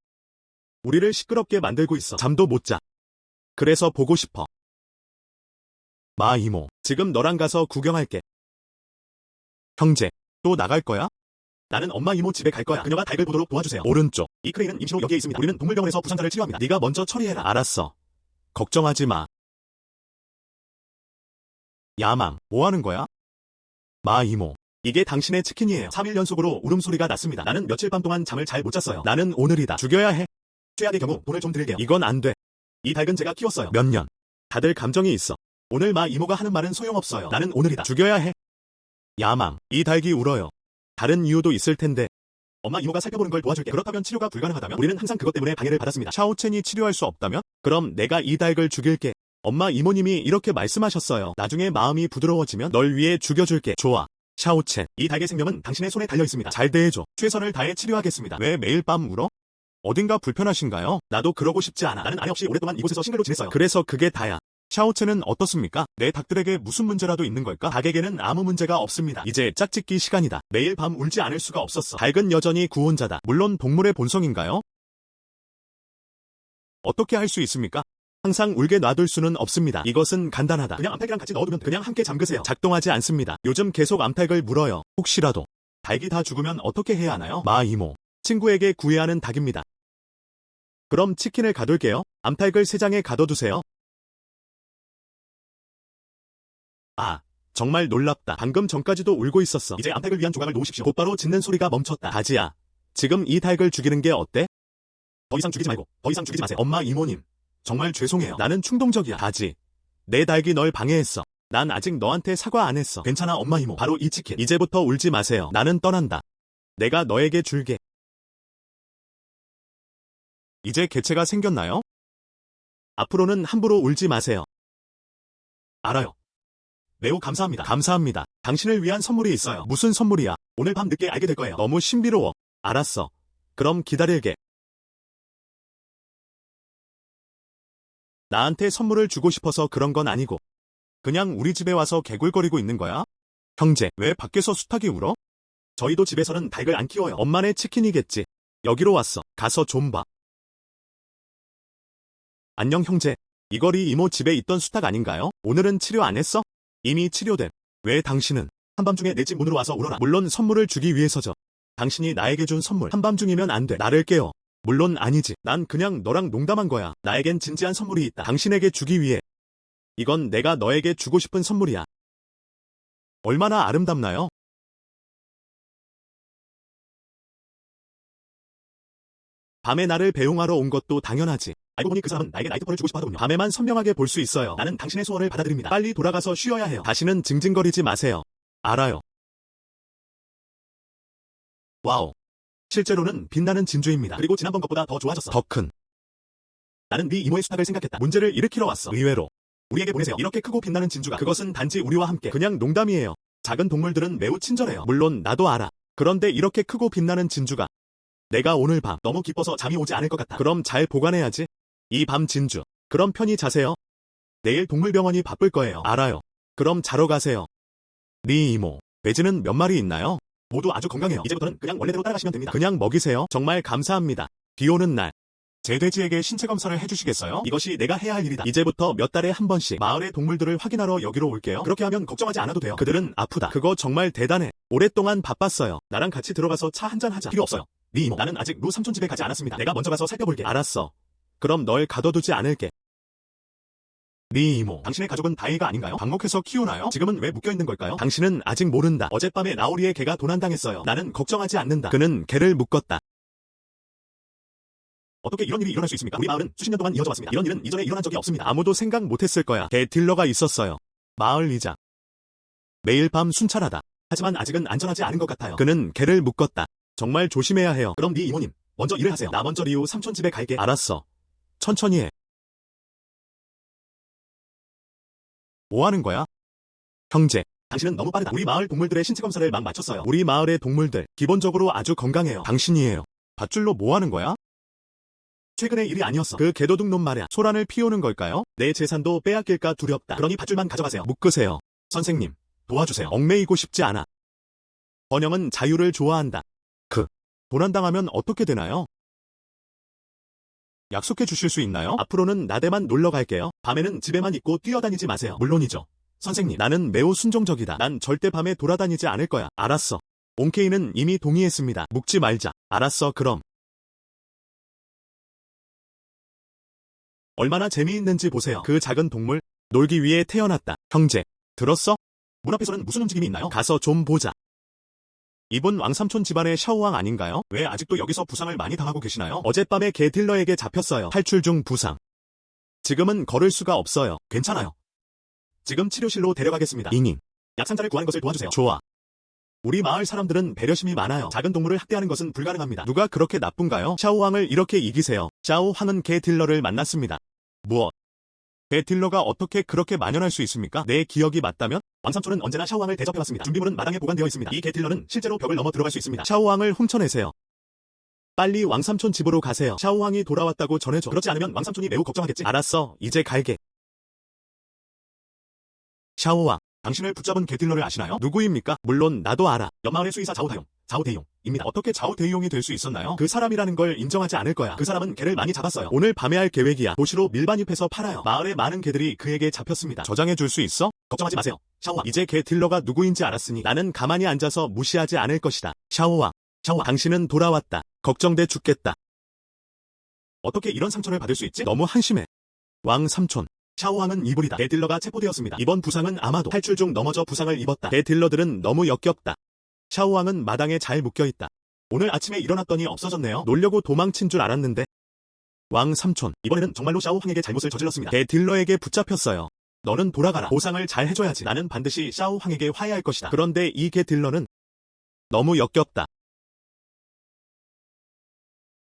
우리를 시끄럽게 만들고 있어. 잠도 못 자. 그래서 보고 싶어. 마 이모, 지금 너랑 가서 구경할게. 형제, 또 나갈 거야? 나는 엄마 이모 집에 갈 거야. 그녀가 닭을 보도록 도와주세요. 오른쪽. 이 크레인은 임시로 여기에 있습니다. 우리는 동물병원에서 부상자를 치료합니다. 네가 먼저 처리해라. 알았어. 걱정하지 마. 야망, 뭐 하는 거야? 마 이모, 이게 당신의 치킨이에요. 3일 연속으로 울음소리가 났습니다. 나는 며칠 밤 동안 잠을 잘 못 잤어요. 나는 오늘이다. 죽여야 해. 최악의 경우 돈을 좀 드릴게요. 이건 안 돼. 이 닭은 제가 키웠어요. 몇 년. 다들 감정이 있어. 오늘 마 이모가 하는 말은 소용없어요. 나는 오늘이다. 죽여야 해. 야망, 이 닭이 울어요. 다른 이유도 있을 텐데. 엄마 이모가 살펴보는 걸 도와줄게. 그렇다면 치료가 불가능하다면? 우리는 항상 그것 때문에 방해를 받았습니다. 샤오첸이 치료할 수 없다면? 그럼 내가 이 닭을 죽일게. 엄마 이모님이 이렇게 말씀하셨어요. 나중에 마음이 부드러워지면 널 위해 죽여줄게. 좋아. 샤오첸, 이 닭의 생명은 당신의 손에 달려있습니다. 잘 대해줘. 최선을 다해 치료하겠습니다. 왜 매일 밤 울어? 어딘가 불편하신가요? 나도 그러고 싶지 않아. 나는 아내 없이 오랫동안 이곳에서 싱글로 지냈어요. 그래서 그게 다야. 샤오첸은 어떻습니까? 내 닭들에게 무슨 문제라도 있는 걸까? 닭에게는 아무 문제가 없습니다. 이제 짝짓기 시간이다. 매일 밤 울지 않을 수가 없었어. 닭은 여전히 구원자다. 물론 동물의 본성인가요? 어떻게 할 수 있습니까? 항상 울게 놔둘 수는 없습니다. 이것은 간단하다. 그냥 암탉이랑 같이 넣어두면 그냥 함께 잠그세요. 작동하지 않습니다. 요즘 계속 암탉을 물어요. 혹시라도 닭이 다 죽으면 어떻게 해야 하나요? 마 이모, 친구에게 구해야 하는 닭입니다. 그럼 치킨을 가둘게요. 암탉을 3장에 가둬두세요. 아, 정말 놀랍다. 방금 전까지도 울고 있었어. 이제 암탉을 위한 조각을 놓으십시오. 곧바로 짖는 소리가 멈췄다. 다지야, 지금 이 닭을 죽이는 게 어때? 더 이상 죽이지 말고, 더 이상 죽이지 마세요. 엄마 이모님, 정말 죄송해요. 나는 충동적이야. 다지, 내 닭이 널 방해했어. 난 아직 너한테 사과 안 했어. 괜찮아 엄마 이모. 바로 이 치킨. 이제부터 울지 마세요. 나는 떠난다. 내가 너에게 줄게. 이제 개체가 생겼나요? 앞으로는 함부로 울지 마세요. 알아요. 매우 감사합니다. 감사합니다. 당신을 위한 선물이 있어요. 무슨 선물이야? 오늘 밤 늦게 알게 될 거예요. 너무 신비로워. 알았어. 그럼 기다릴게. 나한테 선물을 주고 싶어서 그런 건 아니고 그냥 우리 집에 와서 개굴거리고 있는 거야? 형제, 왜 밖에서 수탉이 울어? 저희도 집에서는 닭을 안 키워요. 엄마네 치킨이겠지. 여기로 왔어. 가서 좀 봐. 안녕 형제. 이거리 이모 집에 있던 수탉 아닌가요? 오늘은 치료 안 했어? 이미 치료됨. 왜 당신은 한밤중에 내 집 문으로 와서 울어라. 물론 선물을 주기 위해서죠. 당신이 나에게 준 선물 한밤중이면 안 돼. 나를 깨워. 물론 아니지. 난 그냥 너랑 농담한 거야. 나에겐 진지한 선물이 있다. 당신에게 주기 위해. 이건 내가 너에게 주고 싶은 선물이야. 얼마나 아름답나요? 밤에 나를 배웅하러 온 것도 당연하지. 알고 보니 그 사람은 나에게 나이트펄을 주고 싶어 하더군요. 밤에만 선명하게 볼 수 있어요. 나는 당신의 소원을 받아들입니다. 빨리 돌아가서 쉬어야 해요. 다시는 징징거리지 마세요. 알아요. 와우. 실제로는 빛나는 진주입니다. 그리고 지난번 것보다 더 좋아졌어. 더 큰. 나는 네 이모의 수탉을 생각했다. 문제를 일으키러 왔어. 의외로. 우리에게 보내세요. 이렇게 크고 빛나는 진주가. 그것은 단지 우리와 함께. 그냥 농담이에요. 작은 동물들은 매우 친절해요. 물론 나도 알아. 그런데 이렇게 크고 빛나는 진주가. 내가 오늘 밤 너무 기뻐서 잠이 오지 않을 것 같아. 그럼 잘 보관해야지. 이 밤 진주. 그럼 편히 자세요. 내일 동물병원이 바쁠 거예요. 알아요. 그럼 자러 가세요. 네 이모. 돼지는 몇 마리 있나요? 모두 아주 건강해요. 이제부터는 그냥 원래대로 따라가시면 됩니다. 그냥 먹이세요. 정말 감사합니다. 비 오는 날. 제 돼지에게 신체 검사를 해주시겠어요? 이것이 내가 해야 할 일이다. 이제부터 몇 달에 한 번씩 마을의 동물들을 확인하러 여기로 올게요. 그렇게 하면 걱정하지 않아도 돼요. 그들은 아프다. 그거 정말 대단해. 오랫동안 바빴어요. 나랑 같이 들어가서 차 한잔 하자. 필요 없어요. 네 이모. 나는 아직 루 삼촌 집에 가지 않았습니다. 내가 먼저 가서 살펴볼게. 알았어. 그럼 널 가둬두지 않을게. 네 이모. 당신의 가족은 다이가 아닌가요? 방목해서 키우나요? 지금은 왜 묶여있는 걸까요? 당신은 아직 모른다. 어젯밤에 나오리의 개가 도난당했어요. 나는 걱정하지 않는다. 그는 개를 묶었다. 어떻게 이런 일이 일어날 수 있습니까? 우리 마을은 수십 년 동안 이어져 왔습니다. 이런 일은 이전에 일어난 적이 없습니다. 아무도 생각 못했을 거야. 개 딜러가 있었어요. 마을 이장. 매일 밤 순찰하다. 하지만 아직은 안전하지 않은 것 같아요. 그는 개를 묶었다. 정말 조심해야 해요. 그럼 네 이모님, 먼저 일을 하세요. 나 먼저 리우 삼촌 집에 갈게. 알았어. 천천히 해. 뭐 하는 거야? 형제. 당신은 너무 빠르다. 우리 마을 동물들의 신체 검사를 막 마쳤어요. 우리 마을의 동물들, 기본적으로 아주 건강해요. 당신이에요. 밧줄로 뭐 하는 거야? 최근의 일이 아니었어. 그 개도둑놈 말이야. 소란을 피우는 걸까요? 내 재산도 빼앗길까 두렵다. 그러니 밧줄만 가져가세요. 묶으세요. 선생님, 도와주세요. 얽매이고 싶지 않아. 번영은 자유를 좋아한다. 도난당하면 어떻게 되나요? 약속해 주실 수 있나요? 앞으로는 나대만 놀러 갈게요. 밤에는 집에만 있고 뛰어다니지 마세요. 물론이죠. 선생님, 나는 매우 순종적이다. 난 절대 밤에 돌아다니지 않을 거야. 알았어. 온케이는 이미 동의했습니다. 묵지 말자. 알았어, 그럼. 얼마나 재미있는지 보세요. 그 작은 동물, 놀기 위해 태어났다. 형제, 들었어? 문 앞에서는 무슨 움직임이 있나요? 가서 좀 보자. 이분 왕삼촌 집안의 샤오왕 아닌가요? 왜 아직도 여기서 부상을 많이 당하고 계시나요? 어젯밤에 개 딜러에게 잡혔어요. 탈출 중 부상. 지금은 걸을 수가 없어요. 괜찮아요. 지금 치료실로 데려가겠습니다. 잉잉. 약상자를 구하는 것을 도와주세요. 좋아. 우리 마을 사람들은 배려심이 많아요. 작은 동물을 학대하는 것은 불가능합니다. 누가 그렇게 나쁜가요? 샤오왕을 이렇게 이기세요. 샤오왕은 개 딜러를 만났습니다. 무엇? 개 딜러가 어떻게 그렇게 만연할 수 있습니까? 내 기억이 맞다면? 왕삼촌은 언제나 샤오왕을 대접해왔습니다. 준비물은 마당에 보관되어 있습니다. 이 개 딜러는 실제로 벽을 넘어 들어갈 수 있습니다. 샤오왕을 훔쳐내세요. 빨리 왕삼촌 집으로 가세요. 샤오왕이 돌아왔다고 전해줘. 그렇지 않으면 왕삼촌이 매우 걱정하겠지. 알았어, 이제 갈게. 샤오왕, 당신을 붙잡은 개 딜러를 아시나요? 누구입니까? 물론 나도 알아. 옆마을의 수의사 자오대용입니다. 어떻게 자오대용이 될 수 있었나요? 그 사람이라는 걸 인정하지 않을 거야. 그 사람은 개를 많이 잡았어요. 오늘 밤에 할 계획이야. 도시로 밀반입해서 팔아요. 마을의 많은 개들이 그에게 잡혔습니다. 저장해 줄 수 있어? 걱정하지 마세요. 샤오왕, 이제 개 딜러가 누구인지 알았으니 나는 가만히 앉아서 무시하지 않을 것이다. 샤오왕, 당신은 돌아왔다. 걱정돼 죽겠다. 어떻게 이런 상처를 받을 수 있지? 너무 한심해. 왕삼촌. 샤오왕은 이불이다. 개 딜러가 체포되었습니다. 이번 부상은 아마도 탈출 중 넘어져 부상을 입었다. 개 딜러들은 너무 역겹다. 샤오왕은 마당에 잘 묶여있다. 오늘 아침에 일어났더니 없어졌네요. 놀려고 도망친 줄 알았는데. 왕삼촌, 이번에는 정말로 샤오왕에게 잘못을 저질렀습니다. 개 딜러에게 붙잡혔어요. 너는 돌아가라. 보상을 잘 해줘야지. 나는 반드시 샤오왕에게 화해할 것이다. 그런데 이 개 딜러는 너무 역겹다.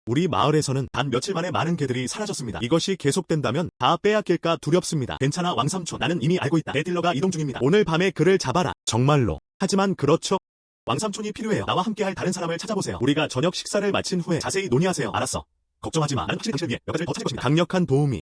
우리 마을에서는 단 며칠 만에 많은 개들이 사라졌습니다. 이것이 계속된다면 다 빼앗길까 두렵습니다. 괜찮아 왕삼촌, 나는 이미 알고 있다. 개 딜러가 이동 중입니다. 오늘 밤에 그를 잡아라. 정말로. 하지만 그렇죠? 왕삼촌이 필요해요. 나와 함께할 다른 사람을 찾아보세요. 우리가 저녁 식사를 마친 후에 자세히 논의하세요. 알았어. 걱정하지 마. 나는 확실히 당신을 위해 몇 가지를 더 찾을 것입니다. 강력한 도움이.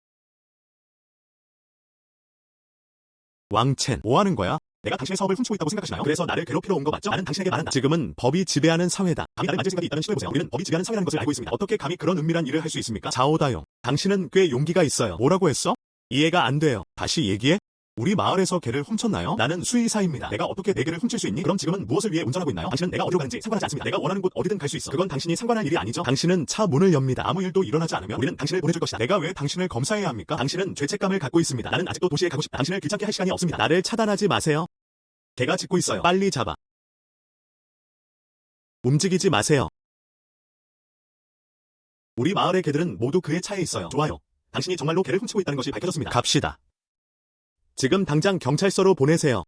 왕첸, 뭐 하는 거야? 내가 당신의 사업을 훔치고 있다고 생각하시나요? 그래서 나를 괴롭히러 온 거 맞죠? 나는 당신에게 말한다. 지금은 법이 지배하는 사회다. 감히 나를 만질 생각이 있다면 시도해보세요. 우리는 법이 지배하는 사회라는 것을 알고 있습니다. 어떻게 감히 그런 은밀한 일을 할 수 있습니까? 자오다용. 당신은 꽤 용기가 있어요. 뭐라고 했어? 이해가 안 돼요. 다시 얘기해? 우리 마을에서 개를 훔쳤나요? 나는 수의사입니다. 내가 어떻게 내 개를 훔칠 수 있니? 그럼 지금은 무엇을 위해 운전하고 있나요? 당신은 내가 어디로 가는지 상관하지 않습니다. 내가 원하는 곳 어디든 갈 수 있어. 그건 당신이 상관할 일이 아니죠? 당신은 차 문을 엽니다. 아무 일도 일어나지 않으면 우리는 당신을 보내줄 것이다. 내가 왜 당신을 검사해야 합니까? 당신은 죄책감을 갖고 있습니다. 나는 아직도 도시에 가고 싶다. 당신을 귀찮게 할 시간이 없습니다. 나를 차단하지 마세요. 개가 짖고 있어요. 빨리 잡아. 움직이지 마세요. 우리 마을의 개들은 모두 그의 차에 있어요. 좋아요. 당신이 정말로 개를 훔치고 있다는 것이 밝혀졌습니다. 갑시다. 지금 당장 경찰서로 보내세요.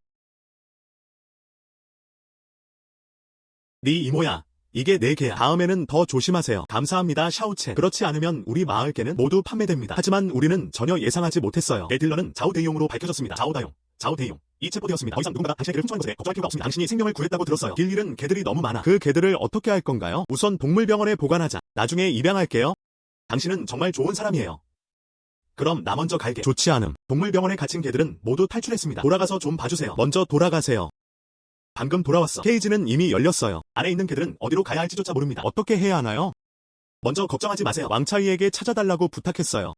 네 이모야. 이게 내 개야. 다음에는 더 조심하세요. 감사합니다, 샤오첸. 그렇지 않으면 우리 마을 개는 모두 판매됩니다. 하지만 우리는 전혀 예상하지 못했어요. 개 딜러는 자오대용으로 밝혀졌습니다. 자오다용, 자오대용. 이 체포되었습니다. 더 이상 누군가가 당신의 개를 훔쳐간 것에 걱정할 필요가 없습니다. 당신이 생명을 구했다고 들었어요. 길 잃은 개들이 너무 많아. 그 개들을 어떻게 할 건가요? 우선 동물병원에 보관하자. 나중에 입양할게요. 당신은 정말 좋은 사람이에요. 그럼 나 먼저 갈게. 좋지 않음. 동물병원에 갇힌 개들은 모두 탈출했습니다. 돌아가서 좀 봐주세요. 먼저 돌아가세요. 방금 돌아왔어. 케이지는 이미 열렸어요. 안에 있는 개들은 어디로 가야 할지조차 모릅니다. 어떻게 해야 하나요? 먼저 걱정하지 마세요. 왕차이에게 찾아달라고 부탁했어요.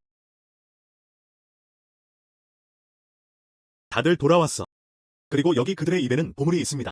다들 돌아왔어. 그리고 여기 그들의 입에는 보물이 있습니다.